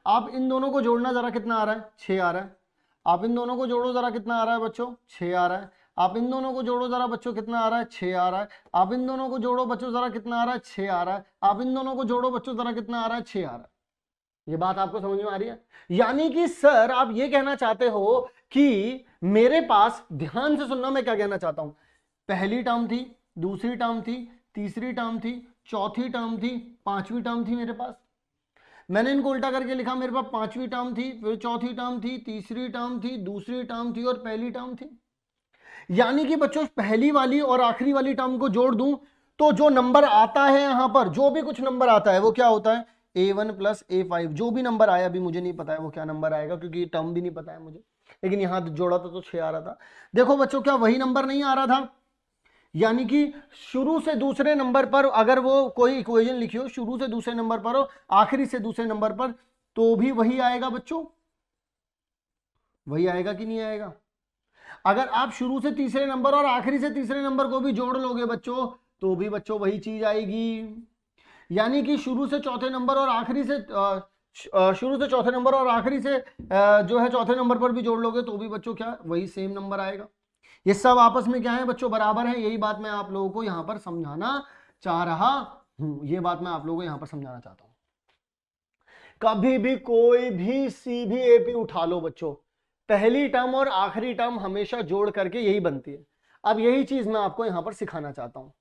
आप इन दोनों को जोड़ना जरा कितना आ रहा है 6 आ रहा है। आप इन दोनों को जोड़ो जरा कितना आ रहा है बच्चों 6 आ रहा है। आप इन दोनों को जोड़ो जरा बच्चों कितना आ रहा है 6 आ रहा है। आप इन दोनों को जोड़ो बच्चों जरा कितना आ रहा है 6 आ रहा है। आप इन दोनों को जोड़ो बच्चों जरा कितना आ रहा है 6 आ रहा है। ये बात आपको समझ में आ रही है? यानी कि सर आप ये कहना चाहते हो कि मेरे पास, ध्यान से सुनना मैं क्या कहना चाहता हूं, पहली टर्म थी, दूसरी टर्म थी, तीसरी टर्म थी, चौथी टर्म थी, पांचवी टर्म थी मेरे पास। मैंने इनको उल्टा करके लिखा, मेरे पास पांचवी टर्म थी, फिर चौथी टर्म थी, तीसरी टर्म थी, दूसरी टर्म थी और पहली टर्म थी। यानी कि बच्चों पहली वाली और आखिरी वाली टर्म को जोड़ दूं तो जो नंबर आता है यहां पर, जो भी कुछ नंबर आता है वो क्या होता है A1 प्लस A5। जो भी नंबर आया, अभी मुझे नहीं पता है वो क्या नंबर आएगा क्योंकि टर्म भी नहीं पता है मुझे, लेकिन यहां जोड़ा था तो 6 आ रहा था। देखो बच्चों क्या वही नंबर नहीं आ रहा था, यानी कि शुरू से दूसरे नंबर पर अगर वो कोई इक्वेशन लिखी हो, शुरू से दूसरे नंबर पर हो, आखिरी से दूसरे नंबर पर, तो भी वही आएगा बच्चों, वही आएगा कि नहीं आएगा? अगर आप शुरू से तीसरे नंबर और आखिरी से तीसरे नंबर को भी जोड़ लोगे बच्चों, तो भी बच्चों वही चीज आएगी। यानी कि शुरू से चौथे नंबर और आखिरी से शुरू से चौथे नंबर और आखिरी से जो है चौथे नंबर पर भी जोड़ लोगे तो भी बच्चों क्या, वही सेम नंबर आएगा। ये सब आपस में क्या है बच्चों, बराबर है। यही बात मैं आप लोगों को यहां पर समझाना चाह रहा हूं, ये बात मैं आप लोगों को यहां पर समझाना चाहता हूं। कभी भी कोई भी सी भी एपी उठा लो बच्चों, पहली टर्म और आखिरी टर्म हमेशा जोड़ करके यही बनती है। अब यही चीज मैं आपको यहां पर सिखाना चाहता हूं,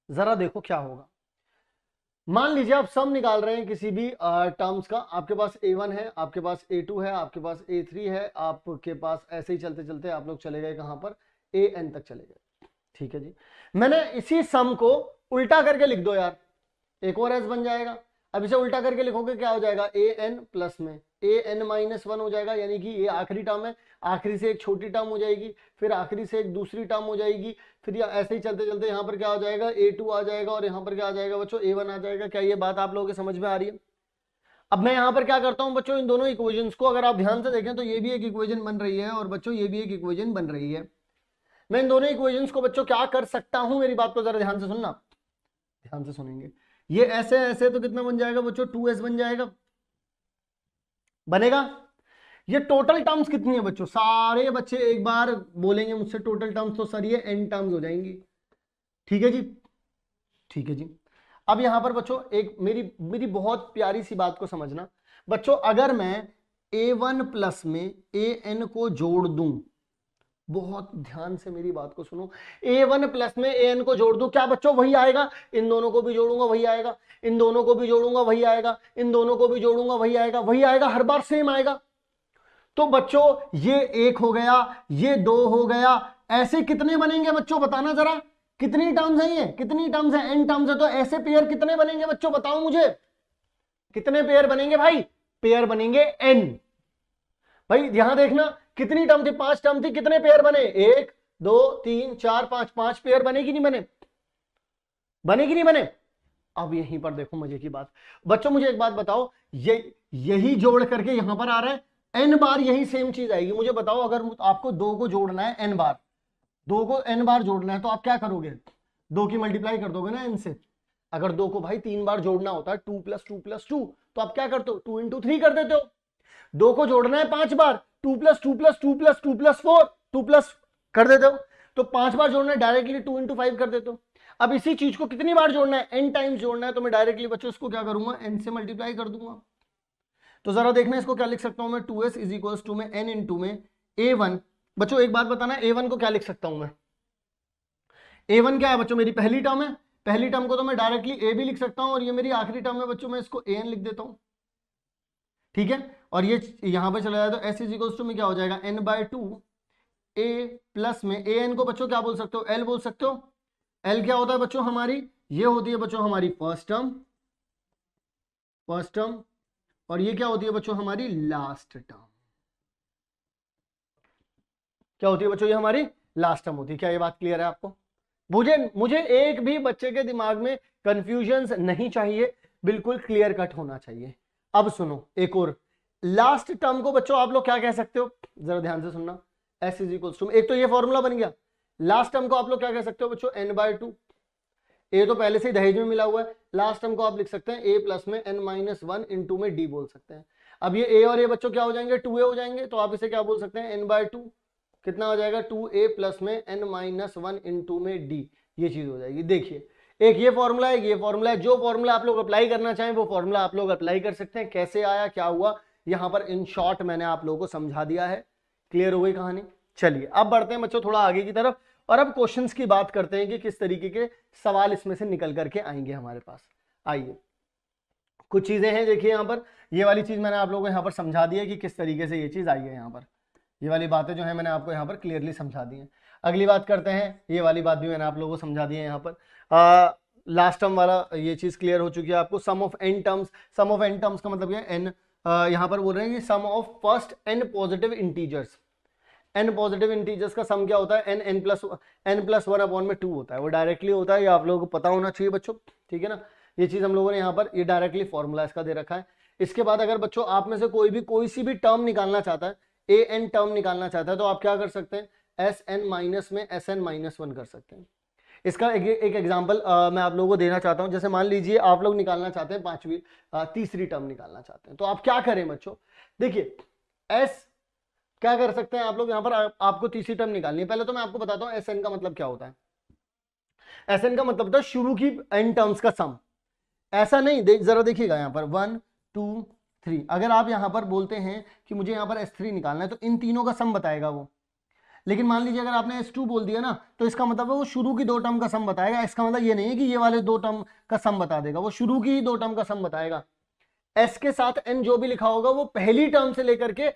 जरा देखो क्या होगा। मान लीजिए आप सम निकाल रहे हैं किसी भी टर्म्स का, आपके पास a1 है, आपके पास a2 है, आपके पास a3 है, आपके पास ऐसे ही चलते चलते आप लोग चले गए कहां पर, an तक चले गए। ठीक है जी, मैंने इसी सम को उल्टा करके लिख दो यार, एक और s बन जाएगा। अब इसे उल्टा करके लिखोगे क्या हो जाएगा, an प्लस में an-1 हो जाएगा, यानी कि ये आखिरी टर्म है, आखिरी से एक छोटी टर्म हो जाएगी, फिर आखिरी से एक दूसरी टर्म हो जाएगी, फिर ऐसे ही चलते चलते यहाँ पर क्या हो जाएगा, a2 आ जाएगा, और यहाँ पर क्या आ जाएगा बच्चों, a1 आ जाएगा। क्या ये बात आप लोगों के समझ में आ रही है? अब मैं यहाँ पर क्या करता हूँ बच्चों, इन दोनों इक्वेशंस को अगर आप ध्यान से देखें तो ये भी एक इक्वेशन बन रही है, और बच्चों ये भी एक इक्वेशन बन रही है। मैं इन दोनों इक्वेशंस को बच्चों क्या कर सकता हूं, मेरी बात को जरा ध्यान से सुनना, ध्यान से सुनेंगे। ये ऐसे ऐसे तो कितना बन जाएगा बच्चों, 2s बन जाएगा, बनेगा। ये टोटल टर्म्स कितनी है बच्चों, सारे बच्चे एक बार बोलेंगे मुझसे टोटल टर्म्स, तो सर ये n टर्म्स हो जाएंगी। ठीक है जी, ठीक है जी। अब यहां पर बच्चों एक मेरी बहुत प्यारी सी बात को समझना बच्चों, अगर मैं a1 प्लस में an को जोड़ दूं, बहुत ध्यान से मेरी बात को सुनो, a1 प्लस में an को जोड़ दूं, क्या बच्चों वही आएगा? इन दोनों को भी जोड़ूंगा वही आएगा, इन दोनों को भी जोड़ूंगा वही आएगा, इन दोनों को भी जोड़ूंगा वही आएगा, वही आएगा, हर बार सेम आएगा। तो बच्चों ये 1 हो गया, ये 2 हो गया, ऐसे कितने बनेंगे बच्चों बताना जरा, कितनी टर्म्स है ये, कितनी टर्म्स है, n टर्म्स है, तो ऐसे पेयर कितने बनेंगे बच्चों बताओ मुझे, कितने पेयर बनेंगे भाई? पेयर बनेंगे n। भाई यहां देखना कितनी टर्म थी, 5 टर्म थी, कितने पेयर बने, 1 2 3 4 5, 5 पेयर बने कि नहीं बने, बने कि नहीं बने? अब यहीं पर देखो मजे की बात बच्चों, मुझे एक बात बताओ, यही जोड़ करके यहां पर आ रहा है, n बार यही सेम चीज आएगी। मुझे बताओ अगर आपको 2 को जोड़ना है n बार, 2 को n बार जोड़ना है तो आप क्या करोगे, 2 की मल्टीप्लाई कर दोगे ना n से। अगर 2 को भाई 3 बार जोड़ना होता है, 2 + 2 + 2, तो आप क्या करते हो, 2 × 3 कर देते हो। 2 को जोड़ना है 5 बार, 2 + 2 + 2 + 2 + 4, 2 प्लस कर देते हो। तो 5 बार जोड़ना है, डायरेक्टली 2 × 5 कर देते हो। अब इसी चीज को कितनी बार जोड़ना है, n टाइम्स जोड़ना है, तो मैं डायरेक्टली बच्चों इसको क्या करूंगा, n से मल्टीप्लाई कर दूंगा। तो जरा देखना इसको क्या लिख सकता हूं मैं, 2s = में n × में a1। बच्चों एक बात बताना, a1 को क्या लिख सकता हूं मैं, a1 क्या है बच्चों, मेरी पहली टर्म है, पहली टर्म को तो मैं डायरेक्टली a भी लिख सकता हूं, और ये मेरी आखिरी टर्म है बच्चों, मैं इसको an लिख देता हूं। ठीक है, और ये यहां पर चला जाए तो s = में क्या हो जाएगा, n/2 a प्लस में an को बच्चों क्या बोल सकते हो, l बोल सकते हो। l क्या होता है बच्चों हमारी, ये होती है बच्चों हमारी फर्स्ट टर्म, और ये क्या होती है बच्चों हमारी लास्ट टर्म। क्या होती है बच्चों, ये हमारी लास्ट टर्म होती है। क्या ये बात क्लियर है आपको? मुझे एक भी बच्चे के दिमाग में कंफ्यूजन नहीं चाहिए, बिल्कुल क्लियर कट होना चाहिए। अब सुनो एक और, लास्ट टर्म को बच्चों आप लोग क्या कह सकते हो, जरा ध्यान से सुनना, s = एक तो ये फॉर्मूला बन गया, लास्ट टर्म को आप लोग क्या कह सकते हो बच्चों, n/2। ए तो पहले से ही दहेज में मिला हुआ है, लास्ट टर्म को आप लिख सकते हैं a प्लस में n-1 × में d बोल सकते हैं। अब ये a और a बच्चों क्या हो जाएंगे, 2a हो जाएंगे, तो आप इसे क्या बोल सकते हैं, n/2 कितना हो जाएगा, 2a प्लस में n-1 × में d, ये चीज हो जाएगी। देखिए एक ये फॉर्मूला है, ये फॉर्मूला है, जो फॉर्मूला आप लोग अप्लाई करना चाहें वो फॉर्मूला आप लोग अप्लाई कर सकते हैं। कैसे आया क्या हुआ यहां पर इन शॉर्ट मैंने आप लोगों को समझा दिया है, क्लियर हो गई कहानी। चलिए अब बढ़ते हैं बच्चों थोड़ा आगे की तरफ, और अब क्वेश्चंस की बात करते हैं कि किस तरीके के सवाल इसमें से निकल करके आएंगे हमारे पास। आइए कुछ चीजें हैं, देखिए यहाँ पर ये वाली चीज मैंने आप लोगों को यहाँ पर समझा दी है कि किस तरीके से ये चीज आई है, यहाँ पर ये वाली बातें जो है मैंने आपको यहाँ पर क्लियरली समझा दी है। अगली बात करते हैं, ये वाली बात भी मैंने आप लोगों को समझा दी है यहाँ पर। लास्ट टर्म वाला ये चीज क्लियर हो चुकी है आपको। Sum of n terms, sum of n terms का मतलब ये n यहाँ पर बोल रहे हैं कि sum of first n positive integers, n positive integers का सम क्या होता है, n+1 अपॉन में 2 होता है, वो डायरेक्टली होता है, ये आप लोगों को पता होना चाहिए बच्चों, ठीक है ना। ये चीज हम लोगों ने यहाँ पर ये डायरेक्टली फॉर्मूला इसका दे रखा है। इसके बाद अगर बच्चों आप में से कोई सी भी टर्म निकालना चाहता है, an टर्म निकालना चाहता है, तो आप क्या कर सकते हैं, sn माइनस में sn-1 कर सकते हैं। इसका एक एग्जांपल मैं आप लोगों को देना चाहता हूं। जैसे मान लीजिए आप लोग निकालना चाहते हैं तीसरी टर्म निकालना चाहते हैं, तो आप क्या करें बच्चों, देखिए s क्या कर सकते हैं आप लोग, यहां पर आपको तीसरी टर्म निकालनी है। पहले तो मैं आपको बताता हूं sn का मतलब क्या होता है। sn का मतलब होता है शुरू की n टर्म्स का सम। ऐसा नहीं, जरा देखिएगा यहां पर 1 2 3, अगर आप यहां पर बोलते हैं कि मुझे यहां पर s3 निकालना है, तो इन तीनों का सम बताएगा वो। लेकिन मान लीजिए अगर आपने S2 बोल दिया ना, तो इसका मतलब है वो शुरू की 2 टर्म का सम बताएगा। इसका मतलब ये नहीं है कि ये वाले 2 टर्म का सम बता देगा, वो शुरू की 2 टर्म का सम बताएगा। S के साथ n जो भी लिखा होगा वो पहली टर्म से लेकर के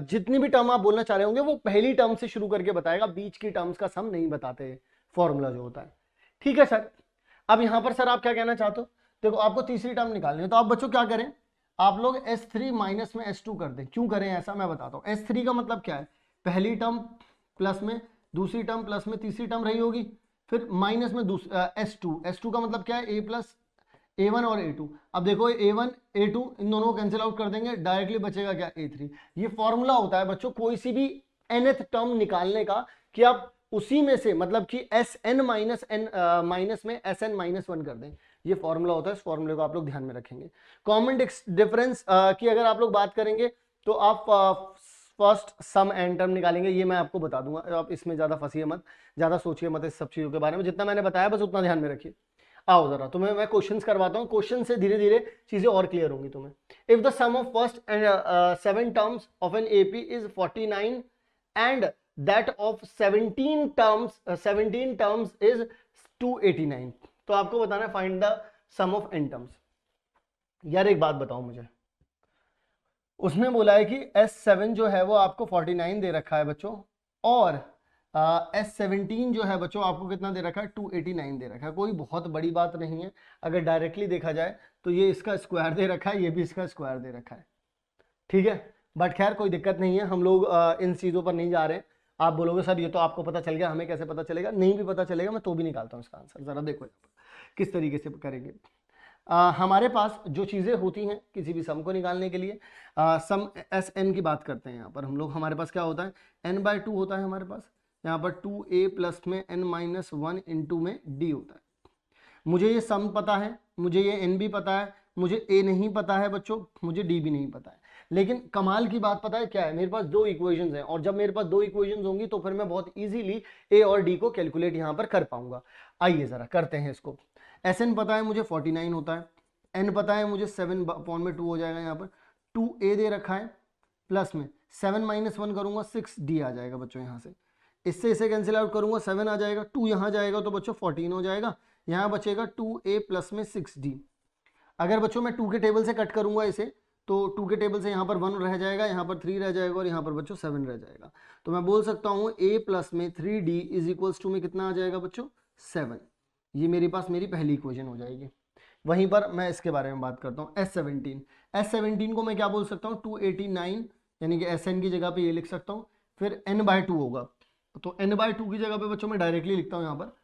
जितनी भी टर्म आप बोलना चाह रहे होंगे वो पहली टर्म से शुरू करके बताएगा, बीच की टर्म्स का सम नहीं बताते फॉर्मूला जो होता है, ठीक है सर। अब यहां पर सर आप क्या कहना चाहते हो, देखो आपको तीसरी टर्म निकालनी है, तो आप बच्चों क्या करें, आप लोग S3 माइनस में S2 कर दें। क्यों करें ऐसा मैं बताता हूं। S3 का मतलब क्या है, पहली टर्म प्लस में दूसरी टर्म प्लस में तीसरी टर्म रही होगी, फिर माइनस में S2 का मतलब क्या है, a प्लस a1 और a2। अब देखो a1 a2 इन दोनों को कैंसिल आउट कर देंगे, डायरेक्टली बचेगा क्या, a3। ये फॉर्मूला होता है बच्चों कोई सी भी nth टर्म निकालने का, कि आप उसी में से मतलब कि sn माइनस n माइनस में sn-1 कर दें, ये फॉर्मूला होता है। इस फॉर्मूले को आप लोग ध्यान में रखेंगे। कॉमन डिफरेंस की अगर आप लोग बात करेंगे, तो आप फर्स्ट सम एंड टर्म निकालेंगे, ये मैं आपको बता दूंगा, आप इसमें ज्यादा फंसिए मत, ज्यादा सोचिए मत इस सब चीजों के बारे में, जितना मैंने बताया बस उतना ध्यान में रखिए। आओ जरा तुम्हें मैं क्वेश्चंस करवाता हूँ, क्वेश्चन से धीरे धीरे चीजें और क्लियर होंगी तुम्हें। If the sum of first 7 terms of an AP is 49 and that of 17 terms is 289, तो आपको बताना है find the sum of n terms. यार एक बात बताओ मुझे, उसमें बोला है कि S7 जो है वो आपको 49 दे रखा है बच्चों, और S17 जो है बच्चों आपको कितना दे रखा है, 289 दे रखा है। कोई बहुत बड़ी बात नहीं है, अगर डायरेक्टली देखा जाए तो ये इसका स्क्वायर दे रखा है, ये भी इसका स्क्वायर दे रखा है, ठीक है। बट खैर कोई दिक्कत नहीं है, हम लोग इन चीज़ों पर नहीं जा रहे हैं। आप बोलोगे सर ये तो आपको पता चल गया, हमें कैसे पता चलेगा, नहीं भी पता चलेगा मैं तो भी निकालता हूँ इसका आंसर। जरा देखो किस तरीके से करेंगे। हमारे पास जो चीज़ें होती हैं किसी भी सम को निकालने के लिए, सम Sn की बात करते हैं यहाँ पर हम लोग। हमारे पास क्या होता है, n/2 होता है हमारे पास, यहाँ पर 2a प्लस में n-1 इंटू में d होता है। मुझे ये सम पता है, मुझे ये n भी पता है, मुझे a नहीं पता है बच्चों, मुझे d भी नहीं पता है। लेकिन कमाल की बात पता है क्या है, मेरे पास 2 इक्वेशंस हैं, और जब मेरे पास 2 इक्वेशंस होंगी तो फिर मैं बहुत इजीली a और d को कैलकुलेट यहाँ पर कर पाऊंगा। आइए जरा करते हैं इसको। Sn पता है मुझे 49 होता है, n पता है मुझे 7/2 हो जाएगा, यहाँ पर 2a दे रखा है, प्लस में 7-1 करूंगा 6d आ जाएगा बच्चों। यहाँ से इससे इसे कैंसिल आउट करूंगा 7 आ जाएगा, 2 यहाँ जाएगा तो बच्चों 14 हो जाएगा, यहाँ बचेगा 2a प्लस में 6d। अगर बच्चों मैं 2 के टेबल से कट करूंगा इसे, तो 2 के टेबल से यहाँ पर 1 रह जाएगा, यहाँ पर 3 रह जाएगा, और यहाँ पर बच्चों 7 रह जाएगा। तो मैं बोल सकता हूँ a प्लस में 3d इज इक्वल्स टू में कितना आ जाएगा बच्चों, 7। ये मेरे पास मेरी पहली इक्वेशन हो जाएगी। वहीं पर मैं इसके बारे में बात करता हूँ S17 को मैं क्या बोल सकता हूँ, 289, यानी कि Sn की जगह पे ये लिख सकता हूँ, फिर n/2 होगा, तो n/2 की जगह पे बच्चों मैं डायरेक्टली लिखता हूँ, यहाँ पर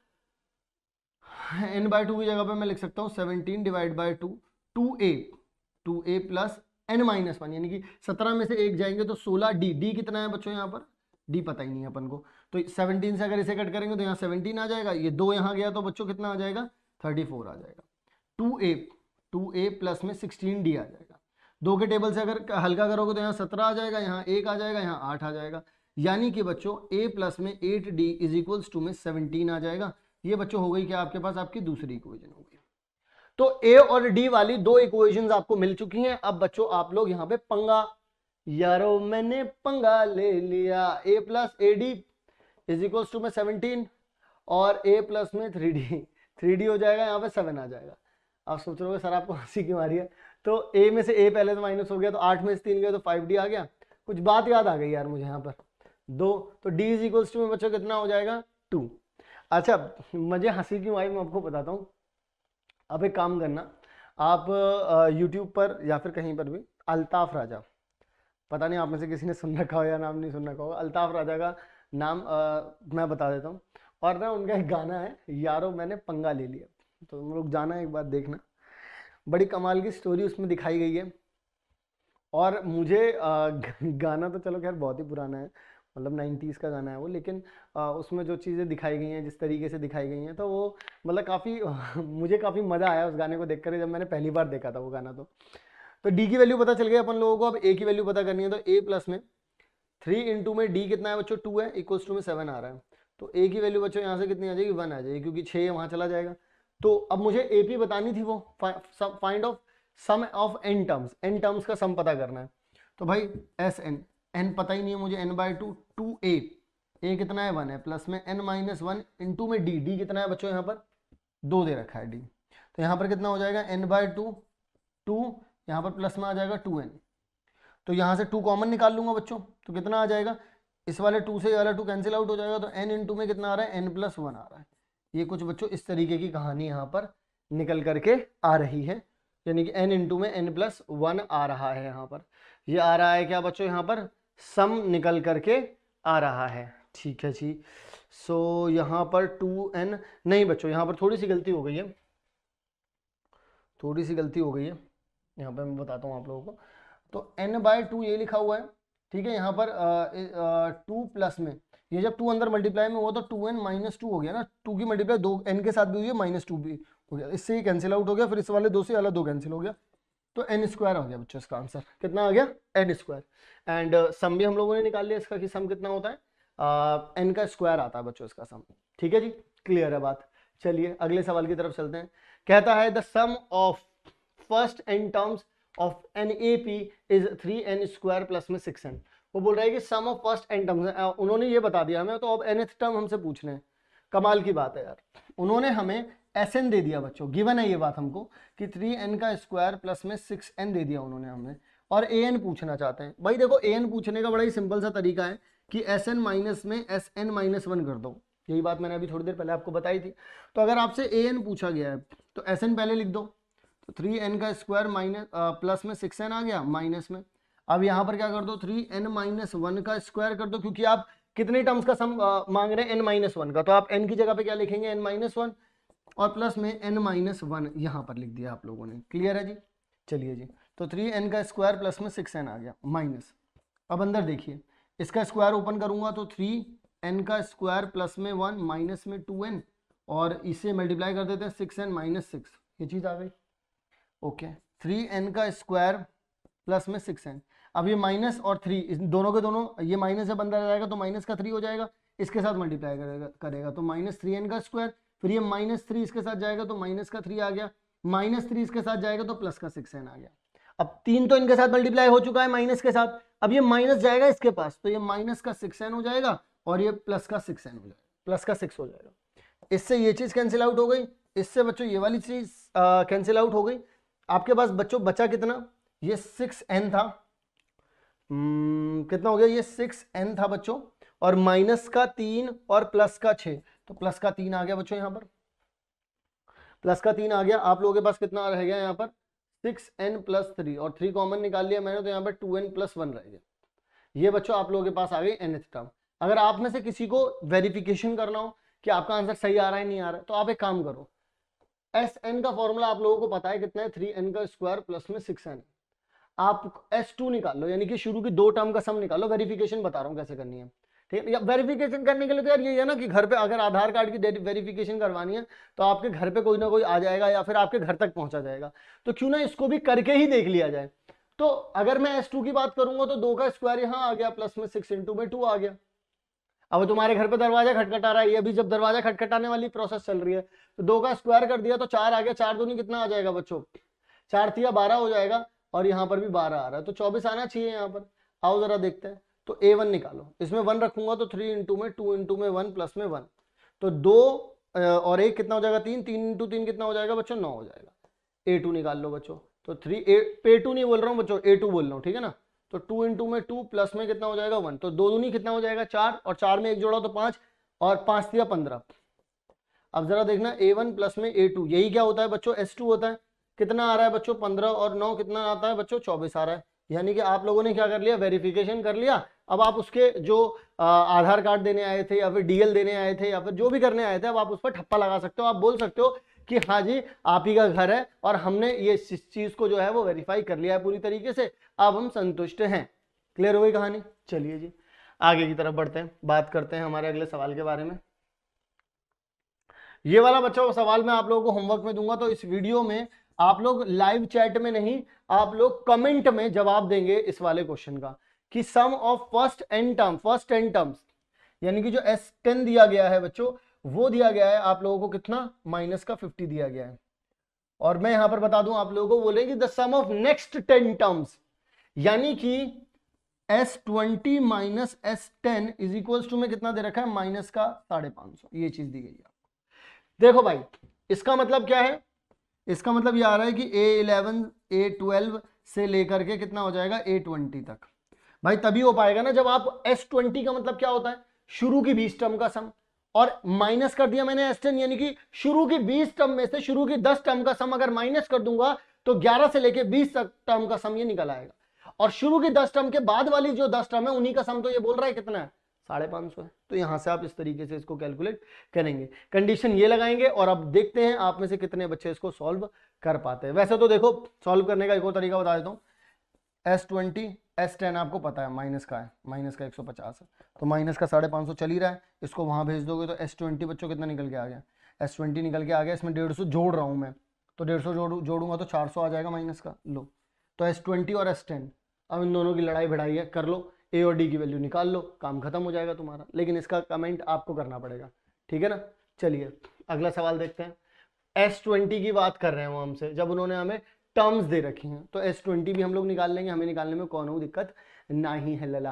n/2 की जगह पे मैं लिख सकता हूँ 17 divide by 2, 2a plus n-1, यानी कि 17 में से 1 जाएंगे तो 16d कितना है बच्चों, यहाँ पर d पता ही नहीं है अपन को, तो 17 से अगर इसे कट करेंगे तो यहाँ 17 आ जाएगा, ये 2 यहाँ गया तो बच्चों कितना आ जाएगा, 34 आ जाएगा। 2a प्लस में 16d आ जाएगा। 2 के टेबल से अगर हल्का करोगे तो यहाँ 17 आ जाएगा, यहाँ 1 आ जाएगा, यहाँ 8 आ जाएगा, यानी कि बच्चों a प्लस में 8d इज इक्वल्स टू में 17 आ जाएगा। ये बच्चों हो गई क्या आपके पास, आपकी दूसरी इक्वेशन हो गई। तो a और d वाली 2 इक्वेशंस आपको मिल चुकी हैं। अब बच्चों आप लोग यहाँ पे पंगा, यारो मैंने पंगा ले लिया, a plus ad is equals to में 17 और a प्लस में 3d हो जाएगा, यहाँ पे 7 आ जाएगा। आप सोच रहे हो सर आपको हंसी क्यों आ रही है, तो a में से a पहले तो माइनस हो गया, तो 8 में से 3 गया तो 5d आ गया। कुछ बात याद आ गई यार मुझे यहाँ पर 2, तो d इज इक्वल्स टू में बच्चों कितना हो जाएगा, 2। अच्छा मुझे हंसी क्यों आई मैं आपको बताता हूँ। अब एक काम करना, आप YouTube पर या फिर कहीं पर भी अल्ताफ राजा पता नहीं आप में से किसी ने सुन रखा हो या नाम नहीं सुन रखा होगा। अल्ताफ राजा का नाम मैं बता देता हूँ। और ना उनका एक गाना है, यारो मैंने पंगा ले लिया, तो तुम लोग जाना एक बार देखना, बड़ी कमाल की स्टोरी उसमें दिखाई गई है। और मुझे गाना तो चलो खैर बहुत ही पुराना है, मतलब 90s का गाना है वो, लेकिन उसमें जो चीज़ें दिखाई गई हैं, जिस तरीके से दिखाई गई हैं, तो वो मतलब काफ़ी मुझे काफ़ी मज़ा आया उस गाने को देखकर जब मैंने पहली बार देखा था वो गाना। तो डी की वैल्यू पता चल गई अपन लोगों को। अब ए की वैल्यू पता करनी है, तो ए प्लस में 3 इंटू में डी कितना है बच्चों 2 है, इक्वल्स टू में 7 आ रहा है। तो ए की वैल्यू बच्चों यहाँ से कितनी आ जाएगी 1 आ जाएगी, क्योंकि 6 वहाँ चला जाएगा। तो अब मुझे एपी बतानी थी, वो find of sum of n terms, n terms का सम पता करना है। तो भाई एस एन, एन पता ही नहीं है मुझे, एन बाई टू, टू ए कितना है 1 है, प्लस में एन माइनस 1 इंटू में डी, डी कितना है बच्चों यहाँ पर 2 दे रखा है डी। तो यहाँ पर कितना हो जाएगा एन बाई टू, टू यहाँ पर प्लस में आ जाएगा 2n। तो यहाँ से 2 कॉमन निकाल लूंगा बच्चों, तो कितना आ जाएगा, इस वाले 2 से ये वाला 2 कैंसिल आउट हो जाएगा, तो n इंटू में कितना आ रहा है n प्लस 1 आ रहा है। ये कुछ बच्चों इस तरीके की कहानी यहाँ पर निकल करके आ रही है, यानी कि n इंटू में n प्लस 1 आ रहा है। यहाँ पर ये आ रहा है क्या बच्चों, यहाँ पर सम निकल करके आ रहा है। ठीक है जी। सो यहाँ पर 2n नहीं बच्चों, यहाँ पर थोड़ी सी गलती हो गई है, थोड़ी सी गलती हो गई है, यहाँ पे मैं बताता हूँ आप लोगों को। तो n बाय 2 ये लिखा हुआ है, ठीक है। यहाँ पर 2 प्लस में ये जब 2 अंदर मल्टीप्लाई में हुआ तो 2n माइनस 2 हो गया ना, 2 की मल्टीप्लाई 2 n के साथ भी हुई है, माइनस 2 भी हो गया, इससे ये कैंसिल आउट हो गया, फिर इस वाले 2 से वाला 2 कैंसिल हो गया, तो n स्क्वायर हो गया बच्चों। इसका आंसर कितना आ गया n स्क्वायर। एंड सम भी हम लोगों ने निकाल लिया इसका, कि सम कितना होता है n का स्क्वायर आता है बच्चों इसका सम। ठीक है जी, क्लियर है बात। चलिए अगले सवाल की तरफ चलते हैं। कहता है the sum of first n terms of NAP is 3n square plus में 6n। वो बोल रहा है कि sum of first n terms, उन्होंने ये बता दिया हमें, तो अब nth टर्म हमसे पूछ रहे हैं। कमाल की बात है यार, उन्होंने हमें Sn दे दिया बच्चों, गिवन है ये बात हमको कि 3n का स्क्वायर प्लस में 6n दे दिया उन्होंने हमें, और an पूछना चाहते हैं। भाई देखो an पूछने का बड़ा ही सिंपल सा तरीका है कि Sn माइनस में Sn माइनस 1 कर दो, यही बात मैंने अभी थोड़ी देर पहले आपको बताई थी। तो अगर आपसे an पूछा गया है तो Sn पहले लिख दो, तो 3n का स्क्वायर माइनस प्लस में 6n आ गया माइनस में। अब यहाँ पर क्या कर दो 3n माइनस 1 का स्क्वायर कर दो, क्योंकि आप कितने टर्म्स का सम मांग रहे हैं n माइनस 1 का, तो आप n की जगह पे क्या लिखेंगे n माइनस 1, और प्लस में n माइनस 1 यहाँ पर लिख दिया आप लोगों ने। क्लियर है जी। चलिए जी, तो 3n का स्क्वायर प्लस में 6n आ गया माइनस। अब अंदर देखिए, इसका स्क्वायर ओपन करूंगा तो 3n का स्क्वायर प्लस में 1 माइनस में 2n, और इसे मल्टीप्लाई कर देते हैं 6n माइनस 6, ये चीज आ गई। ओके, 3n का स्क्वायर प्लस में 6n। अब ये माइनस और 3 दोनों के दोनों, ये माइनस जब अंदर आ जाएगा तो माइनस का 3 हो जाएगा, इसके साथ मल्टीप्लाई करेगा तो माइनस 3n का स्क्वायर, फिर ये माइनस 3 इसके साथ जाएगा तो माइनस का 3 आ गया, माइनस 3 इसके साथ जाएगा तो प्लस का 6n आ गया। अब 3 तो इनके साथ मल्टीप्लाई हो चुका है माइनस के साथ, अब ये माइनस जाएगा इसके पास, तो ये माइनस का 6n हो जाएगा, और ये प्लस का 6n हो जाएगा, प्लस का 6 हो जाएगा। इससे ये चीज कैंसिल आउट हो गई, इससे बच्चों ये वाली चीज कैंसिल आउट हो गई। आपके पास बच्चों बचा कितना, ये 6n था, कितना हो गया, ये 6n था बच्चों, और माइनस का 3 और प्लस का 6, तो प्लस का 3 आ गया बच्चों, यहाँ पर प्लस का 3 आ गया। आप लोगों के पास कितना रह गया यहाँ पर 6n प्लस 3, और 3 कॉमन निकाल लिया मैंने, तो यहाँ पर 2n प्लस 1 रह गया। ये बच्चों आप लोगों के पास आ गई nth टर्म। अगर आप में से किसी को वेरिफिकेशन करना हो कि आपका आंसर सही आ रहा है नहीं आ रहा है, तो आप एक काम करो, Sn का फॉर्मूला आप लोगों को पता है कितना है, 3n का स्क्वायर प्लस में 6n, आप S2 निकाल लो, यानी कि शुरू की 2 टर्म का सम निकालो। वेरिफिकेशन बता रहा हूँ कैसे करनी है, ठीक है। वेरिफिकेशन करने के लिए तो यार ये है ना कि घर पे अगर आधार कार्ड की वेरिफिकेशन करवानी है तो आपके घर पे कोई ना कोई आ जाएगा, या फिर आपके घर तक पहुंचा जाएगा, तो क्यों ना इसको भी करके ही देख लिया जाए। तो अगर मैं S2 की बात करूंगा तो 2 का स्क्वायर यहाँ आ गया, प्लस में 6 इंटू में 2 आ गया। अब तुम्हारे घर पे दरवाजा खटखटा रहा है, ये अभी जब दरवाजा खटखटाने वाली प्रोसेस चल रही है, तो 2 का स्क्वायर कर दिया तो 4 आ गया, 4 दूनी कितना आ जाएगा बच्चों, 4 तिया 12 हो जाएगा, और यहाँ पर भी 12 आ रहा है, तो 24 आना चाहिए यहाँ पर। आओ जरा देखते हैं, तो A1 निकालो, इसमें 1 रखूंगा तो 3 इंटू में 2 इंटू में 1 प्लस में 1, तो 2 और 1 कितना हो जाएगा 3, 3 इंटू 3 कितना हो जाएगा बच्चों 9 हो जाएगा। A2 निकाल लो बच्चों, तो 3 A2 नहीं बोल रहा हूँ बच्चों, A2 बोल रहा हूँ, ठीक है ना। तो 2 इंटू में 2 प्लस में कितना हो जाएगा 1, तो 2 दूनी कितना हो जाएगा 4, और 4 में 1 जोड़ा तो 5, और 5 तिया 15। अब जरा देखना A1 प्लस में A2, यही क्या होता है बच्चों S2 होता है। कितना आ रहा है बच्चों 15, और 9 कितना आता है बच्चों 24 आ रहा है। यानी कि आप लोगों ने क्या कर लिया, वेरिफिकेशन कर लिया। अब आप उसके जो आधार कार्ड देने आए थे या फिर डीएल देने आए थे या फिर जो भी करने आए थे, अब आप उस पर ठप्पा लगा सकते हो। आप बोल सकते हो कि हाँ जी आप ही का घर है और हमने ये चीज को जो है वो वेरीफाई कर लिया है पूरी तरीके से, अब हम संतुष्ट हैं। क्लियर हो गई कहानी। चलिए जी आगे की तरफ बढ़ते हैं, बात करते हैं हमारे अगले सवाल के बारे में। ये वाला बच्चों सवाल मैं आप लोगों को होमवर्क में दूंगा, तो इस वीडियो में आप लोग लाइव चैट में नहीं, आप लोग कमेंट में जवाब देंगे इस वाले क्वेश्चन का कि sum of first N terms, यानी कि जो S10 दिया गया है बच्चों वो दिया गया है आप लोगों को कितना, माइनस का 50 दिया गया है। और मैं यहां पर बता दूं आप लोगों को, बोलेंगे the sum of next 10 terms, यानी कि S20 minus S10 is equals to में कितना दे रखा है, माइनस का 550, ये चीज दी गई है। देखो भाई इसका मतलब क्या है, इसका मतलब ये आ रहा है कि A11 A12 से लेकर के कितना हो जाएगा A20 तक। भाई तभी हो पाएगा ना जब आप S20 का मतलब क्या होता है, शुरू की 20 टर्म का सम, और माइनस कर दिया मैंने S10, यानी कि शुरू की 20 टर्म में से शुरू की 10 टर्म का सम अगर माइनस कर दूंगा तो 11 से लेके 20 तक टर्म का सम ये निकल आएगा। और शुरू की 10 टर्म के बाद वाली जो 10 टर्म है उन्हीं का सम तो ये बोल रहा है कितना है, 550 है। तो यहां से आप इस तरीके से इसको कैलकुलेट करेंगे, कंडीशन ये लगाएंगे और अब देखते हैं आप में से कितने बच्चे इसको सॉल्व कर पाते हैं। वैसे तो देखो सॉल्व करने का एक और तरीका बता देता हूं, S20 S10 आपको पता है माइनस का है, माइनस का 150 है, तो माइनस का 550 चल ही रहा है, इसको वहां भेज दोगे तो S20 बच्चों कितना निकल के आ गया, S20 निकल के आ गया, इसमें 150 जोड़ रहा हूं मैं, तो 150 जोड़ूंगा तो 400 आ जाएगा माइनस का। लो तो S20 और S10, अब इन दोनों की लड़ाई भिड़ाई है, कर लो A और D की वैल्यू निकाल लो, काम खत्म हो जाएगा तुम्हारा, लेकिन इसका कमेंट आपको करना पड़ेगा, ठीक है ना। चलिए अगला सवाल देखते हैं। S20 की बात कर रहे हैं वो हमसे, जब उन्होंने हमें टर्म्स दे रखी हैं तो S20 भी हम लोग निकाल लेंगे, हमें निकालने में कौन दिक्कत नहीं है लला।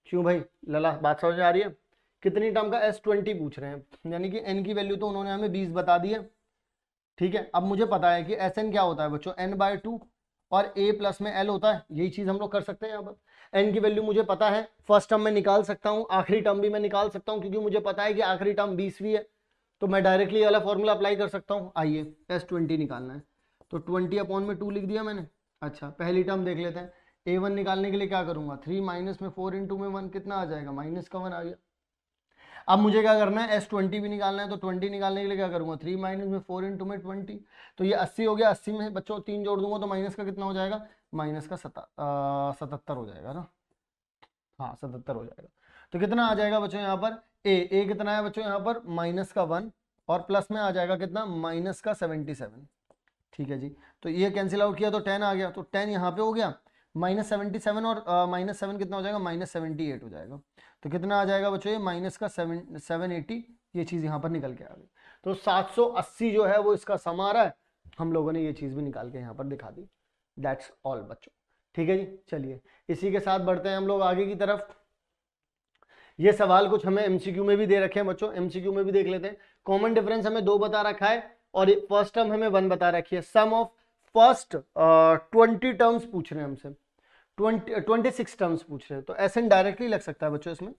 क्यों भाई लला, बात समझ आ रही है। कितनी टर्म का S20 पूछ रहे हैं, यानी कि n की वैल्यू तो उन्होंने हमें 20 बता दी है, ठीक है। अब मुझे पता है कि Sn क्या होता है बच्चों, n/2 और a प्लस में l होता है, यही चीज हम लोग कर सकते हैं। यहाँ पर n की वैल्यू मुझे पता है, फर्स्ट टर्म में निकाल सकता हूँ, आखिरी टर्म भी मैं निकाल सकता हूँ, क्योंकि मुझे पता है कि आखिरी टर्म 20वीं है, तो मैं डायरेक्टली वाला फॉर्मूला अप्लाई कर सकता हूँ। आइए S20 निकालना है, तो 20/2 लिख दिया मैंने। अच्छा पहली टर्म देख लेते हैं, A1 निकालने के लिए क्या करूंगा, 3 माइनस में 4 इंटू में 1 कितना आ जाएगा, माइनस का 1 आ गया। अब मुझे क्या करना है, S20 भी निकालना है, तो 20 निकालने के लिए क्या करूंगा, 3 माइनस में 4 इंटू में 20, तो ये 80 हो गया, 80 में बच्चों 3 जोड़ दूंगा तो माइनस का कितना हो जाएगा, माइनस का 77 हो जाएगा ना, हाँ 77 हो जाएगा। तो कितना आ जाएगा बच्चों यहाँ पर, ए कितना है बच्चों यहाँ पर, माइनस का 1 और प्लस में आ जाएगा कितना, माइनस का 77, ठीक है जी। तो ये कैंसिल आउट किया तो 10 आ गया, तो 10 यहाँ पे हो गया, -77 और -7 कितना हो जाएगा, -78 हो जाएगा। तो कितना आ जाएगा बच्चों, ये माइनस का 780, ये चीज यहाँ पर निकल के आ गई। तो 780 जो है वो इसका सम आ रहा है, हम लोगों ने ये चीज भी निकाल के यहाँ पर दिखा दी। दैट्स ऑल बच्चों, ठीक है जी। चलिए इसी के साथ बढ़ते हैं हम लोग आगे की तरफ। ये सवाल कुछ हमें एमसीक्यू में भी दे रखे हैं बच्चों, एमसीक्यू में भी देख लेते हैं। कॉमन डिफरेंस हमें 2 बता रखा है और फर्स्ट टर्म हमें 1 बता रखी है। सम ऑफ फर्स्ट 20 टर्म्स पूछ रहे हैं हमसे, 26 टर्म्स पूछ रहे हैं, तो एसएन डायरेक्टली लग सकता है बच्चों इसमें।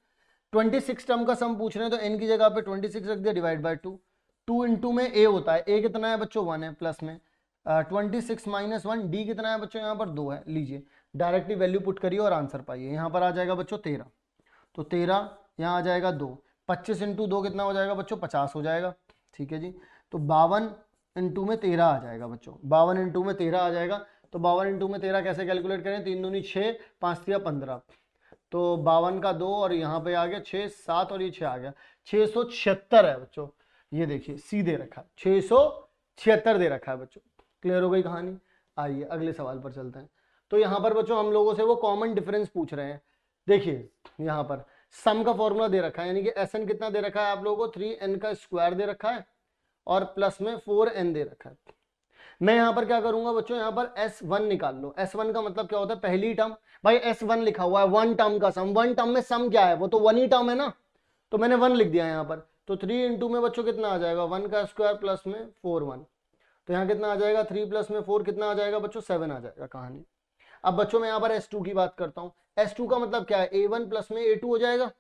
26 टर्म का सम पूछ रहे हैं तो एन की जगह पे 26 रख दिया, डिवाइड बाय 2, 2 इंटू में ए होता है, ए कितना है बच्चों 1 है, प्लस में 26 माइनस 1, डी कितना है बच्चों यहाँ पर 2 है। लीजिए डायरेक्टली वैल्यू पुट करिए और आंसर पाइए। यहाँ पर आ जाएगा बच्चों 13, तो 13 यहाँ आ जाएगा 2, 25 इंटू 2 कितना हो जाएगा बच्चों, 50 हो जाएगा, ठीक है जी। तो 52 इंटू में 13 आ जाएगा बच्चों, 52 इंटू में 13 आ जाएगा। तो 52 इंटू में 13 कैसे कैलकुलेट करें, 3 दूनी 6, 5 तिया 15, तो 52 का 2 और यहाँ पे आ गया 6, 7 और ये 6 आ गया, 676 है बच्चों। ये देखिए सी दे रखा है, 676 दे रखा है बच्चों। क्लियर हो गई कहानी। आइए अगले सवाल पर चलते हैं। तो यहाँ पर बच्चों हम लोगों से वो कॉमन डिफरेंस पूछ रहे हैं। देखिए यहाँ पर सम का फॉर्मूला दे रखा है, यानी कि एस एन कितना दे रखा है आप लोगों को, 3n का स्क्वायर दे रखा है और प्लस में 4n दे रखा है। मैं यहाँ पर क्या करूंगा बच्चों, यहाँ पर S1 निकाल लो। S1 का मतलब क्या होता है, पहली टर्म। भाई S1 लिखा हुआ है 1 टर्म का सम, 1 टर्म में सम क्या है, वो तो 1 ही टर्म है ना, तो मैंने 1 लिख दिया यहाँ पर। तो 3 इंटू में बच्चों कितना आ जाएगा, 1 का स्क्वायर प्लस में 4 1, तो यहाँ कितना आ जाएगा, 3 प्लस में 4 कितना आ जाएगा बच्चों, 7 आ जाएगा कहानी। अब बच्चों मैं यहाँ पर S2 की बात करता हूँ। S2 का मतलब क्या है, A1 प्लस में A2 हो जाएगा,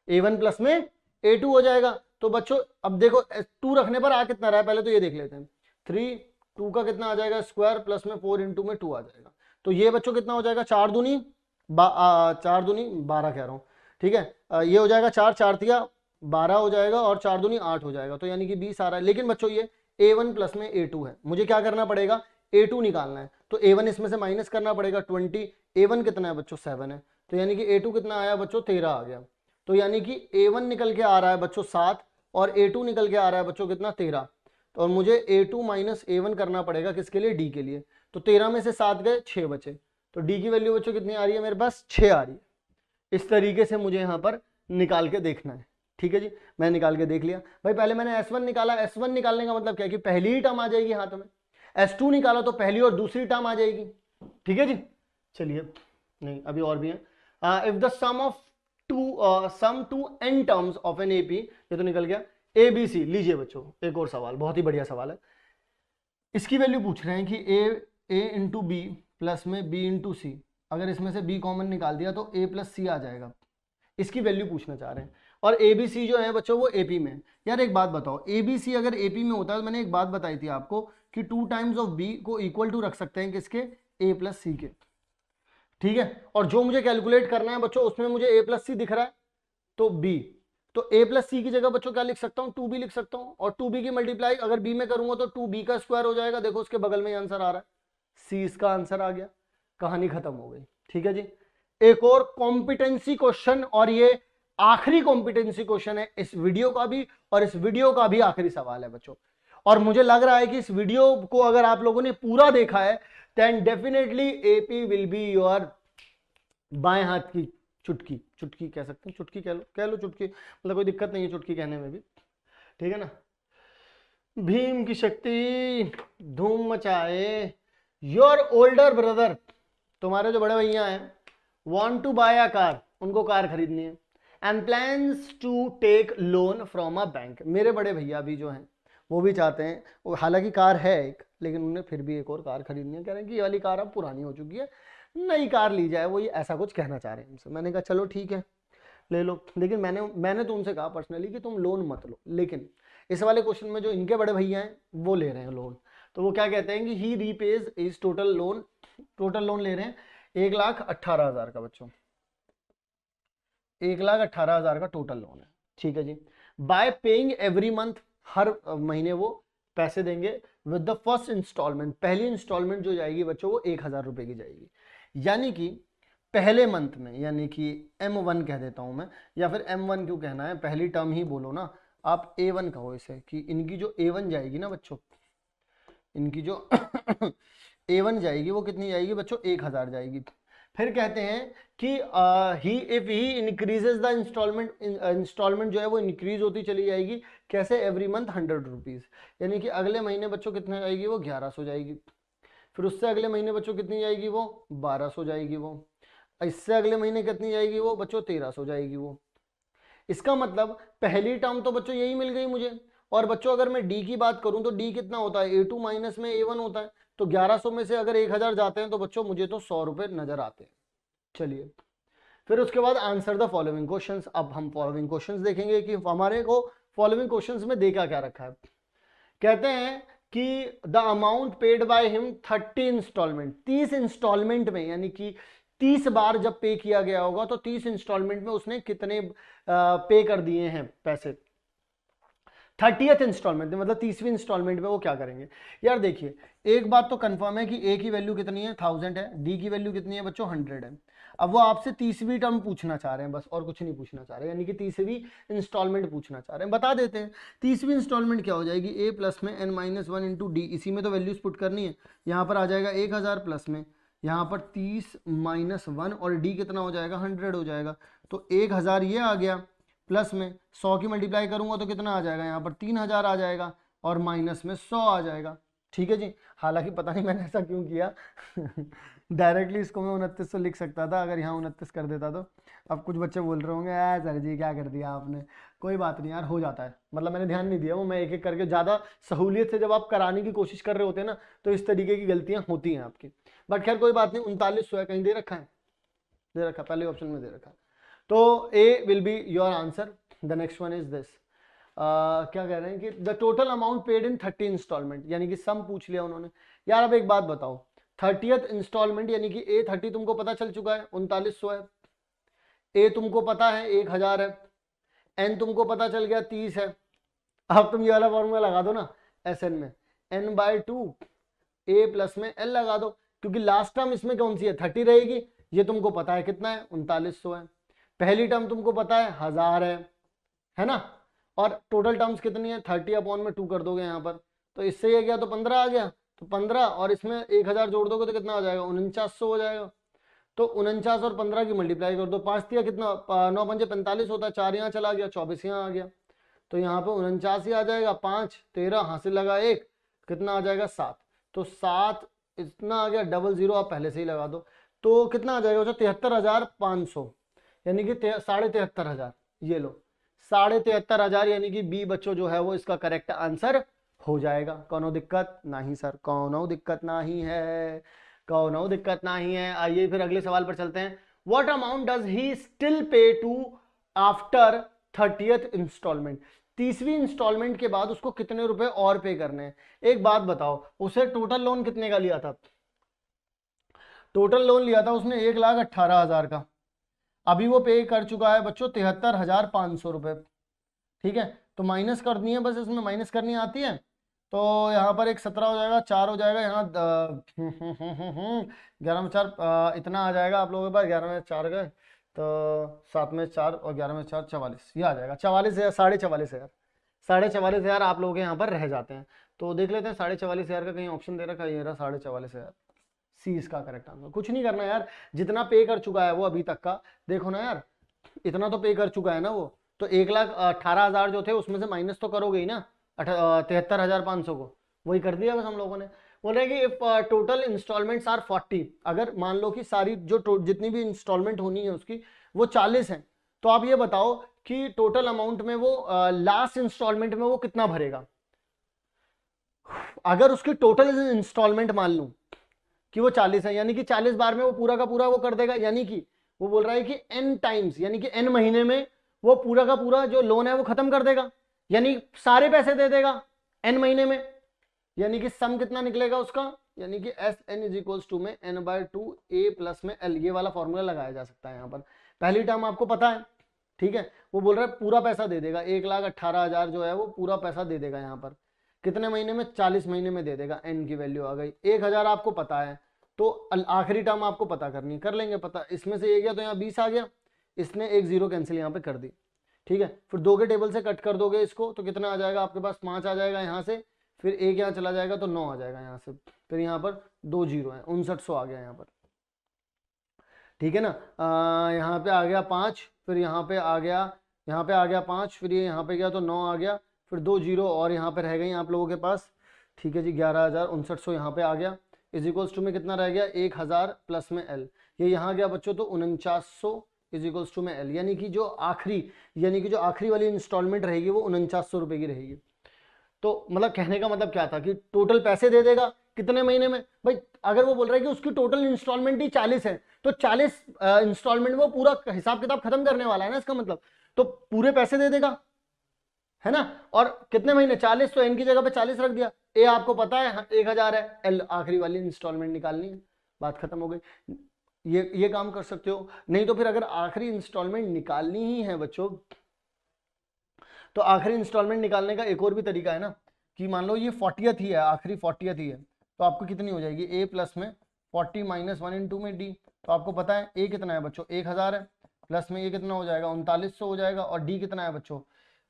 A1 प्लस में A2 हो जाएगा। तो बच्चों अब देखो 2 रखने पर आ कितना रहा है, पहले तो ये देख लेते हैं। 3 2 का कितना आ जाएगा स्क्वायर प्लस में 4 इंटू में 2 आ जाएगा, तो ये बच्चों कितना हो जाएगा, 4 दूनी 12 कह रहा हूँ, ठीक है। ये हो जाएगा 4 4 तिया 12 हो जाएगा और 4 दूनी 8 हो जाएगा, तो यानी कि 20 आ रहा है। लेकिन बच्चों ये a1 प्लस में a2 है, मुझे क्या करना पड़ेगा, a2 निकालना है, तो a1 इसमें से माइनस करना पड़ेगा 20, a1 कितना है बच्चों 7 है, तो यानी कि a2 कितना आया बच्चों 13 आ गया। तो यानी कि a1 निकल के आ रहा है बच्चों 7 और a2 निकल के आ रहा है बच्चों कितना 13, और मुझे a2 माइनस a1 करना पड़ेगा किसके लिए, d के लिए। तो 13 में से 7 गए 6 बचे, तो d की वैल्यू बच्चों कितनी आ रही है मेरे पास, 6 आ रही है। इस तरीके से मुझे यहां पर निकाल के देखना है, ठीक है जी। मैं निकाल के देख लिया भाई, पहले मैंने S1 निकाला, S1 निकालने का मतलब क्या है कि पहली ही टर्म आ जाएगी हाथ में, S2 निकाला तो पहली और दूसरी टर्म आ जाएगी, ठीक है जी। चलिए नहीं अभी और भी है, if the sum to n terms of an AP, ये तो निकल गया, ABC। लीजिए बच्चों एक और सवाल, बहुत ही बढ़िया सवाल है, इसकी वैल्यू पूछ रहे हैं कि a इंटू बी प्लस में b इंटू सी, अगर इसमें से b कॉमन निकाल दिया तो a प्लस सी आ जाएगा, इसकी वैल्यू पूछना चाह रहे हैं। और ABC जो है बच्चों वो AP में है। यार एक बात बताओ, ABC अगर AP में होता है तो मैंने एक बात बताई थी आपको कि 2 टाइम्स ऑफ b को इक्वल टू रख सकते हैं किसके, a प्लस सी के, ठीक है। और जो मुझे कैलकुलेट करना है बच्चों उसमें मुझे a प्लस सी दिख रहा है, तो b, तो a प्लस सी की जगह बच्चों क्या लिख सकता हूं, 2b लिख सकता हूं, और 2b की मल्टीप्लाई अगर b में करूंगा तो 2b का स्क्वायर हो जाएगा, देखो उसके बगल में आंसर आ रहा है, c इसका आंसर आ गया, कहानी खत्म हो गई, ठीक है जी। एक और कॉम्पिटेंसी क्वेश्चन, और ये आखिरी कॉम्पिटेंसी क्वेश्चन है इस वीडियो का भी, और इस वीडियो का भी आखिरी सवाल है बच्चों। और मुझे लग रहा है कि इस वीडियो को अगर आप लोगों ने पूरा देखा है then definitely AP will be your बाएं हाथ की चुटकी, चुटकी कह सकते हैं, चुटकी कह लो चुटकी, मतलब कोई दिक्कत नहीं है चुटकी कहने में भी, ठीक है ना। भीम की शक्ति धूम मचाए, योर ओल्डर ब्रदर, तुम्हारे जो बड़े भैया हैं, want to buy a car, उनको कार खरीदनी है, and plans to take loan from a bank. मेरे बड़े भैया भी जो हैं वो भी चाहते हैं, वो हालांकि कार है एक, लेकिन उन्हें फिर भी एक और कार खरीदनी है, कह रहे हैं कि ये वाली कार अब पुरानी हो चुकी है, नई कार ली जाए, वो ये ऐसा कुछ कहना चाह रहे हैं हमसे। मैंने कहा चलो ठीक है ले लो, लेकिन मैंने तो उनसे कहा पर्सनली कि तुम लोन मत लो, लेकिन इस वाले क्वेश्चन में जो इनके बड़े भैया हैं वो ले रहे हैं लोन, तो वो क्या कहते हैं कि ही रीपेज इज टोटल लोन ले रहे हैं 1,18,000 का बच्चों, 1,18,000 का टोटल लोन है, ठीक है जी। बाय पेइंग एवरी मंथ, हर महीने वो पैसे देंगे, विद द फर्स्ट इंस्टॉलमेंट, पहली इंस्टॉलमेंट जो जाएगी बच्चों वो 1,000 रुपए की जाएगी, यानी कि पहले मंथ में, यानी कि M1 कह देता हूं मैं, या फिर M1 क्यों कहना है, पहली टर्म ही बोलो ना, आप A1 कहो इसे, कि इनकी जो A1 जाएगी ना बच्चों, इनकी जो A1 जाएगी वो कितनी जाएगी बच्चों, 1,000 जाएगी। फिर कहते हैं कि if he increases the installment जो है वो इंक्रीज होती चली जाएगी, कैसे, एवरी मंथ 100 रुपीज, यानी कि अगले महीने बच्चों कितने जाएगी वो 1100 जाएगी, फिर उससे अगले महीने बच्चों कितनी जाएगी वो 1200 जाएगी, वो इससे अगले महीने कितनी जाएगी वो बच्चों 1300 जाएगी वो। इसका मतलब पहली टर्म तो बच्चों यही मिल गई मुझे, और बच्चों अगर मैं डी की बात करूं तो डी कितना होता है, A2 माइनस में A1 होता है, तो 1100 में से अगर 1,000 जाते हैं तो बच्चों मुझे तो 100 रुपए नजर आते हैं। चलिए फिर उसके बाद आंसर द फॉलोइंग क्वेश्चंस। अब हम फॉलोइंग क्वेश्चंस देखेंगे कि हमारे को फॉलोइंग क्वेश्चंस में देखा क्या रखा है। कहते हैं कि the amount paid by him 30 installment, 30 installment में, यानी कि 30 बार जब पे किया गया होगा तो 30 इंस्टॉलमेंट में उसने कितने पे कर दिए हैं पैसे, 30th इंस्टॉलमेंट में, मतलब 30वीं इंस्टॉलमेंट में वो क्या करेंगे। यार देखिए एक बात तो कंफर्म है कि ए की वैल्यू कितनी है 1000 है, डी की वैल्यू कितनी है बच्चों 100 है। अब वो आपसे 30वीं टर्म पूछना चाह रहे हैं बस, और कुछ नहीं पूछना चाह रहे, यानी कि 30वीं इंस्टॉलमेंट पूछना चाह रहे हैं। बता देते हैं 30वीं इंस्टॉलमेंट क्या हो जाएगी, ए प्लस में n-1 इंटू डी, इसी में तो वैल्यूज पुट करनी है, यहाँ पर आ जाएगा 1000 प्लस में यहाँ पर 30-1 और डी कितना हो जाएगा 100 हो जाएगा, तो 1000 ये आ गया, प्लस में 100 की मल्टीप्लाई करूंगा तो कितना आ जाएगा, यहाँ पर 3000 आ जाएगा, और माइनस में 100 आ जाएगा, ठीक है जी। हालांकि पता नहीं मैंने ऐसा क्यों किया डायरेक्टली इसको मैं 2900 लिख सकता था अगर यहाँ 29 कर देता तो। अब कुछ बच्चे बोल रहे होंगे सर जी क्या कर दिया आपने, कोई बात नहीं यार, हो जाता है, मतलब मैंने ध्यान नहीं दिया, वो मैं एक एक करके, ज़्यादा सहूलियत से जब आप कराने की कोशिश कर रहे होते हैं ना तो इस तरीके की गलतियां होती हैं आपकी, बट खैर कोई बात नहीं। 3900 है, कहीं दे रखा है, दे रखा, पहले ऑप्शन में दे रखा, तो A will be your answer. The next one is this, क्या कह रहे हैं कि the total amount paid in 30 installment, यानी कि सम पूछ लिया उन्होंने। यार अब एक बात बताओ, 30th इंस्टॉलमेंट यानी कि A30 तुमको पता चल चुका है 3900 है, ए तुमको पता है 1000 है, एन तुमको पता चल गया 30 है। अब तुम ये वाला फॉर्मूला लगा दो ना एस एन में, एन बाय 2 ए प्लस में एल लगा दो, क्योंकि लास्ट टर्म इसमें कौन सी है 30 रहेगी, ये तुमको पता है कितना है 3900 है। पहली टर्म तुमको पता है 1000 है ना, और टोटल टर्म्स कितनी है 30 अपॉन में 2 कर दोगे यहाँ पर, तो इससे ये गया तो 15 आ गया, तो 15 और इसमें 1000 जोड़ दोगे तो कितना हो जाएगा 4900 हो जाएगा। तो 49 और 15 की मल्टीप्लाई कर दो, 5 दिया कितना 9 पंजे 45 होता है, 4 यहाँ चला गया 24 यहाँ आ गया, तो यहाँ पे 49 ही आ जाएगा, 5 13 हासिल लगा 1 कितना आ जाएगा 7, तो 7 इतना आ गया, 00 आप पहले से ही लगा दो, तो कितना आ जाएगा 73,500 यानी कि 73,500, ये लो 73,500 यानी कि बी बच्चों जो है वो इसका करेक्ट आंसर हो जाएगा। कौनो दिक्कत नहीं सर, कौनो दिक्कत नहीं है, कौनो दिक्कत नहीं है। आइए फिर अगले सवाल पर चलते हैं। What amount does he still pay to after 30th installment, 30वीं इंस्टॉलमेंट के बाद उसको कितने रुपए और पे करने हैं। एक बात बताओ, उसे टोटल लोन कितने का लिया था, टोटल लोन लिया था उसने 1,18,000 का, अभी वो पे कर चुका है बच्चों 73,500 रुपए, ठीक है। तो माइनस करनी है, बस इसमें माइनस करनी आती है, तो यहाँ पर एक 17 हो जाएगा, 4 हो जाएगा, यहाँ 11 में 4 इतना आ जाएगा आप लोगों के पास, 11 में 4 गए तो 7 में 4 और 11 में 4 44, ये आ जाएगा 44,000, 44,500, 44,500 आप लोग यहाँ पर रह जाते हैं। तो देख लेते हैं 44,500 का कहीं ऑप्शन दे रखा है, ये रहा 44,500, सी इसका करेक्ट आंसर। कुछ नहीं करना यार, जितना पे कर चुका है वो अभी तक का, देखो ना यार इतना तो पे कर चुका है ना वो, तो 1,18,000 जो थे उसमें से माइनस तो करोगे ही ना 73,500 को, वही कर दिया बस हम लोगों ने। बोल रहे हैं कि इफ टोटल इंस्टॉलमेंट्स आर 40, अगर मान लो कि सारी जो जितनी भी इंस्टॉलमेंट होनी है उसकी वो 40 है, तो आप ये बताओ कि टोटल अमाउंट में वो लास्ट इंस्टॉलमेंट में वो कितना भरेगा। अगर उसकी टोटल इंस्टॉलमेंट मान लूं कि वो 40 है, यानी कि 40 बार में वो पूरा का पूरा वो कर देगा, यानी कि वो बोल रहा है कि n टाइम्स यानी कि n महीने में वो पूरा का पूरा जो लोन है वो खत्म कर देगा, यानी सारे पैसे दे देगा n महीने में, यानी कि सम कितना निकलेगा उसका, यानी कि S n is equals to में n/2 a प्लस में l, ये वाला फॉर्मूला लगाया जा सकता है यहाँ पर। पहली टर्म आपको पता है, ठीक है, वो बोल रहा है पूरा पैसा दे देगा, 1,18,000 जो है वो पूरा पैसा दे देगा यहाँ पर, कितने महीने में 40 महीने में दे देगा, n की वैल्यू आ गई, 1,000 आपको पता है, तो आखिरी टर्म आपको पता करनी, कर लेंगे पता, इसमें से ये गया तो यहाँ 20 आ गया, इसने एक जीरो कैंसिल यहाँ पे कर दी, ठीक है। फिर 2 के टेबल से कट कर दोगे इसको तो कितना आ जाएगा आपके पास 5 आ जाएगा यहाँ से, फिर 1 यहाँ चला जाएगा तो 9 आ जाएगा यहाँ से, फिर यहाँ पर 2 जीरो है, 5900 आ गया यहाँ पर, ठीक है ना। यहाँ पे आ गया 5, फिर यहाँ पे आ गया 5, फिर ये यहाँ पे गया तो 9 आ गया, फिर 2 जीरो और यहाँ पे रह गई आप लोगों के पास, ठीक है जी, 11,5900 यहाँ पे आ गया, इज इक्वल्स टू में कितना रह गया 1,000 प्लस में एल, ये यहाँ गया बच्चों तो 4900 इज इक्वल्स टू में एल, यानी कि जो आखिरी वाली इंस्टॉलमेंट रहेगी वो 4900 रुपए की रहेगी। तो मतलब कहने का मतलब क्या था कि टोटल पैसे दे देगा कितने महीने में, भाई अगर वो बोल रहा है कि उसकी टोटल इंस्टॉलमेंट ही 40 है, तो 40 इंस्टॉलमेंट वो पूरा हिसाब किताब खत्म करने वाला है ना इसका मतलब, तो पूरे पैसे दे देगा, है ना। और कितने महीने 40, तो एन की जगह पे 40 रख दिया, ए आपको पता है 1,000 है, एल आखिरी वाली इंस्टॉलमेंट निकालनी है, बात खत्म हो गई। ये काम कर सकते हो, नहीं तो फिर अगर आखिरी इंस्टॉलमेंट निकालनी ही है बच्चों, तो आखिरी इंस्टॉलमेंट निकालने का एक और भी तरीका है ना, कि मान लो ये 40th ही है, आखिरी 40th ही है, तो आपको कितनी हो जाएगी ए प्लस में 40 माइनस 1 इंटू में डी, तो आपको पता है ए कितना है बच्चों 1,000 है, प्लस में ये कितना हो जाएगा 3900 हो जाएगा, और डी कितना है बच्चों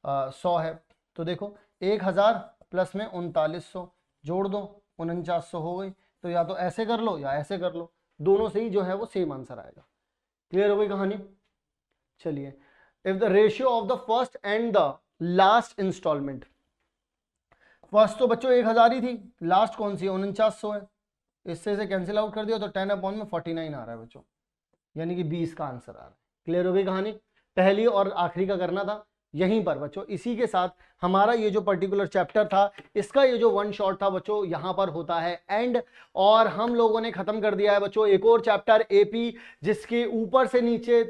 100 है, तो देखो 1,000 प्लस में 3900 जोड़ दो 4900 हो गई, तो या तो ऐसे कर लो या ऐसे कर लो, दोनों से ही जो है वो सेम आंसर आएगा। क्लियर हो गई कहानी। चलिए, if the ratio of the first and the last installment, first तो बच्चों 1,000 ही थी, लास्ट कौन सी 4900 है, इससे से कैंसिल आउट कर दिया तो 10 अपॉन में 49 आ रहा है बच्चों, यानी कि 20 का आंसर आ रहा है। क्लियर हो गई कहानी, पहली और आखिरी का करना था, यहीं पर बच्चों, इसी के साथ हमारा ये जो पर्टिकुलर चैप्टर था, इसका ये जो वन शॉट था बच्चों, यहां पर होता है एंड। और हम लोगों ने खत्म कर दिया है बच्चों एक और चैप्टर एपी, जिसके ऊपर से नीचे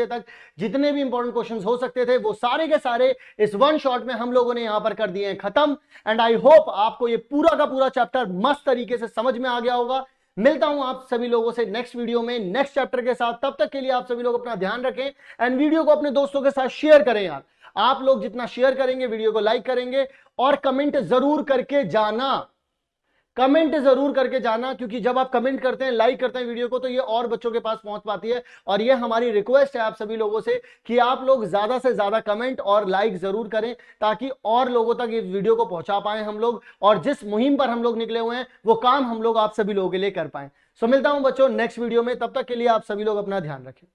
तक जितने भी इंपॉर्टेंट क्वेश्चंस हो सकते थे वो सारे के सारे इस वन शॉट में हम लोगों ने यहां पर कर दिए हैं खत्म। एंड आई होप आपको ये पूरा का पूरा चैप्टर मस्त तरीके से समझ में आ गया होगा। मिलता हूं आप सभी लोगों से नेक्स्ट वीडियो में नेक्स्ट चैप्टर के साथ। तब तक के लिए आप सभी लोग अपना ध्यान रखें एंड वीडियो को अपने दोस्तों के साथ शेयर करें यार। आप लोग जितना शेयर करेंगे, वीडियो को लाइक करेंगे और कमेंट जरूर करके जाना, क्योंकि जब आप कमेंट करते हैं, लाइक करते हैं वीडियो को, तो ये और बच्चों के पास पहुंच पाती है। और ये हमारी रिक्वेस्ट है आप सभी लोगों से कि आप लोग ज्यादा से ज्यादा कमेंट और लाइक जरूर करें, ताकि और लोगों तक इस वीडियो को पहुंचा पाए हम लोग, और जिस मुहिम पर हम लोग निकले हुए हैं वो काम हम लोग आप सभी लोगों के लिए कर पाए। सो मिलता हूं बच्चों नेक्स्ट वीडियो में, तब तक के लिए आप सभी लोग अपना ध्यान रखें।